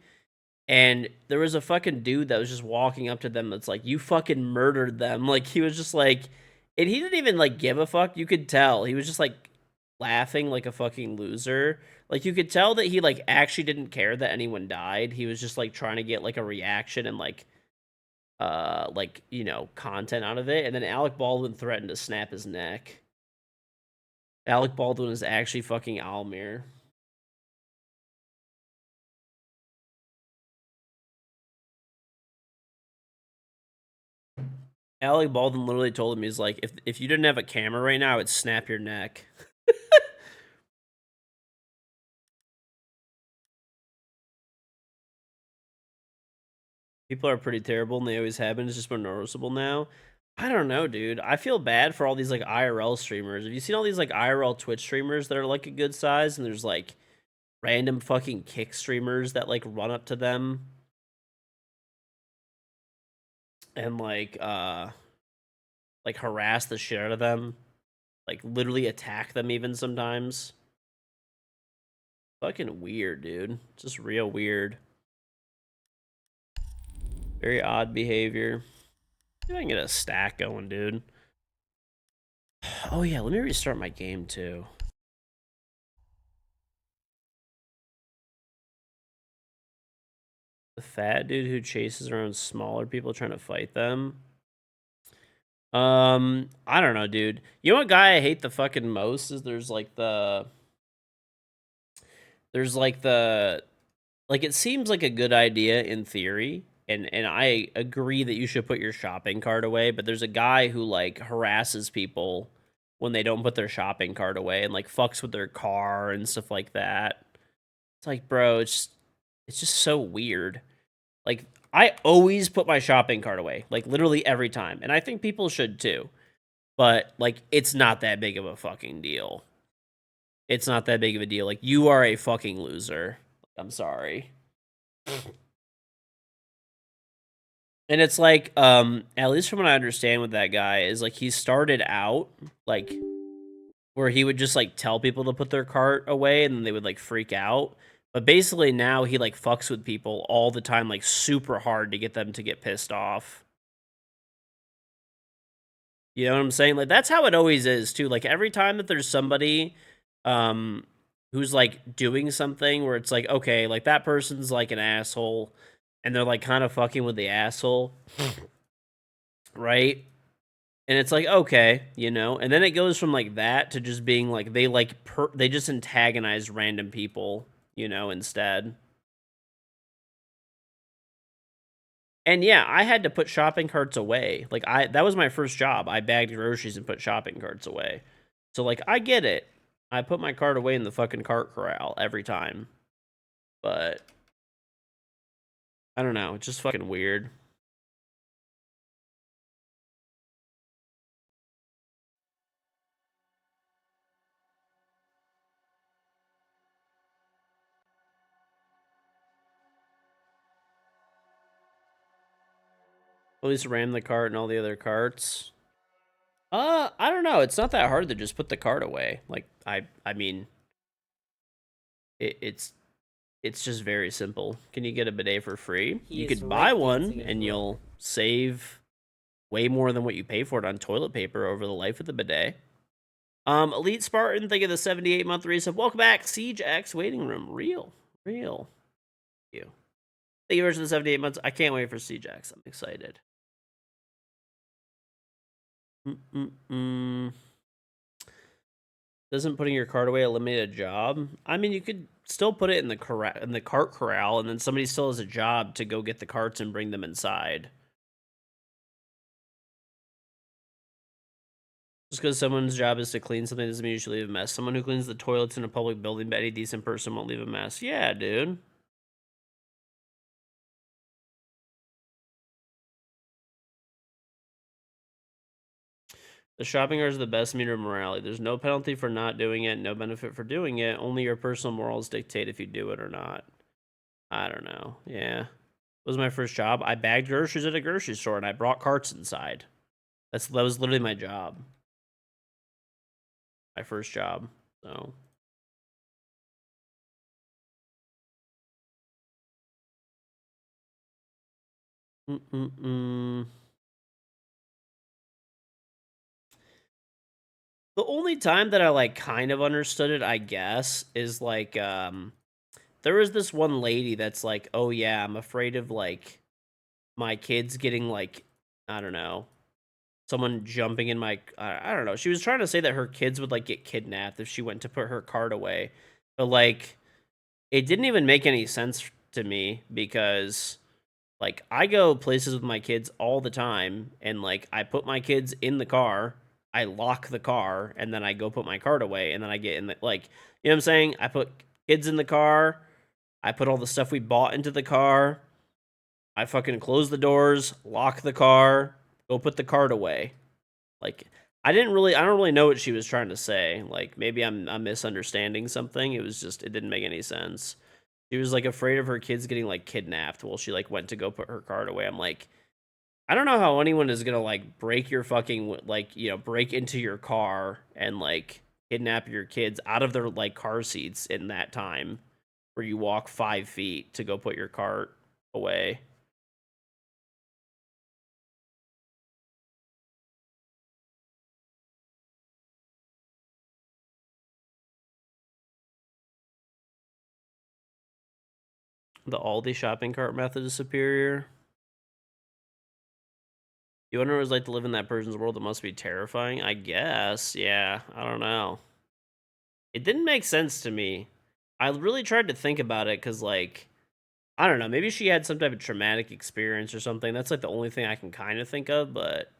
A: And there was a fucking dude that was just walking up to them that's like, "You fucking murdered them." Like, he was just like, and he didn't even like give a fuck. You could tell. He was just like laughing like a fucking loser. Like, you could tell that he like actually didn't care that anyone died. He was just like trying to get like a reaction and like, you know, content out of it. And then Alec Baldwin threatened to snap his neck. Alec Baldwin is actually fucking Almir. Alec Baldwin literally told him, he's like, if you didn't have a camera right now, I would snap your neck. People are pretty terrible, and they always have been. It's just more noticeable now. I don't know, dude. I feel bad for all these like IRL streamers. Have you seen all these like IRL Twitch streamers that are like a good size, and there's like random fucking kick streamers that like run up to them and like harass the shit out of them, like literally attack them even sometimes. Fucking weird, dude. Just real weird. Very odd behavior. See if I can get a stack going, dude. Oh yeah, let me restart my game too. The fat dude who chases around smaller people trying to fight them. I don't know, dude. You know what guy I hate the fucking most is there's like the like, it seems like a good idea in theory, and I agree that you should put your shopping cart away, but there's a guy who like harasses people when they don't put their shopping cart away and like fucks with their car and stuff like that. It's like, bro, it's just so weird. Like, I always put my shopping cart away, like literally every time, and I think people should too. But like, it's not that big of a fucking deal. It's not that big of a deal. Like, you are a fucking loser. I'm sorry. And it's like, at least from what I understand with that guy, is like he started out like where he would just like tell people to put their cart away and then they would like freak out. But basically now he like fucks with people all the time, like super hard to get them to get pissed off. You know what I'm saying? Like that's how it always is too. Like every time that there's somebody who's like doing something where it's like, okay, like that person's like an asshole and they're like kind of fucking with the asshole. Right? And it's like, okay, you know, and then it goes from like that to just being like they just antagonize random people, you know, instead. And yeah, I had to put shopping carts away. Like that was my first job. I bagged groceries and put shopping carts away. So like I get it. I put my cart away in the fucking cart corral every time. But I don't know, it's just fucking weird. At least ram the cart and all the other carts. I don't know. It's not that hard to just put the cart away. Like I mean, it's just very simple. Can you get a bidet for free?
J: He
A: You
J: is
A: could buy
J: right
A: one
J: dancing as
A: and
J: well.
A: you'll save way more than what you pay for it on toilet paper over the life of the bidet. Elite Spartan, think of the 78-month resub. Welcome back, Siege X waiting room. Real. Thank you. Thank you for the 78 months. I can't wait for Siege X. I'm excited. Doesn't putting your cart away eliminate a job? I mean, you could still put it in the cart corral, and then somebody still has a job to go get the carts and bring them inside. Just because someone's job is to clean something doesn't mean you should leave a mess. Someone who cleans the toilets in a public building, but any decent person won't leave a mess. Yeah, dude. The shopping carts are the best meter of morality. There's no penalty for not doing it, no benefit for doing it. Only your personal morals dictate if you do it or not. I don't know. Yeah. It was my first job. I bagged groceries at a grocery store and I brought carts inside. That was literally my job. My first job. So The only time that I like kind of understood it, I guess, is like there was this one lady that's like, "Oh yeah, I'm afraid of like my kids getting like I don't know, someone jumping in my I don't know." She was trying to say that her kids would like get kidnapped if she went to put her cart away. But like it didn't even make any sense to me because like I go places with my kids all the time and like I put my kids in the car, I lock the car, and then I go put my cart away and then I get in the like you know what I'm saying? I put kids in the car, I put all the stuff we bought into the car, I fucking close the doors, lock the car, go put the cart away. Like I don't really know what she was trying to say. Like maybe I'm misunderstanding something. It didn't make any sense. She was like afraid of her kids getting like kidnapped while she like went to go put her cart away. I'm like, I don't know how anyone is gonna like break your fucking like break into your car and like kidnap your kids out of their like car seats in that time where you walk 5 feet to go put your cart away. The Aldi shopping cart method is superior. You wonder what it's like to live in that person's world? It must be terrifying. I guess. Yeah. I don't know. It didn't make sense to me. I really tried to think about it because, like, I don't know. Maybe she had some type of traumatic experience or something. That's like the only thing I can kind of think of, but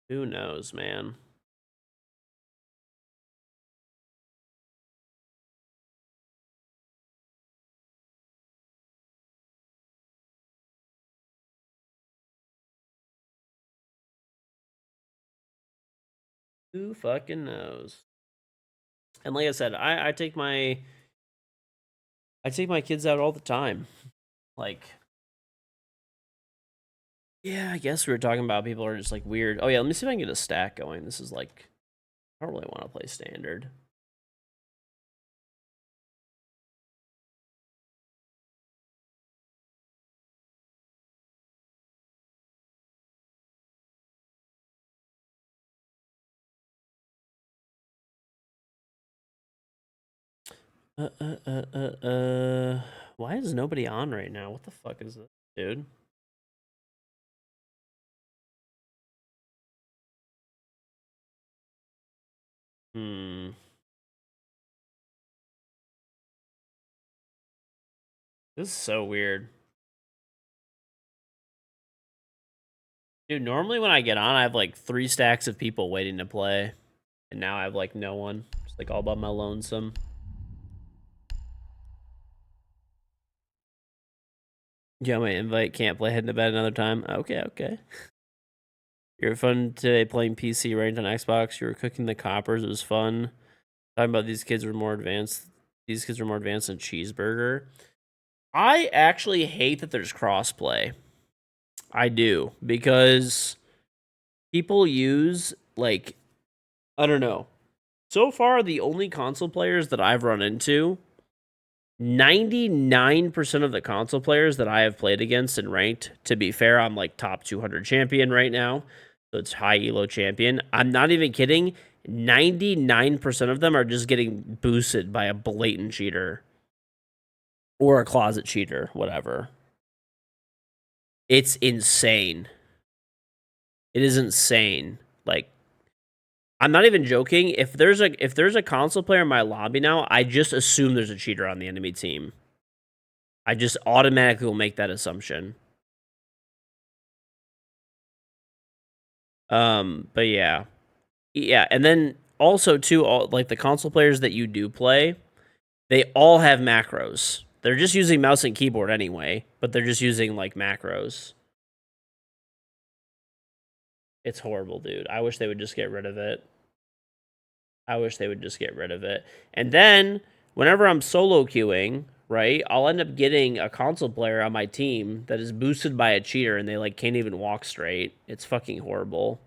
A: who knows, man? Who fucking knows? And like I said, I take my kids out all the time. Like Yeah, I guess we were talking about people are just like weird. Oh yeah, let me see if I can get a stack going. This is like, I don't really want to play standard. Why is nobody on right now? What the fuck is this, dude? Hmm. This is so weird. Dude, normally when I get on, I have like 3 stacks of people waiting to play. And now I have like no one. Just like all by my lonesome. Yeah, my invite can't play heading to bed another time. Okay, okay. You were fun today playing PC ranked on Xbox. You were cooking the coppers. It was fun. Talking about these kids were more advanced. These kids were more advanced than Cheeseburger. I actually hate that there's crossplay. I do, because people use, like, I don't know. So far, the only console players that I've run into, 99% of the console players that I have played against and ranked, to be fair, I'm like top 200 champion right now. So it's high elo champion. I'm not even kidding. 99% of them are just getting boosted by a blatant cheater or a closet cheater, whatever. It's insane. It is insane. Like, I'm not even joking. If there's a console player in my lobby now, I just assume there's a cheater on the enemy team. I just automatically will make that assumption. But yeah. Yeah, and then also too, all like the console players that you do play, they all have macros. They're just using mouse and keyboard anyway, but they're just using like macros. It's horrible, dude. I wish they would just get rid of it. I wish they would just get rid of it. And then whenever I'm solo queuing, right, I'll end up getting a console player on my team that is boosted by a cheater and they like can't even walk straight. It's fucking horrible.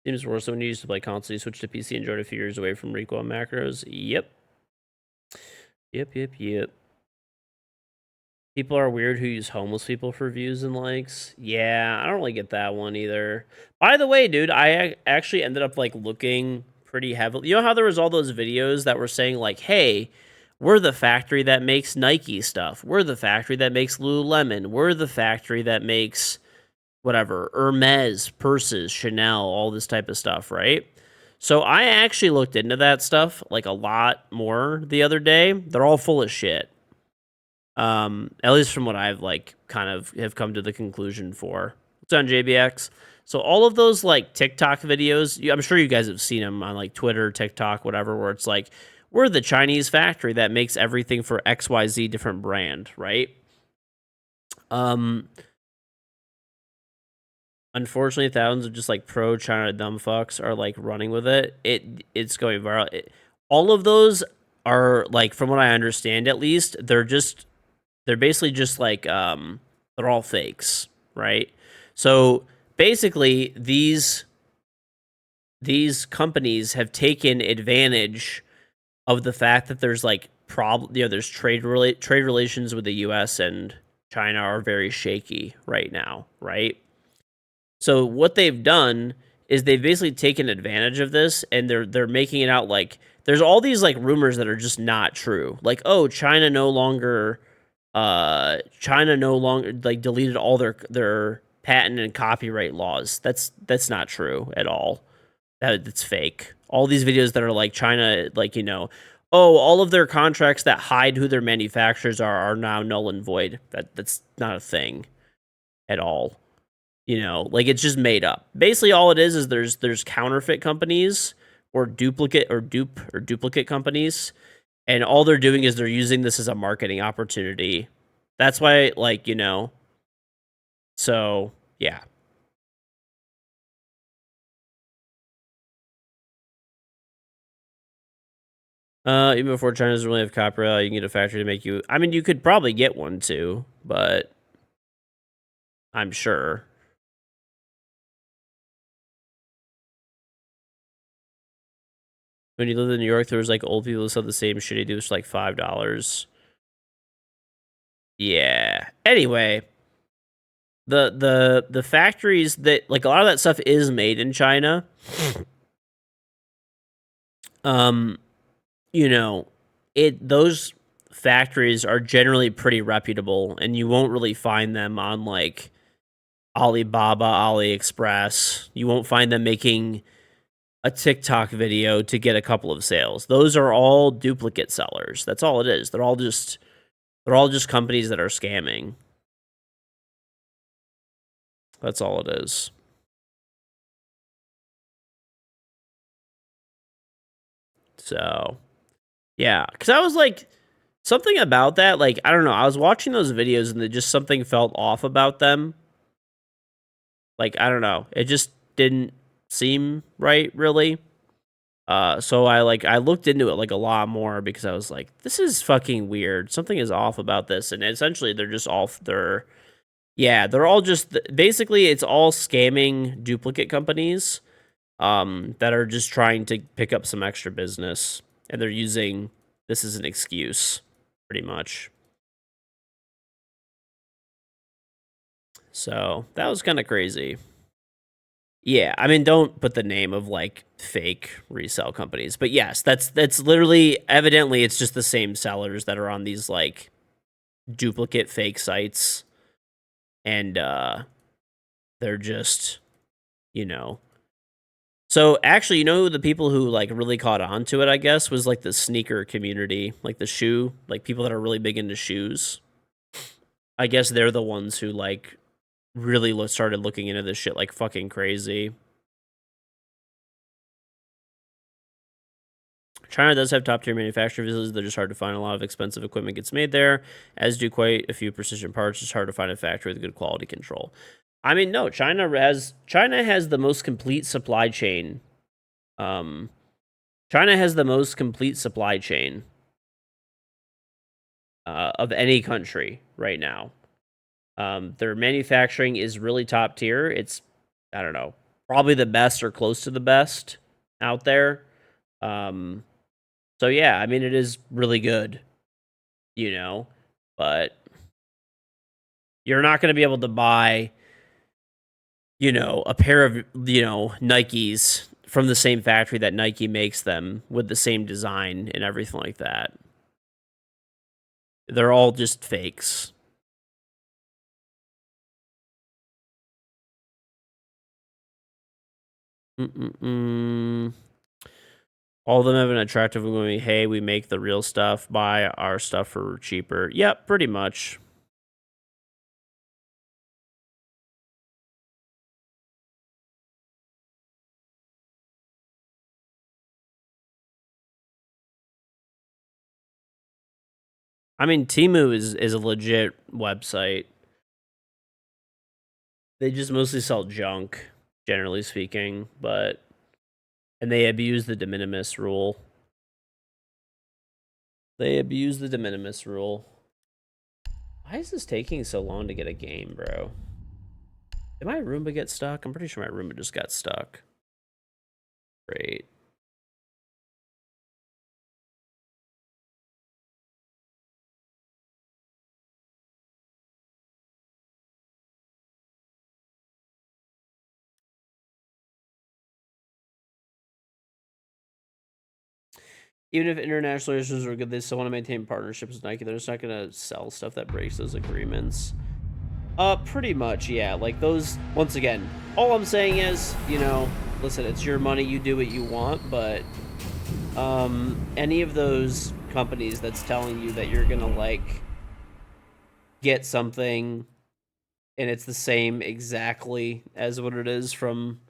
A: Seems worse when you used to play console. You switched to PC and enjoyed a few years away from recoil macros. Yep. Yep. People are weird who use homeless people for views and likes. Yeah, I don't really get that one either. By the way, dude, I actually ended up like looking pretty heavily. You know how there was all those videos that were saying like, "Hey, we're the factory that makes Nike stuff. We're the factory that makes Lululemon. We're the factory that makes whatever, Hermes, purses, Chanel, all this type of stuff, right?" So I actually looked into that stuff like a lot more the other day. They're all full of shit. At least from what I've like kind of have come to the conclusion for. It's on JBX. So all of those like TikTok videos, I'm sure you guys have seen them on like Twitter, TikTok, whatever, where it's like, we're the Chinese factory that makes everything for XYZ different brand, right? Unfortunately, thousands of just like pro China dumb fucks are like running with it. It's going viral. All of those are like, from what I understand, at least, they're basically just like they're all fakes, right? So basically, these companies have taken advantage of the fact that there's like there's trade relations with the U.S. and China are very shaky right now, right? So what they've done is they've basically taken advantage of this, and they're making it out like there's all these like rumors that are just not true. Like, oh, China no longer like deleted all their patent and copyright laws. That's not true at all. That's fake. All these videos that are like China, like, oh, all of their contracts that hide who their manufacturers are now null and void. That's not a thing at all. Like, it's just made up. Basically, all it is there's counterfeit companies or duplicate companies, and all they're doing is they're using this as a marketing opportunity. That's why, like, so yeah. Even before China doesn't really have copyright, you can get a factory to make you. I mean, you could probably get one too, but I'm sure. When you lived in New York, there was like old people who said the same shit he do for like $5. Yeah. Anyway, the factories that like a lot of that stuff is made in China. You know, those factories are generally pretty reputable, and you won't really find them on like Alibaba, AliExpress. You won't find them making a TikTok video to get a couple of sales. Those are all duplicate sellers. That's all it is. They're all just companies that are scamming. That's all it is. So, yeah, cuz I was like something about that, like I don't know, I was watching those videos and just something felt off about them. Like I don't know, it just didn't seem right really. So I looked into it like a lot more because I was like, this is fucking weird. Something is off about this, and essentially they're just all they're all just basically it's all scamming duplicate companies that are just trying to pick up some extra business, and they're using this as an excuse pretty much. So that was kind of crazy. Yeah, I mean, don't put the name of like fake resale companies, but yes, that's literally evidently it's just the same sellers that are on these like duplicate fake sites, and they're just, you know. So actually, you know, the people who like really caught on to it, I guess, was like the sneaker community, like the shoe, like people that are really big into shoes. I guess they're the ones who like really started looking into this shit like fucking crazy. China does have top-tier manufacturing facilities. They're just hard to find. A lot of expensive equipment gets made there, as do quite a few precision parts. It's hard to find a factory with good quality control. I mean, no, China has the most complete supply chain. China has the most complete supply chain of any country right now. Their manufacturing is really top tier. It's, I don't know, probably the best or close to the best out there. So yeah, I mean, it is really good, you know, but you're not going to be able to buy, you know, a pair of, you know, Nikes from the same factory that Nike makes them with the same design and everything like that. They're all just fakes. All of them have an attractive movie. Hey, we make the real stuff. Buy our stuff for cheaper. Yep, pretty much. I mean, Temu is a legit website. They just mostly sell junk, generally speaking, and they abuse the de minimis rule. They abuse the de minimis rule. Why is this taking so long to get a game, bro? Did my Roomba get stuck? I'm pretty sure my Roomba just got stuck. Great. Even if international relations are good, they still want to maintain partnerships with Nike. They're just not going to sell stuff that breaks those agreements. Pretty much, yeah. Like those, once again, all I'm saying is, you know, listen, it's your money, you do what you want, but any of those companies that's telling you that you're gonna like get something and it's the same exactly as what it is from,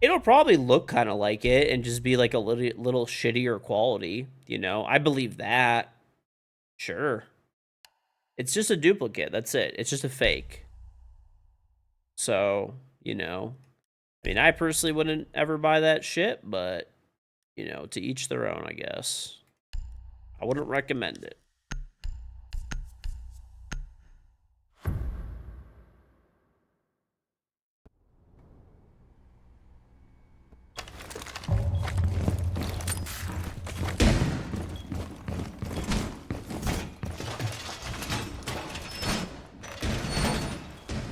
A: it'll probably look kind of like it and just be like a little shittier quality, you know? I believe that. Sure. It's just a duplicate, that's it. It's just a fake. So, you know, I mean, I personally wouldn't ever buy that shit, but, you know, to each their own, I guess. I wouldn't recommend it.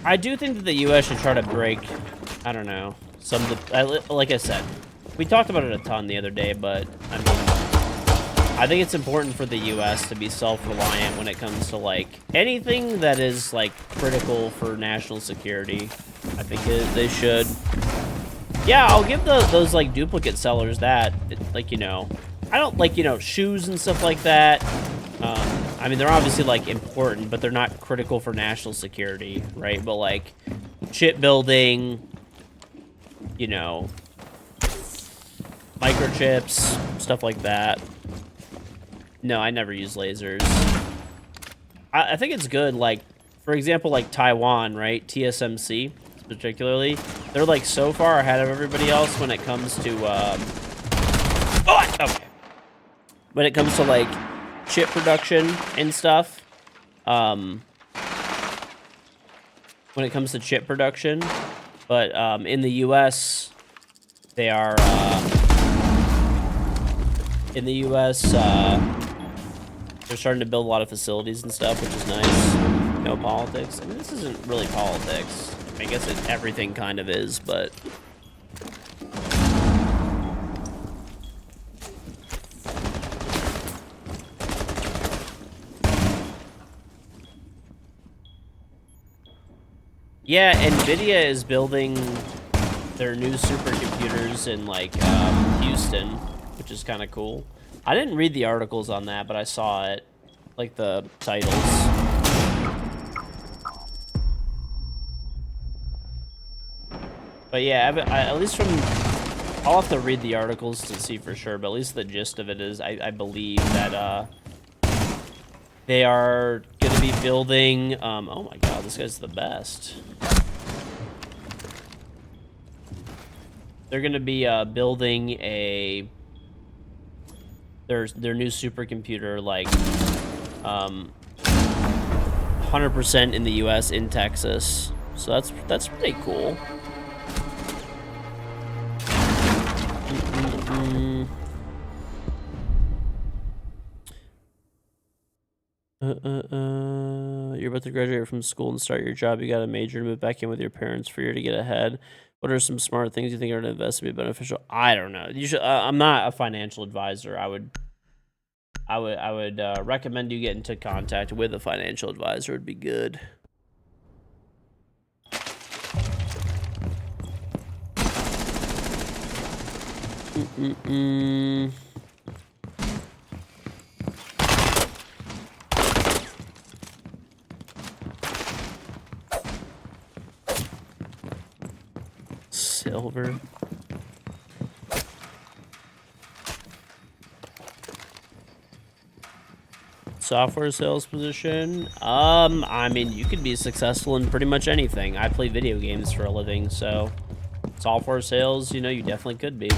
A: I do think that the U.S. should try to break, I don't know, like I said, we talked about it a ton the other day, but, I mean, I think it's important for the U.S. to be self-reliant when it comes to, like, anything that is, like, critical for national security. I think they should. Yeah, I'll give those, like, duplicate sellers that, like, you know, I don't, like, you know, shoes and stuff like that. I mean, they're obviously, like, important, but they're not critical for national security, right? But, like, chip building, you know, microchips, stuff like that. No, I never use lasers. I think it's good, like, for example, like, Taiwan, right? TSMC, particularly. They're, like, so far ahead of everybody else when it comes to, okay. When it comes to, like, chip production and stuff. When it comes to chip production. But in the US, they are in the US, they're starting to build a lot of facilities and stuff, which is nice. No politics. I mean, this isn't really politics. I guess everything kind of is, but yeah, Nvidia is building their new supercomputers in, like, Houston, which is kind of cool. I didn't read the articles on that, but I saw it, like, the titles. But yeah, at least from, I'll have to read the articles to see for sure, but at least the gist of it is, I believe that, they are going to be building, oh my god, this guy's the best. They're going to be building their new supercomputer, like 100% in the U.S. in Texas. So that's pretty cool. You're about to graduate from school and start your job. You got a major to move back in with your parents for a year to get ahead. What are some smart things you think are to invest to be beneficial? I don't know. You should. I'm not a financial advisor. I would recommend you get into contact with a financial advisor. Would be good. Silver. Software sales position. I mean, you could be successful in pretty much anything. I play video games for a living, so software sales, you know, you definitely could be.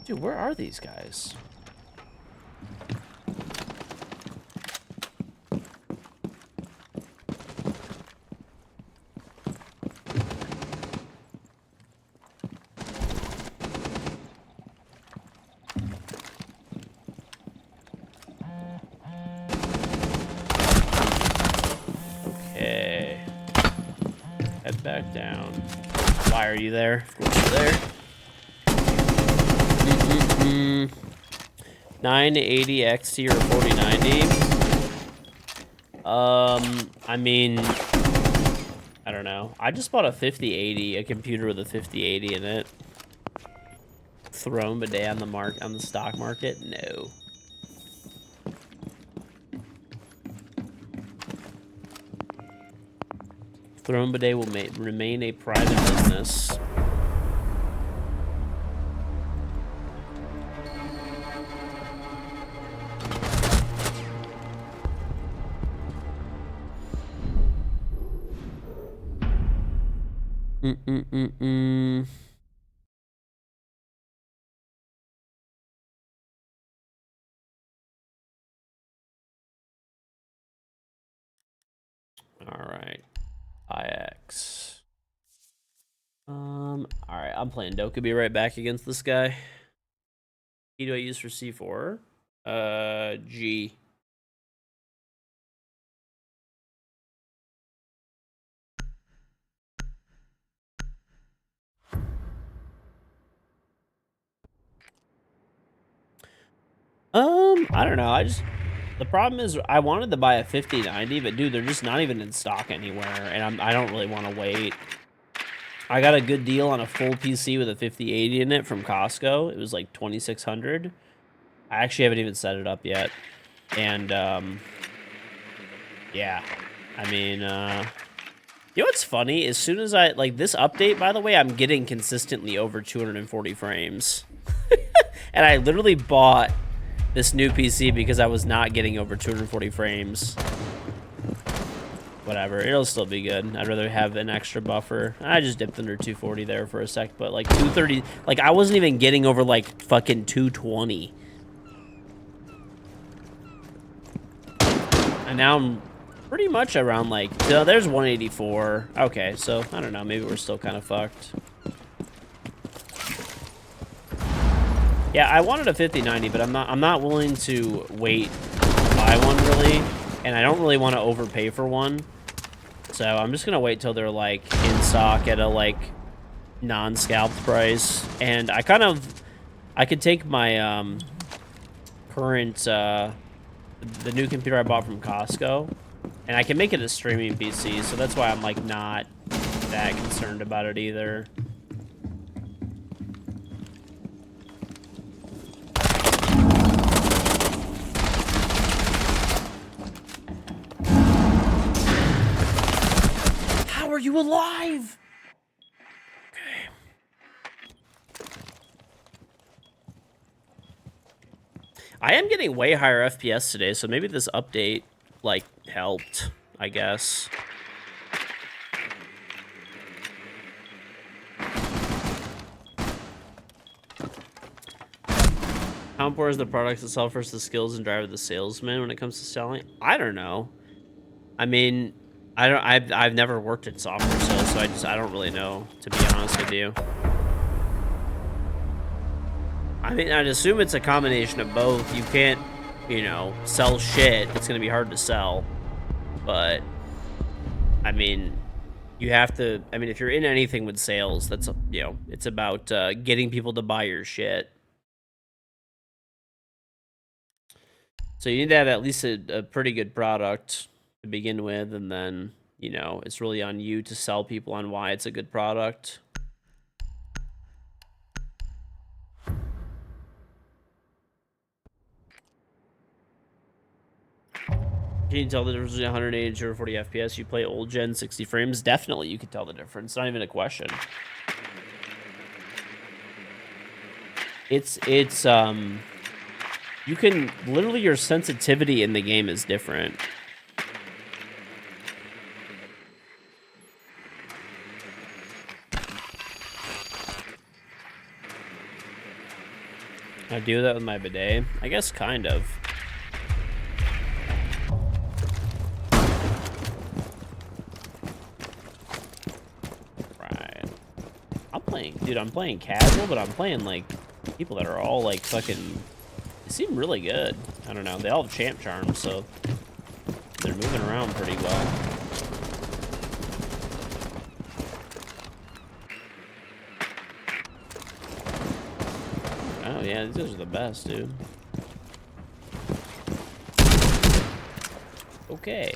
A: Dude, where are these guys? Okay. Head back down. Why are you there? Of course you're there. 980 XT or 4090. I mean, I don't know. I just bought a 5080, a computer with a 5080 in it. Thrown bidet on the stock market? No. Throne bidet will remain a private business. Mm-mm-mm-mm. All right. IX. All right. I'm playing Doka. Be right back against this guy. Key do I use for C4? G. I don't know. The problem is I wanted to buy a 5090, but dude, they're just not even in stock anywhere, and I don't really want to wait. I got a good deal on a full PC with a 5080 in it from Costco. It was like $2,600. I actually haven't even set it up yet, and yeah, I mean, you know what's funny? As soon as I like this update, by the way, I'm getting consistently over 240 frames, and I literally bought this new PC because I was not getting over 240 frames. Whatever, it'll still be good. I'd rather have an extra buffer. I just dipped under 240 there for a sec, but like 230, like I wasn't even getting over like fucking 220. And now I'm pretty much around like, there's 184. Okay, so I don't know, maybe we're still kind of fucked. Yeah, I wanted a 5090, but I'm not willing to wait to buy one really, and I don't really want to overpay for one. So I'm just gonna wait till they're like in stock at a like non-scalped price. And I could take my current the new computer I bought from Costco, and I can make it a streaming PC. So that's why I'm like not that concerned about it either. Are you alive? Okay. I am getting way higher FPS today, so maybe this update, like, helped, I guess. How important is the products itself versus the skills and drive of the salesman when it comes to selling? I don't know. I mean, I've never worked in software sales, so I don't really know, to be honest with you. I mean, I'd assume it's a combination of both. You can't, you know, sell shit. It's gonna be hard to sell. But I mean, you have to, I mean, if you're in anything with sales, that's, you know, it's about getting people to buy your shit. So you need to have at least a pretty good product to begin with, and then, you know, it's really on you to sell people on why it's a good product. Can you tell the difference between 180 and 240 FPS? You play old gen 60 frames? Definitely you can tell the difference. Not even a question. It's you can literally, your sensitivity in the game is different. I do that with my bidet? I guess kind of. Right. I'm playing casual, but I'm playing like people that are all like fucking, they seem really good. I don't know, they all have champ charms, so they're moving around pretty well. Oh yeah, these guys are the best, dude. Okay.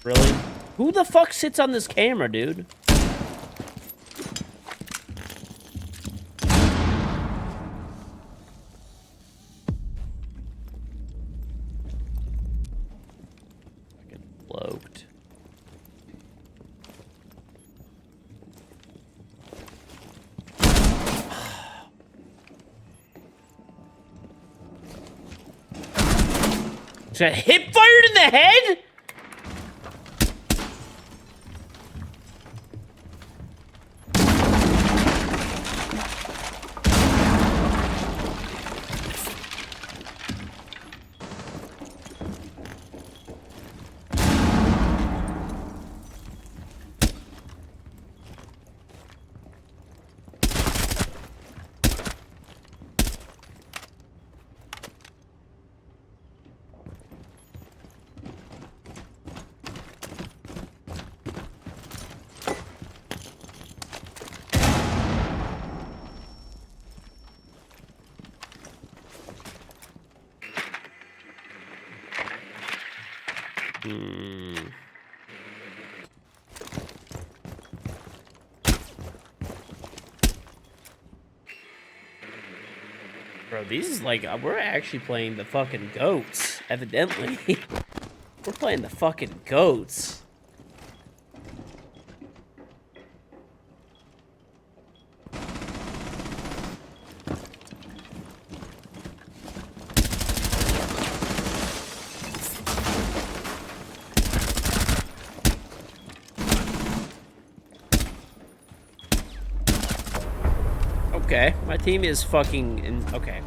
A: Really? Who the fuck sits on this camera, dude? Just got hip fired in the head? Bro, these is like, we're actually playing the fucking goats, evidently. We're playing the fucking goats. Okay, my team is fucking okay.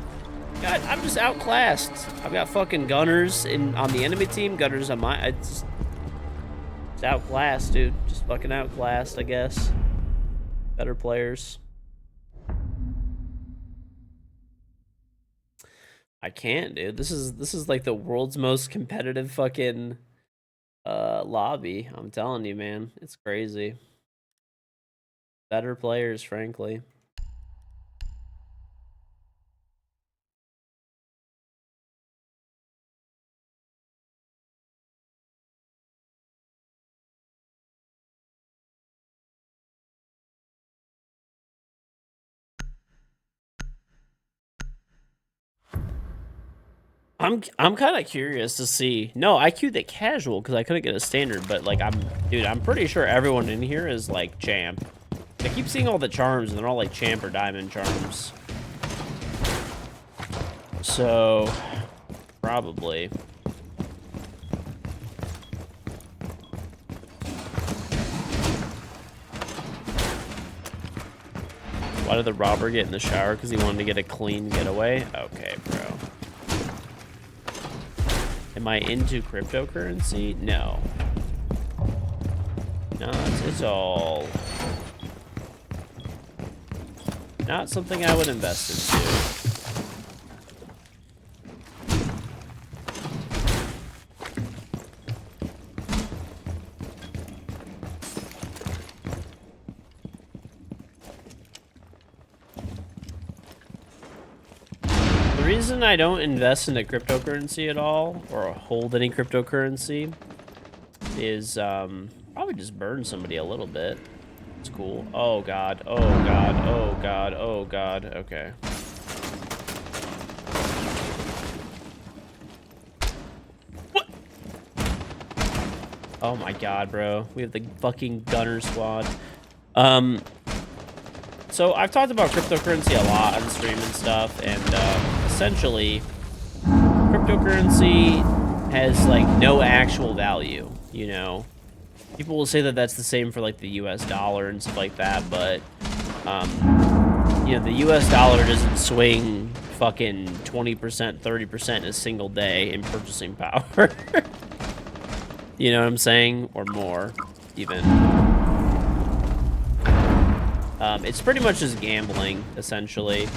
A: God, I'm just outclassed. I've got fucking gunners on the enemy team, gunners on my. It's outclassed, dude. Just fucking outclassed, I guess. Better players. I can't, dude. This is like the world's most competitive fucking lobby. I'm telling you, man. It's crazy. Better players, frankly. I'm kind of curious to see. No, I queued the casual because I couldn't get a standard, but like dude, I'm pretty sure everyone in here is like champ. I keep seeing all the charms and they're all like champ or diamond charms. So probably. Why did the robber get in the shower? Because he wanted to get a clean getaway? Okay, bro. Am I into cryptocurrency? No. Not at all. Not something I would invest into. The reason I don't invest into cryptocurrency at all, or hold any cryptocurrency, is probably just burn somebody a little bit. It's cool. Oh god, oh god, oh god, oh god, okay. What? Oh my god, bro. We have the fucking gunner squad. So I've talked about cryptocurrency a lot on stream and stuff, and essentially, cryptocurrency has like no actual value, you know? People will say that that's the same for like the US dollar and stuff like that, but you know, the US dollar doesn't swing fucking 20%, 30% in a single day in purchasing power. You know what I'm saying? Or more, even. It's pretty much just gambling, essentially.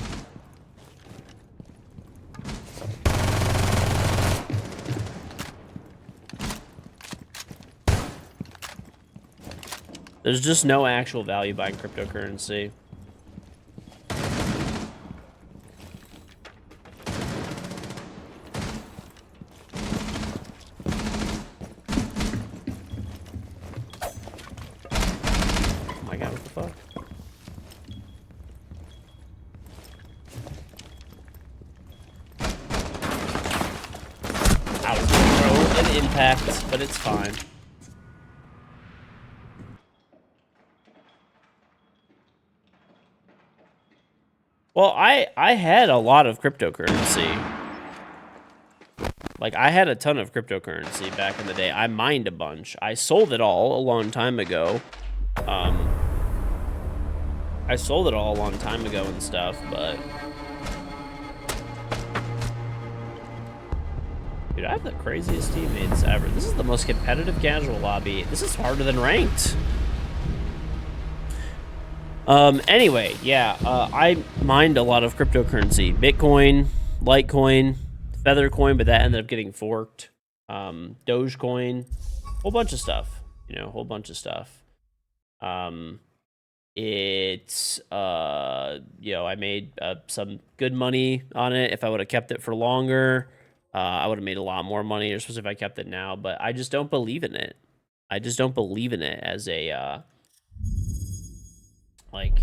A: There's just no actual value buying cryptocurrency. Oh my god, what the fuck? Ouch, bro. An impact, but it's fine. Well, I had a lot of cryptocurrency. Like, I had a ton of cryptocurrency back in the day. I mined a bunch. I sold it all a long time ago. I sold it all a long time ago and stuff, but... Dude, I have the craziest teammates ever. This is the most competitive casual lobby. This is harder than ranked. Anyway, yeah, I mined a lot of cryptocurrency. Bitcoin, Litecoin, Feathercoin, but that ended up getting forked. Dogecoin, whole bunch of stuff. You know, whole bunch of stuff. It's you know, I made some good money on it. If I would have kept it for longer, I would have made a lot more money, especially if I kept it now. But I just don't believe in it. I just don't believe in it as a like,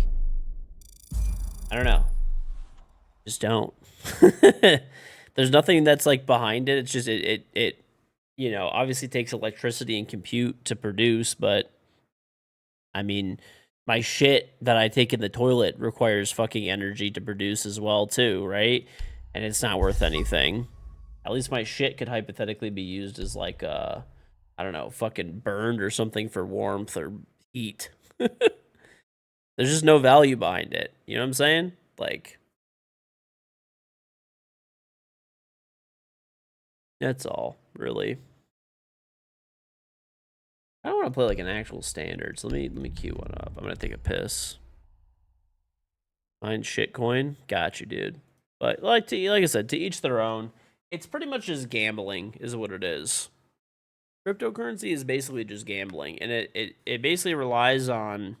A: I don't know. Just don't. There's nothing that's like behind it. It's just it you know, obviously takes electricity and compute to produce, but I mean, my shit that I take in the toilet requires fucking energy to produce as well too, right? And it's not worth anything. At least my shit could hypothetically be used as like I don't know, fucking burned or something for warmth or heat. There's just no value behind it. You know what I'm saying? Like, that's all, really. I don't want to play like an actual standard, so let me queue one up. I'm gonna take a piss. Mine shitcoin, got you, dude. But like I said, to each their own. It's pretty much just gambling, is what it is. Cryptocurrency is basically just gambling, and it basically relies on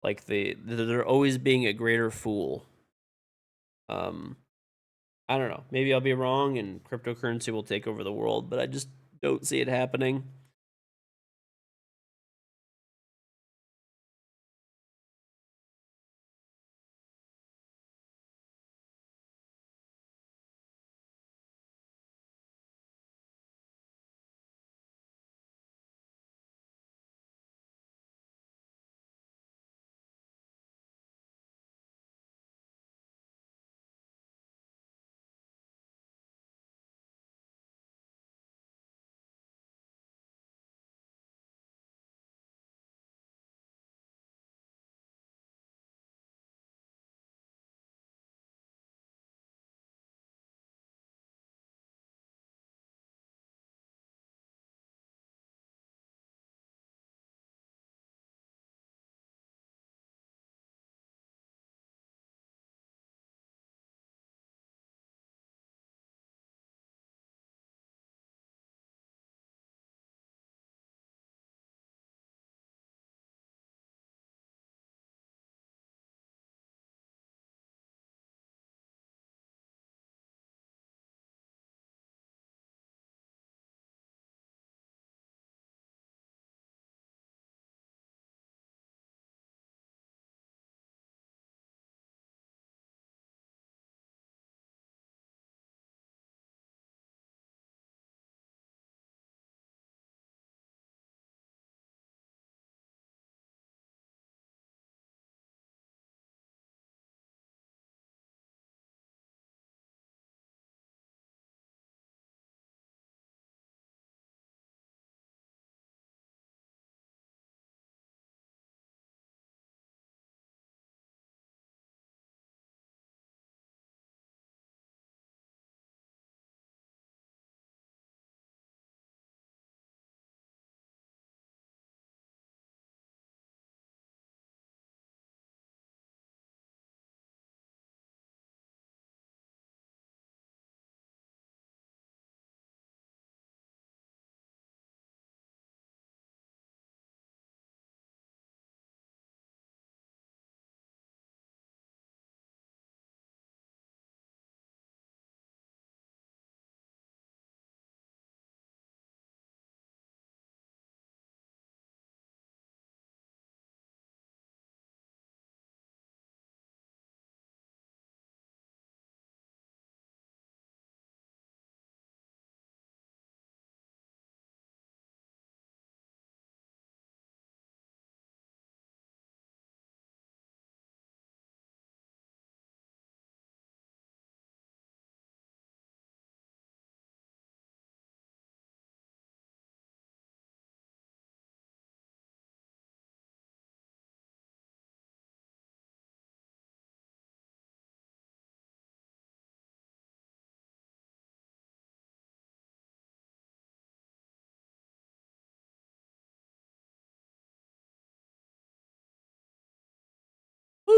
A: like there always being a greater fool. I don't know. Maybe I'll be wrong, and cryptocurrency will take over the world, but I just don't see it happening.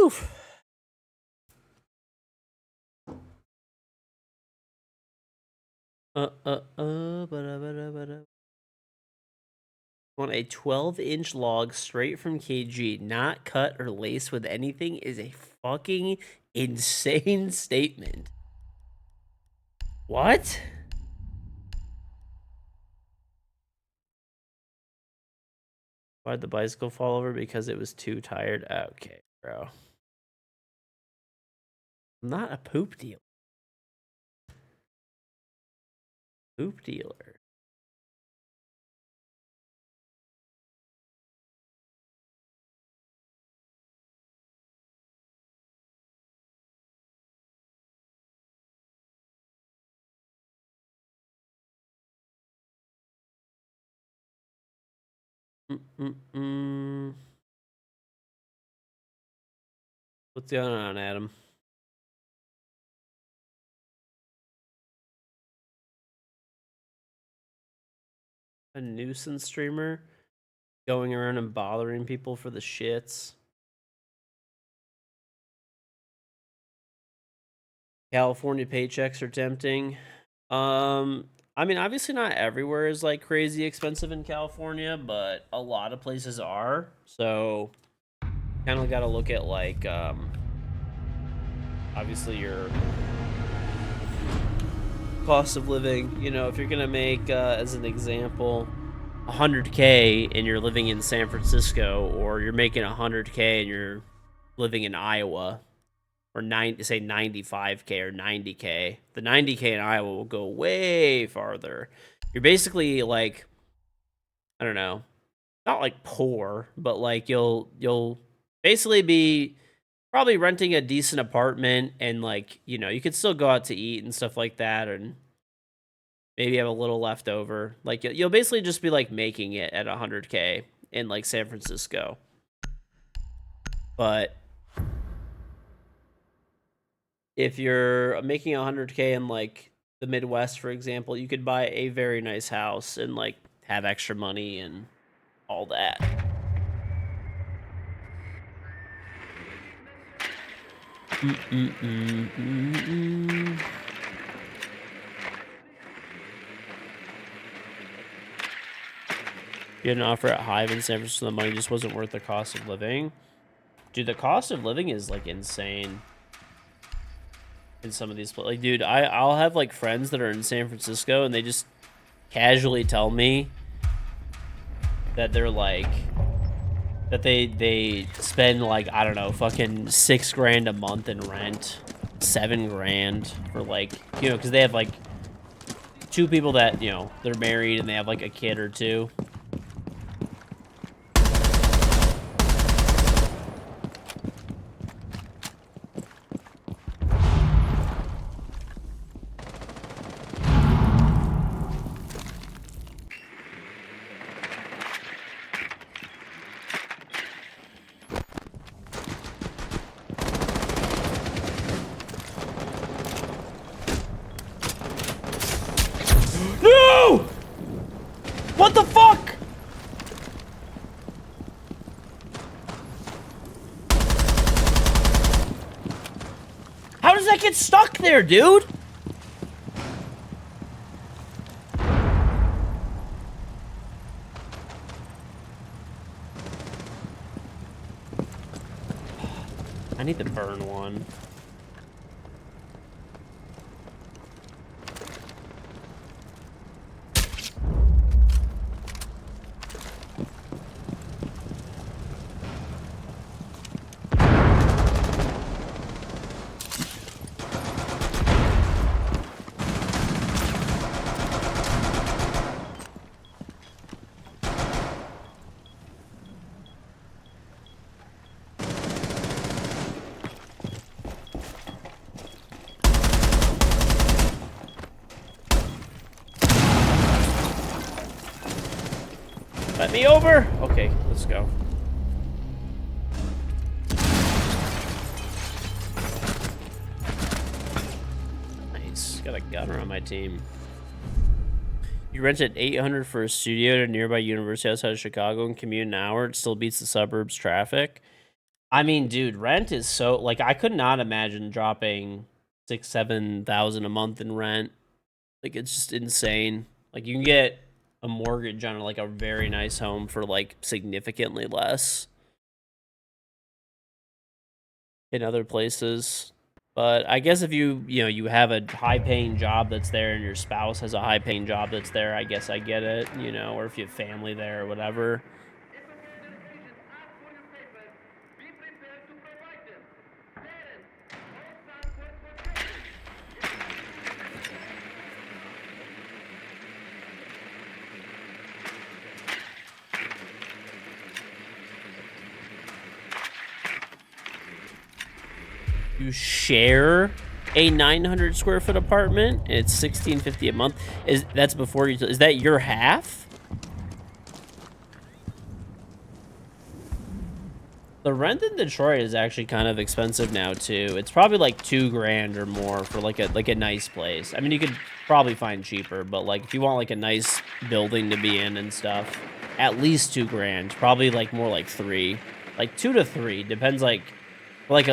A: Whew. Ba-da-ba-da. Want a 12-inch log straight from KG, not cut or laced with anything, is a fucking insane statement. What? Why'd the bicycle fall over? Because it was too tired. Okay, bro. I'm not a poop dealer. Poop dealer. What's going on, Adam? A nuisance streamer going around and bothering people for the shits. California paychecks are tempting. I mean, obviously not everywhere is like crazy expensive in California, but a lot of places are. So kind of got to look at like obviously your cost of living. You know, if you're gonna make as an example 100K and you're living in San Francisco, or you're making 100K and you're living in Iowa, or say 95K or 90K, the 90K in Iowa will go way farther. You're basically like, I don't know, not like poor, but like you'll basically be probably renting a decent apartment, and like, you know, you could still go out to eat and stuff like that, and maybe have a little left over. Like you'll basically just be like making it at 100K in like San Francisco. But if you're making 100K in like the Midwest, for example, you could buy a very nice house and like have extra money and all that. You had an offer at Hive in San Francisco, the money just wasn't worth the cost of living. Dude, the cost of living is like insane in some of these places. Like, dude, I'll have like friends that are in San Francisco and they just casually tell me that they're like, that they spend like, I don't know, fucking $6,000 a month in rent, $7,000 for like, you know, because they have like 2 people that, you know, they're married and they have like a kid or 2. No! What the fuck? How does that get stuck there, dude? I need to burn one. Let me over. Okay, let's go. Nice. Got a gunner on my team. You rented $800 for a studio at a nearby university outside of Chicago and commute an hour. It still beats the suburbs traffic. I mean, dude, rent is so like I could not imagine dropping 6,000-7,000 a month in rent. Like it's just insane. Like you can get a mortgage on like a very nice home for like significantly less in other places. But I guess if you have a high paying job that's there and your spouse has a high paying job that's there, I guess I get it, or if you have family there or whatever. You share a 900 square foot apartment. It's $1,650 a month. That's before you? Is that your half? The rent in Detroit is actually kind of expensive now too. It's probably like $2,000 or more for like a nice place. I mean, you could probably find cheaper, but like if you want like a nice building to be in and stuff, at least $2,000. Probably like more like 3, like 2 to 3 depends. Like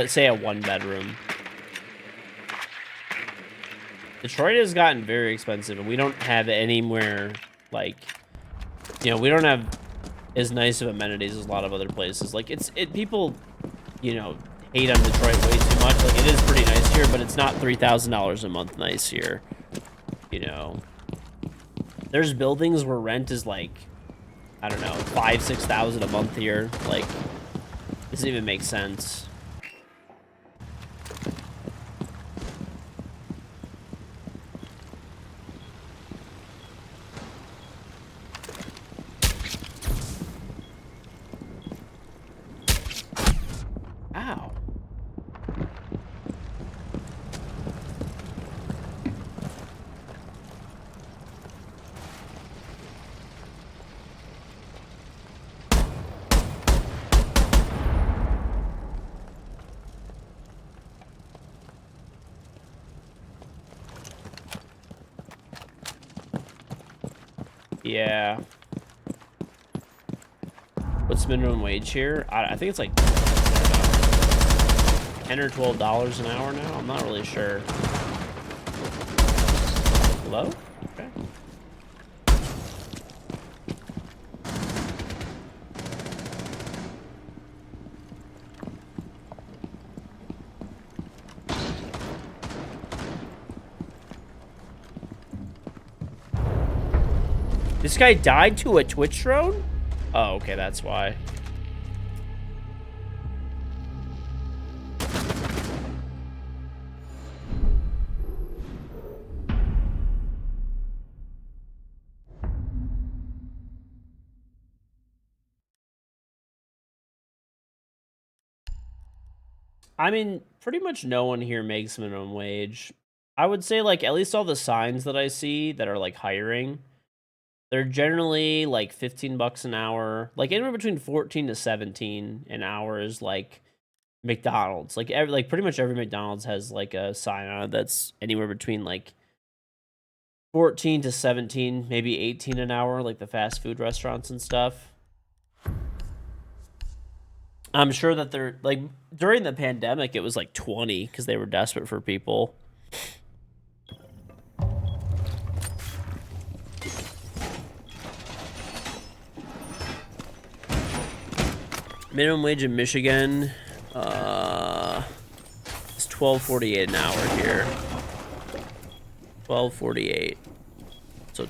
A: say a 1-bedroom. Detroit has gotten very expensive, and we don't have anywhere like, we don't have as nice of amenities as a lot of other places. Like people, hate on Detroit way too much. Like it is pretty nice here, but it's not $3,000 a month nice here. There's buildings where rent is like, I don't know, 5,000-6,000 a month here. Like, doesn't even make sense. Ow. Yeah. What's minimum wage here? I think it's like $10 or $12 an hour now. I'm not really sure. Hello? Okay. This guy died to a Twitch drone? Oh, okay, that's why. I mean, pretty much no one here makes minimum wage. I would say, like, at least all the signs that I see that are, like, hiring, they're generally, like, 15 bucks an hour. Like, anywhere between 14 to 17 an hour is, like, McDonald's. Like, pretty much every McDonald's has, like, a sign on it that's anywhere between, like, 14 to 17, maybe 18 an hour, like the fast food restaurants and stuff. I'm sure that they're like during the pandemic, it was like 20 because they were desperate for people. Minimum wage in Michigan is $12.48 an hour here. $12.48. So,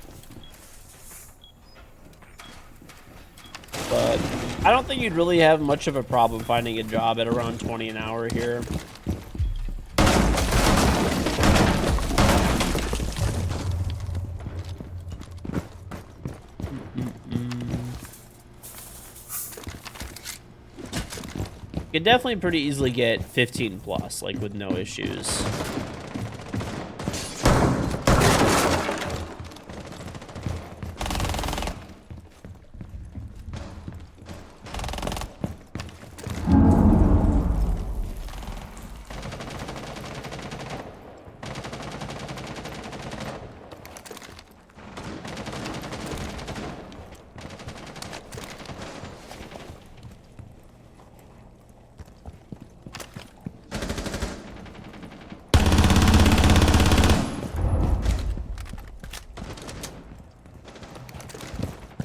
A: but I don't think you'd really have much of a problem finding a job at around 20 an hour here. You could definitely pretty easily get 15 plus, like with no issues.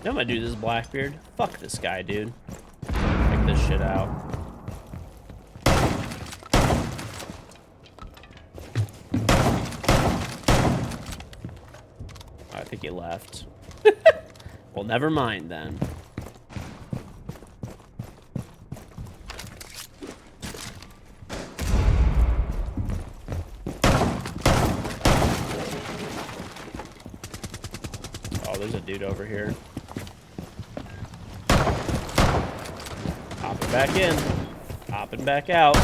A: I'm gonna do this Blackbeard. Fuck this guy, dude. Check this shit out. I think he left. Well, never mind then. Oh, there's a dude over here. Hopping back in. Hopping back out.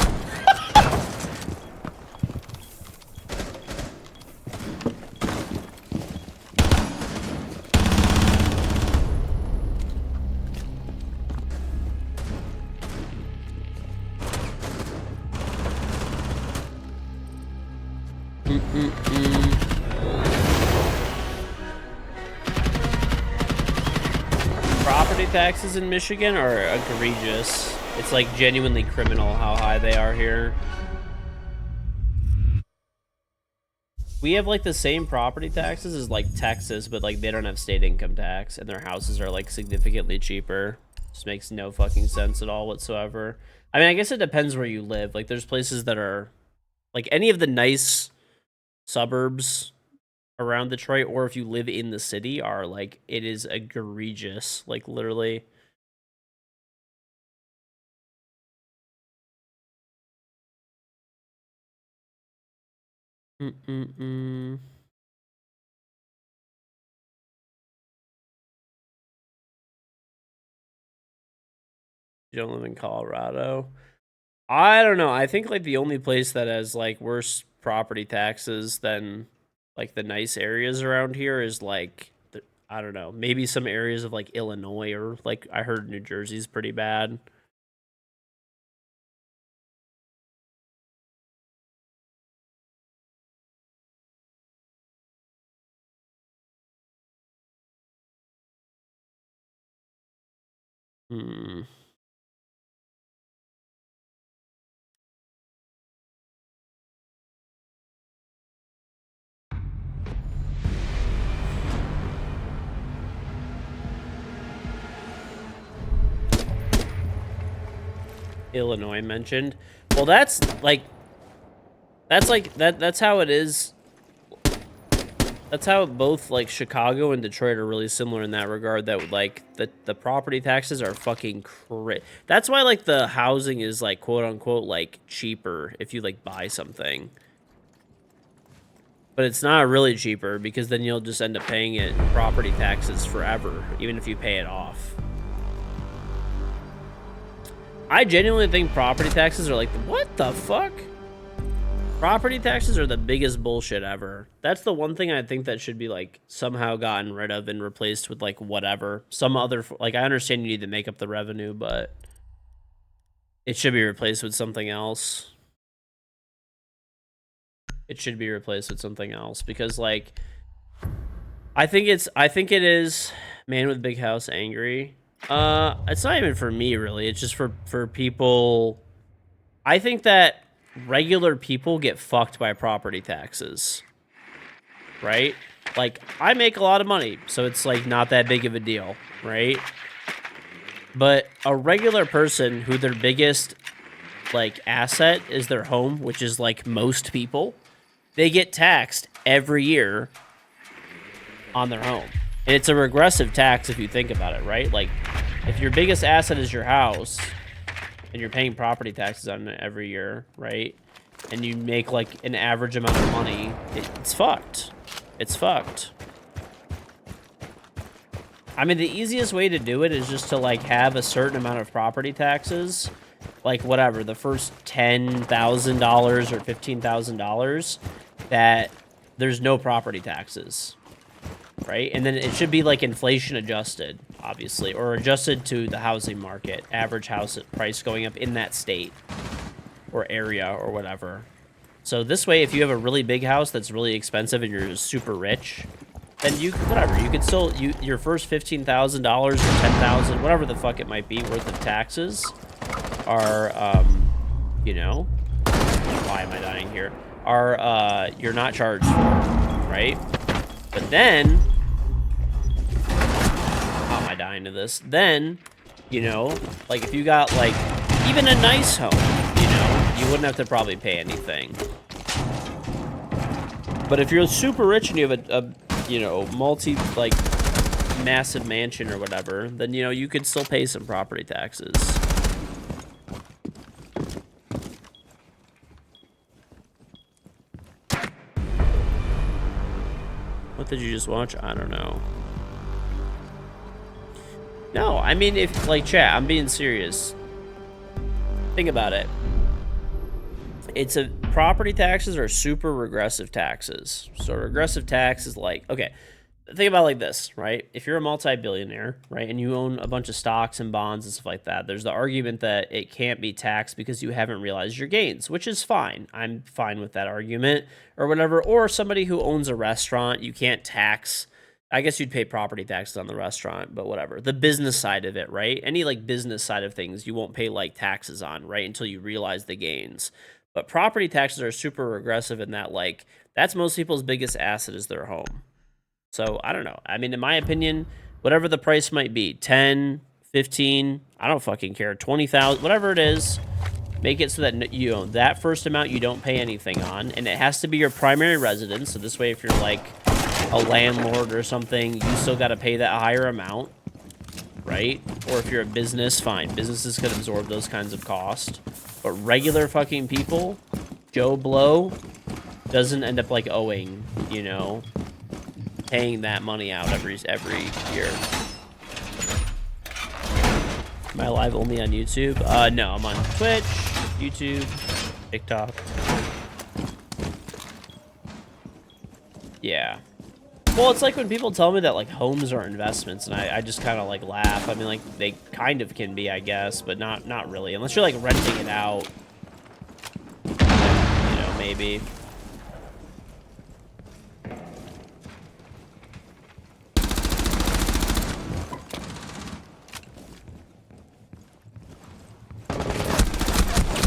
A: Property taxes in Michigan are egregious. It's like genuinely criminal how high they are here. We have like the same property taxes as like Texas, but like they don't have state income tax and their houses are like significantly cheaper. Just makes no fucking sense at all whatsoever. I mean, I guess it depends where you live. Like there's places that are like any of the nice suburbs around Detroit, or if you live in the city, are like, it is egregious, like literally. You don't live in Colorado? I don't know. I think like the only place that has like worse property taxes than like the nice areas around here is like I don't know, maybe some areas of like Illinois, or like I heard New Jersey's pretty bad. Illinois mentioned. Well, that's how it is. That's how both like Chicago and Detroit are really similar in that regard, that like the property taxes are fucking that's why like the housing is like quote unquote like cheaper if you like buy something. But it's not really cheaper because then you'll just end up paying it property taxes forever, even if you pay it off. I genuinely think property taxes are like, what the fuck? Property taxes are the biggest bullshit ever. That's the one thing I think that should be like somehow gotten rid of and replaced with like whatever. Some other, like I understand you need to make up the revenue, but it should be replaced with something else. It should be replaced with something else because like, I think it is man with big house angry. It's not even for me really. It's just for people. I think that regular people get fucked by property taxes, right? Like I make a lot of money, so it's like not that big of a deal, right? But a regular person who their biggest like asset is their home, which is like most people, they get taxed every year on their home. And it's a regressive tax if you think about it, right? Like, if your biggest asset is your house, and you're paying property taxes on it every year, right? And you make, like, an average amount of money, it's fucked. It's fucked. I mean, the easiest way to do it is just to, like, have a certain amount of property taxes. Like, whatever, the first $10,000 or $15,000, that there's no property taxes. Right? And then it should be like inflation adjusted, obviously, or adjusted to the housing market, average house price going up in that state or area or whatever. So this way, if you have a really big house that's really expensive and you're super rich, then you could still, your first $15,000 or $10,000, whatever the fuck it might be worth of taxes are, you know, why am I dying here? Are, you're not charged for, right? But then, oh, my side-eyeing to this. Then, you know, like if you got like even a nice home, you know, you wouldn't have to probably pay anything. But if you're super rich and you have a you know, like massive mansion or whatever, then you know you could still pay some property taxes. What did you just watch? I don't know. No, I mean, if, like, chat, I'm being serious. Think about it. It's a, property taxes are super regressive taxes. So regressive tax is like, okay, think about it like this, right? If you're a multi-billionaire, right, and you own a bunch of stocks and bonds and stuff like that, there's the argument that it can't be taxed because you haven't realized your gains, which is fine. I'm fine with that argument or whatever. Or somebody who owns a restaurant, you can't tax. I guess you'd pay property taxes on the restaurant, but whatever. The business side of it, right? Any like business side of things, you won't pay like taxes on, right? Until you realize the gains. But property taxes are super regressive in that, like, that's most people's biggest asset is their home. So, I don't know. I mean, in my opinion, whatever the price might be, 10, 15, I don't fucking care, 20,000, whatever it is, make it so that you know that first amount you don't pay anything on, and it has to be your primary residence. So this way, if you're like a landlord or something, you still got to pay that higher amount, right? Or if you're a business, fine. Businesses can absorb those kinds of costs. But regular fucking people, Joe Blow, doesn't end up like owing, you know, paying that money out every year. Am I live only on YouTube? No, I'm on Twitch, YouTube, TikTok. Yeah. Well, it's like when people tell me that like homes are investments, and I just kind of like laugh. I mean, like they kind of can be, I guess, but not really, unless you're like renting it out. You know, maybe.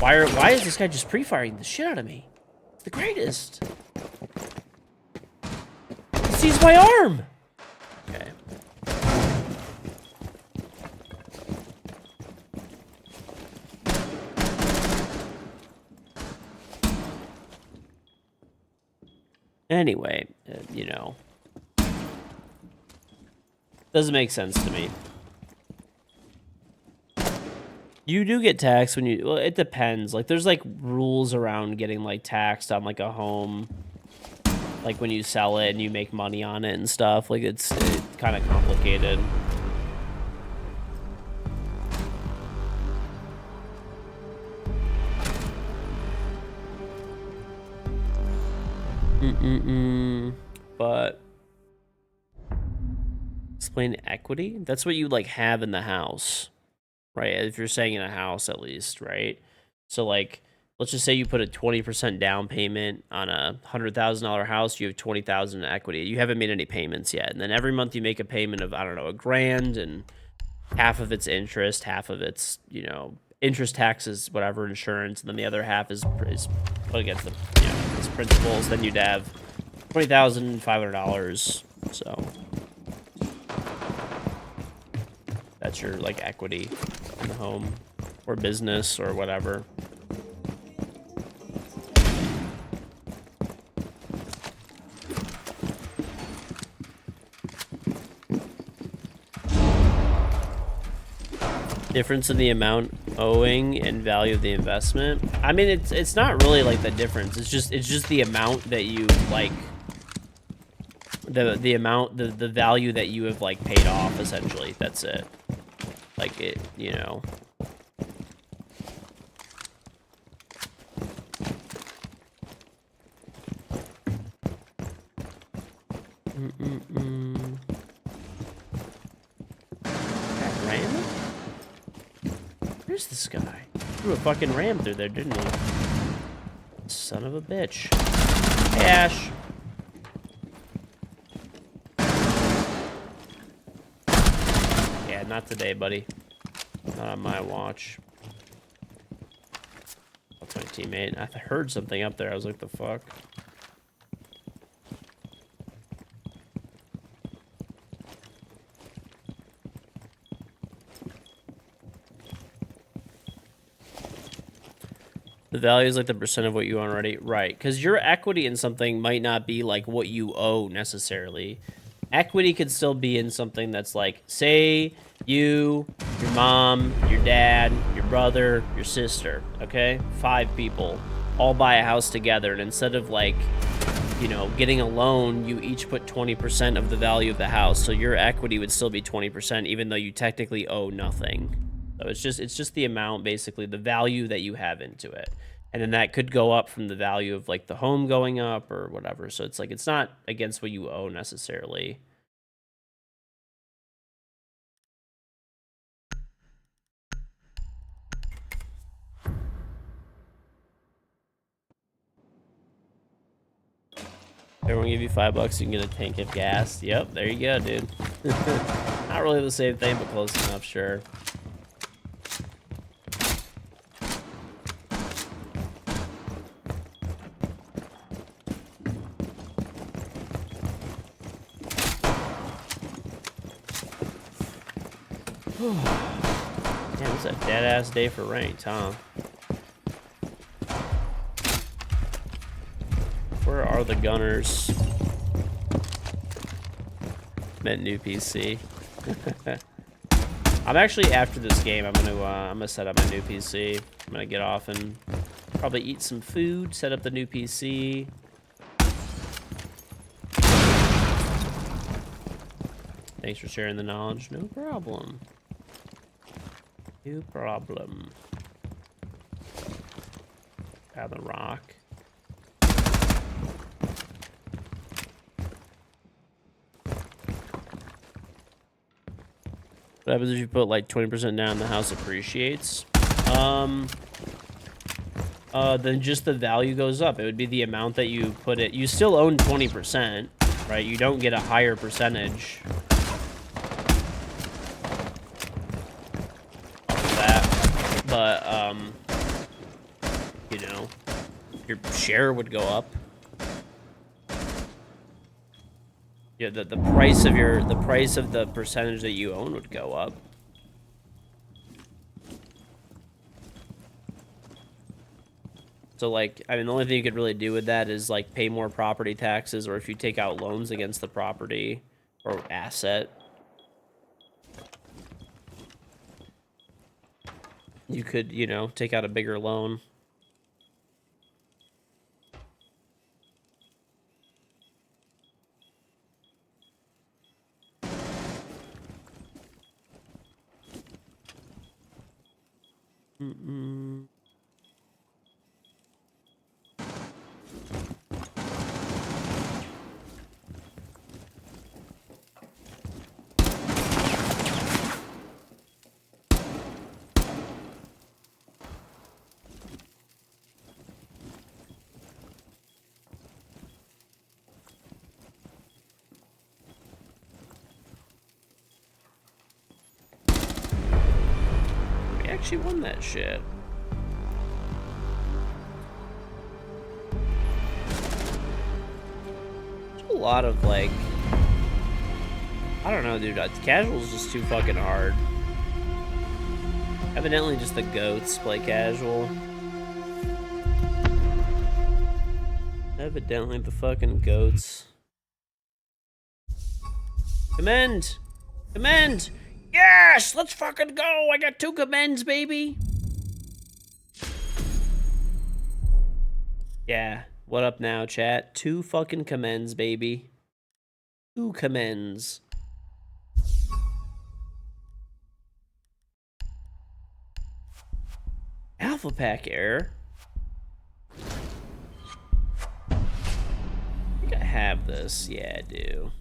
A: Why is this guy just pre-firing the shit out of me? It's the greatest. He sees my arm. Okay. Anyway, you know, doesn't make sense to me. You do get taxed when you, well, it depends. Like, there's, like, rules around getting, like, taxed on, like, a home. Like, when you sell it and you make money on it and stuff. Like, it's kind of complicated. But explain equity? That's what you, like, have in the house. Right, if you're saying in a house at least, right? So like, let's just say you put a 20% down payment on a $100,000 house, you have 20,000 in equity. You haven't made any payments yet, and then every month you make a payment of, I don't know, $1,000, and half of it's interest, half of it's, you know, interest, taxes, whatever, insurance, and then the other half is put against the, you know, its principals. Then you'd have $20,500. So that's your like equity in the home or business or whatever. Difference in the amount owing and value of the investment. I mean, it's not really like the difference. It's just the amount that you like, the amount, the value that you have like paid off, essentially. That's it. Like it, you know. That ram? Where's this guy? Threw a fucking ram through there, didn't he? Son of a bitch. Hey, Ash. Yeah, not today, buddy. Not on my watch. That's my teammate. I heard something up there. I was like, the fuck? The value is like the percent of what you own already. Right. Because your equity in something might not be like what you owe necessarily. Equity could still be in something that's like, say you, your mom, your dad, your brother, your sister, okay? 5 people all buy a house together. And instead of like, you know, getting a loan, you each put 20% of the value of the house. So your equity would still be 20%, even though you technically owe nothing. So it's just the amount, basically, the value that you have into it. And then that could go up from the value of like the home going up or whatever. So it's like, it's not against what you owe necessarily. Everyone give you $5, you can get a tank of gas. Yep, there you go, dude. Not really the same thing, but close enough, sure. Damn, it's a dead-ass day for ranked, huh? Where are the gunners? Meant new PC. I'm actually, after this game, I'm gonna set up my new PC. I'm gonna get off and probably eat some food, set up the new PC. Thanks for sharing the knowledge. No problem. No problem. Grab the rock. What happens if you put like 20% down, the house appreciates? Then just the value goes up. It would be the amount that you put it. You still own 20%, right? You don't get a higher percentage of that. But, you know, your share would go up. Yeah, the price of the percentage that you own would go up. So like, I mean, the only thing you could really do with that is like pay more property taxes, or if you take out loans against the property or asset, you could, you know, take out a bigger loan. We actually won that shit. There's a lot of like, I don't know, dude. Casual is just too fucking hard. Evidently, just the goats play casual. Evidently, the fucking goats. Commend! Commend! Yes! Let's fucking go! I got 2 commends, baby! Yeah. What up now, chat? 2 fucking commends, baby. 2 commends. Alpha pack error? I think I have this. Yeah, I do.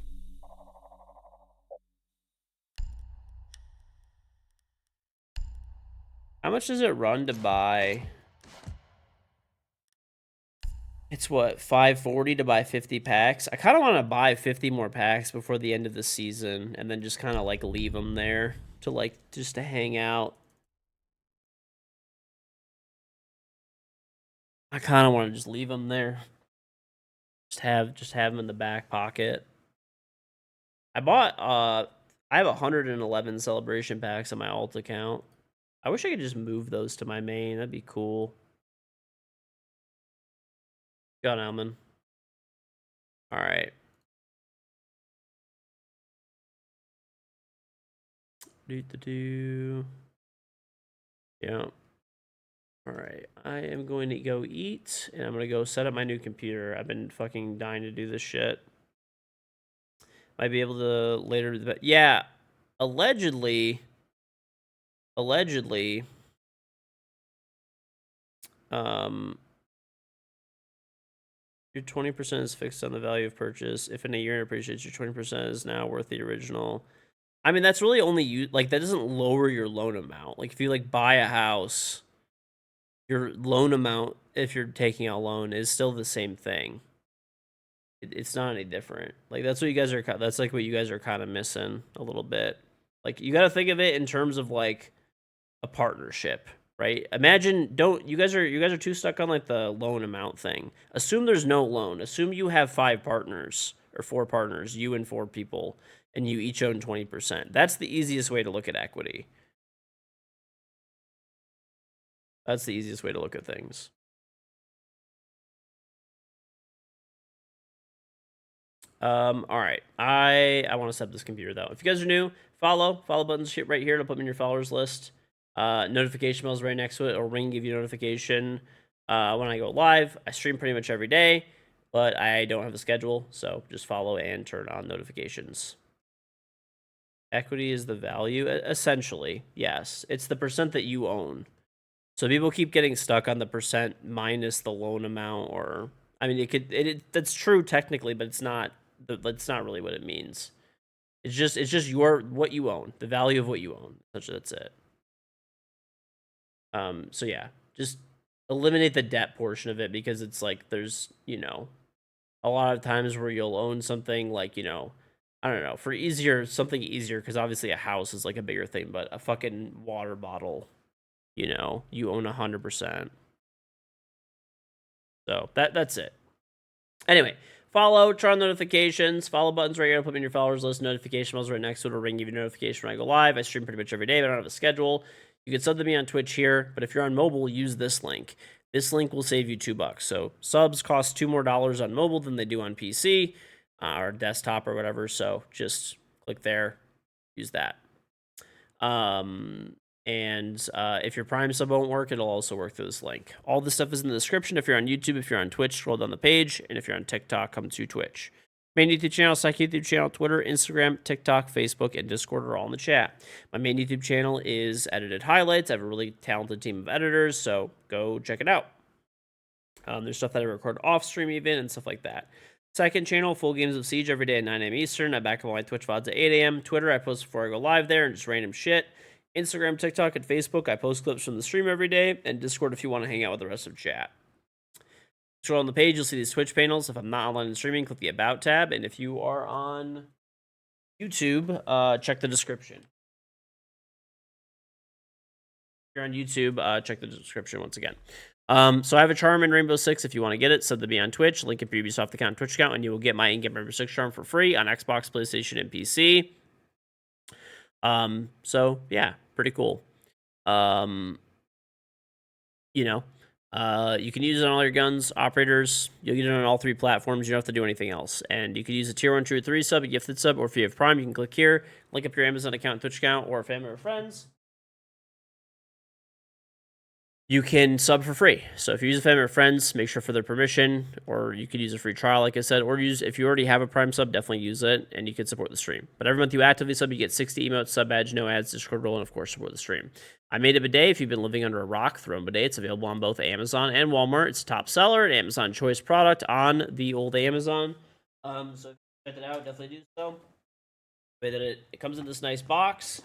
A: How much does it run to buy? It's what, $5.40 to buy 50 packs? I kind of want to buy 50 more packs before the end of the season and then just kind of like leave them there to like just to hang out. I kind of want to just leave them there. Just have them in the back pocket. I bought I have 111 celebration packs on my alt account. I wish I could just move those to my main. That'd be cool. Go on, Alman. All right. Yeah. All right. I am going to go eat, and I'm going to go set up my new computer. I've been fucking dying to do this shit. Might be able to later, but yeah, allegedly, your 20% is fixed on the value of purchase. If in a year it appreciates, your 20% is now worth the original. I mean, that's really only you. Like, that doesn't lower your loan amount. Like, if you like buy a house, your loan amount, if you're taking out a loan, is still the same thing. It's not any different. Like, that's what you guys are. That's like what you guys are kind of missing a little bit. Like, you got to think of it in terms of like a partnership, right? Imagine you guys are too stuck on like the loan amount thing. Assume there's no loan. Assume you have 5 partners or 4 partners, you and 4 people, and you each own 20%. That's the easiest way to look at equity. That's the easiest way to look at things. All right. I want to set up this computer though. If you guys are new, follow buttons right here to put me in your followers list. Notification bells right next to it. It'll ring, give you notification when I go live. I stream pretty much every day, but I don't have a schedule, so just follow and turn on notifications. Equity is the value, essentially. Yes, it's the percent that you own. So people keep getting stuck on the percent minus the loan amount, or I mean, that's true technically, but it's not. That's not really what it means. It's just what you own, the value of what you own. That's it. So yeah, just eliminate the debt portion of it, because it's like there's, a lot of times where you'll own something like, I don't know, something easier, because obviously a house is like a bigger thing, but a fucking water bottle, you own 100%. So that's it. Anyway, follow, turn on notifications, follow buttons right here, put me in your followers list, notification bells right next to it, will ring, give you a notification when I go live. I stream pretty much every day, but I don't have a schedule. You can sub to me on Twitch here, but if you're on mobile, use this link. This link will save you $2. So subs cost $2 more on mobile than they do on PC or desktop or whatever. So just click there, use that. And if your Prime sub won't work, it'll also work through this link. All this stuff is in the description. If you're on YouTube, if you're on Twitch, scroll down the page. And if you're on TikTok, come to Twitch. Main YouTube channel, second YouTube channel, Twitter, Instagram, TikTok, Facebook, and Discord are all in the chat. My main YouTube channel is Edited Highlights. I have a really talented team of editors, so go check it out. There's stuff that I record off stream even and stuff like that. Second channel, full games of Siege every day at 9 a.m. Eastern. I back up all my Twitch VODs at 8 a.m. Twitter, I post before I go live there and just random shit. Instagram, TikTok, and Facebook, I post clips from the stream every day. And Discord if you want to hang out with the rest of chat. Scroll on the page, you'll see these Twitch panels. If I'm not online and streaming, click the About tab. And if you are on YouTube, check the description. If you're on YouTube, check the description once again. So I have a charm in Rainbow Six. If you want to get it, sub to me on Twitch. Link up your Ubisoft account, Twitch account, and you will get my in-game Rainbow Six charm for free on Xbox, PlayStation, and PC. So yeah, pretty cool. You can use it on all your guns, operators. You'll get it on all 3 platforms. You don't have to do anything else. And you can use a tier 1, tier 3 sub, a gifted sub, or if you have Prime, you can click here, link up your Amazon account, Twitch account, or family or friends. You can sub for free. So if you use a family or friends, make sure for their permission, or you could use a free trial, like I said, or if you already have a Prime sub, definitely use it, and you can support the stream. But every month you actively sub, you get 60 emotes, sub badge, no ads, Discord role, and of course support the stream. I made a bidet. If you've been living under a rock, throw a bidet. It's available on both Amazon and Walmart. It's a top seller, an Amazon choice product on the old Amazon. So check it out, definitely do so. The way that it comes in this nice box.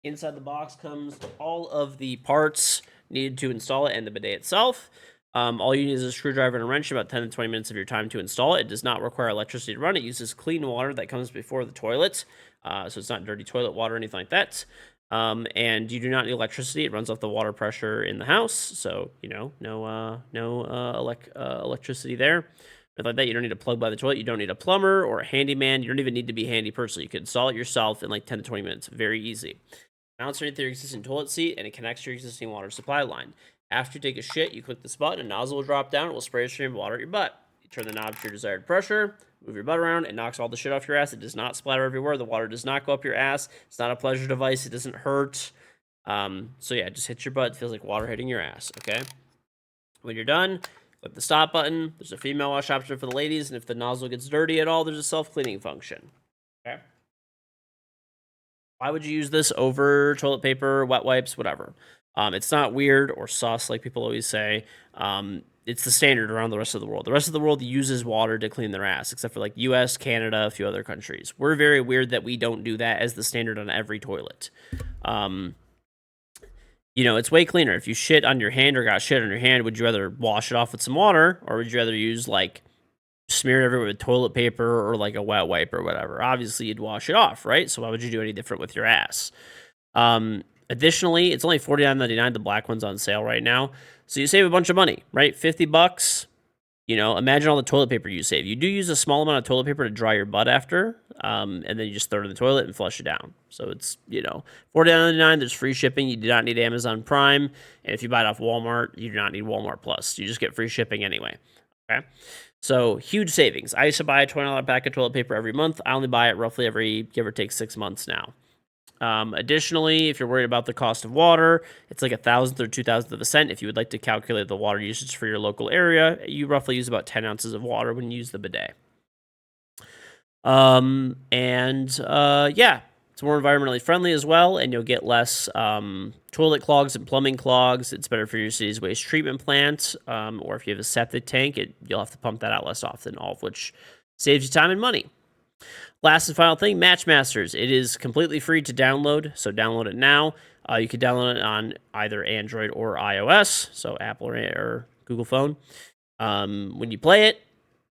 A: Inside the box comes all of the parts needed to install it and the bidet itself. All you need is a screwdriver and a wrench, about 10 to 20 minutes of your time to install it. It does not require electricity to run. It uses clean water that comes before the toilet, so it's not dirty toilet water or anything like that. And you do not need electricity. It runs off the water pressure in the house, so no electricity there. Like that, you don't need a plug by the toilet. You don't need a plumber or a handyman. You don't even need to be handy personally. You can install it yourself in like 10 to 20 minutes. Very easy. Mounts underneath your existing toilet seat, and it connects to your existing water supply line. After you take a shit, you click this button, a nozzle will drop down, it will spray a stream of water at your butt. You Turn the knob to your desired pressure. Move your butt around. It knocks all the shit off your ass. It does not splatter everywhere. The water does not go up your ass. It's not a pleasure device. It doesn't hurt. So yeah, just hit your butt. It feels like water hitting your ass, okay? When you're done, click the stop button. There's a female wash option for the ladies, and if the nozzle gets dirty at all, there's a self-cleaning function, okay? Why would you use this over toilet paper, wet wipes, whatever? It's not weird or sus like people always say. It's the standard around the rest of the world. The rest of the world uses water to clean their ass, except for like US, Canada, a few other countries. We're very weird that we don't do that as the standard on every toilet. You know, it's way cleaner. If you shit on your hand or got shit on your hand, would you rather wash it off with some water, or would you rather use like smear it everywhere with toilet paper or like a wet wipe or whatever? Obviously, you'd wash it off, right? So why would you do any different with your ass? Additionally, it's only $49.99. The black one's on sale right now. So you save a bunch of money, right? $50. You know, imagine all the toilet paper you save. You do use a small amount of toilet paper to dry your butt after, and then you just throw it in the toilet and flush it down. So it's, you know, $49.99. There's free shipping. You do not need Amazon Prime. And if you buy it off Walmart, you do not need Walmart Plus. You just get free shipping anyway, okay? So huge savings. I used to buy a $20 pack of toilet paper every month. I only buy it roughly every, give or take, 6 months now. Additionally, if you're worried about the cost of water, it's like 1,000th or 2,000th of a cent. If you would like to calculate the water usage for your local area, you roughly use about 10 ounces of water when you use the bidet. Yeah, it's more environmentally friendly as well, and you'll get less toilet clogs and plumbing clogs. It's better for your city's waste treatment plant, or if you have a septic tank, you'll have to pump that out less often, all of which saves you time and money. Last and final thing, Matchmasters. It is completely free to download, so download it now. You can download it on either Android or iOS, so Apple or Google phone. When you play it,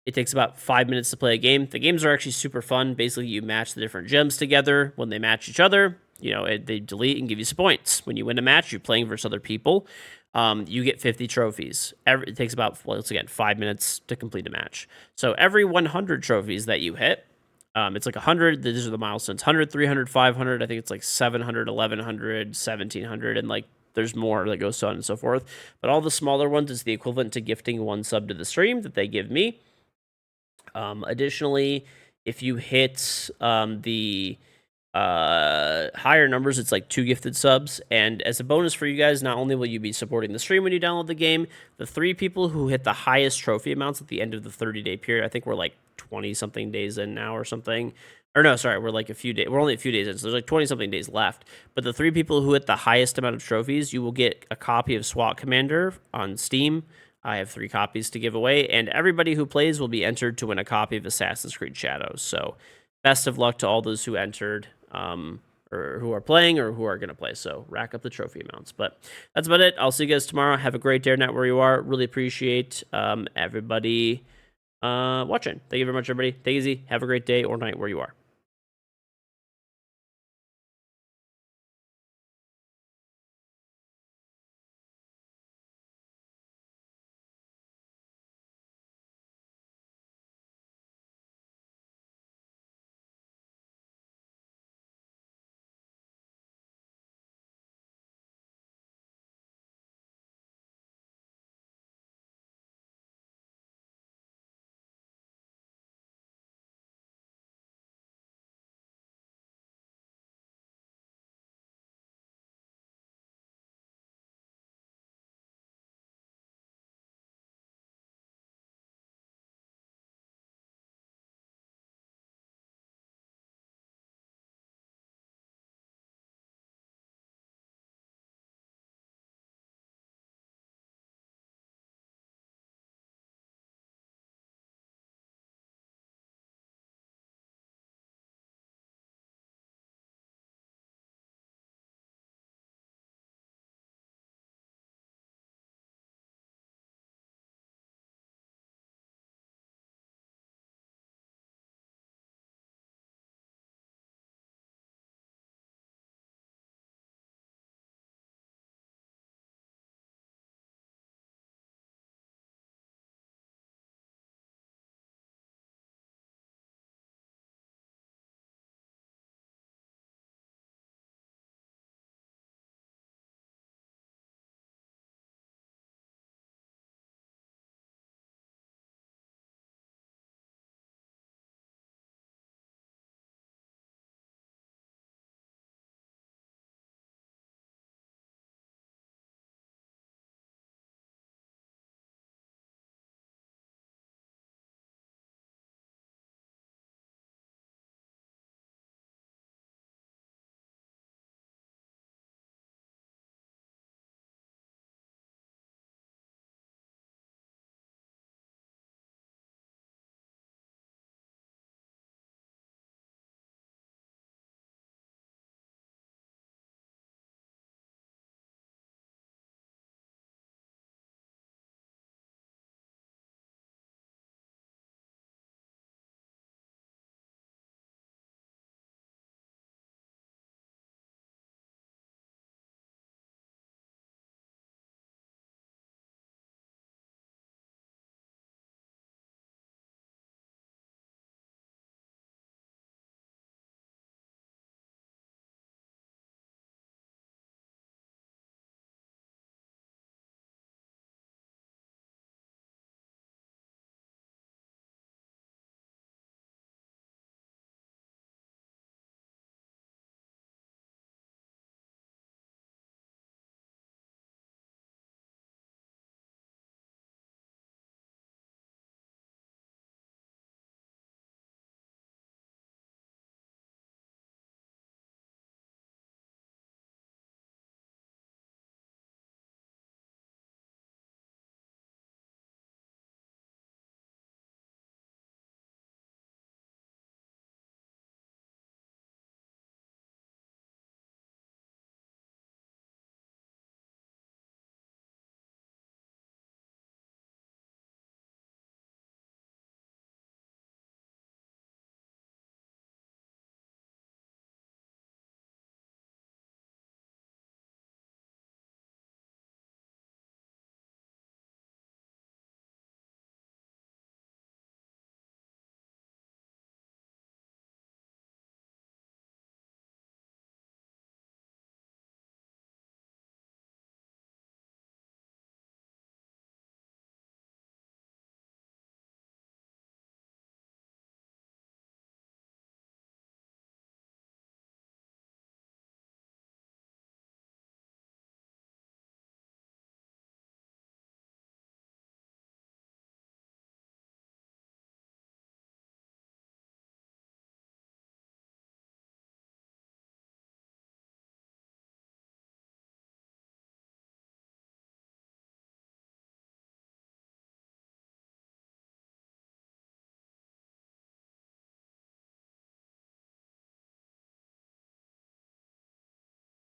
A: it takes about 5 minutes to play a game. The games are actually super fun. Basically, you match the different gems together. When they match each other, you know, they delete and give you some points. When you win a match, you're playing versus other people. You get 50 trophies. It takes about, once again, 5 minutes to complete a match. So every 100 trophies that you hit, it's like 100. These are the milestones: 100, 300, 500. I think it's like 700, 1100, 1700, and like there's more that goes on and so forth. But all the smaller ones is the equivalent to gifting 1 sub to the stream that they give me. Additionally, if you hit the higher numbers, it's like 2 gifted subs. And as a bonus for you guys, not only will you be supporting the stream when you download the game, the 3 people who hit the highest trophy amounts at the end of the 30-day period, I think we're like 20-something days in now or something. Or no, sorry, we're like a few days. We're only a few days in, so there's like 20-something days left. But the 3 people who hit the highest amount of trophies, you will get a copy of SWAT Commander on Steam. I have 3 copies to give away, and everybody who plays will be entered to win a copy of Assassin's Creed Shadows. So best of luck to all those who entered, or who are playing or who are going to play. So rack up the trophy amounts. But that's about it. I'll see you guys tomorrow. Have a great day or night where you are. Really appreciate everybody watching. Thank you very much, everybody. Take it easy. Have a great day or night where you are.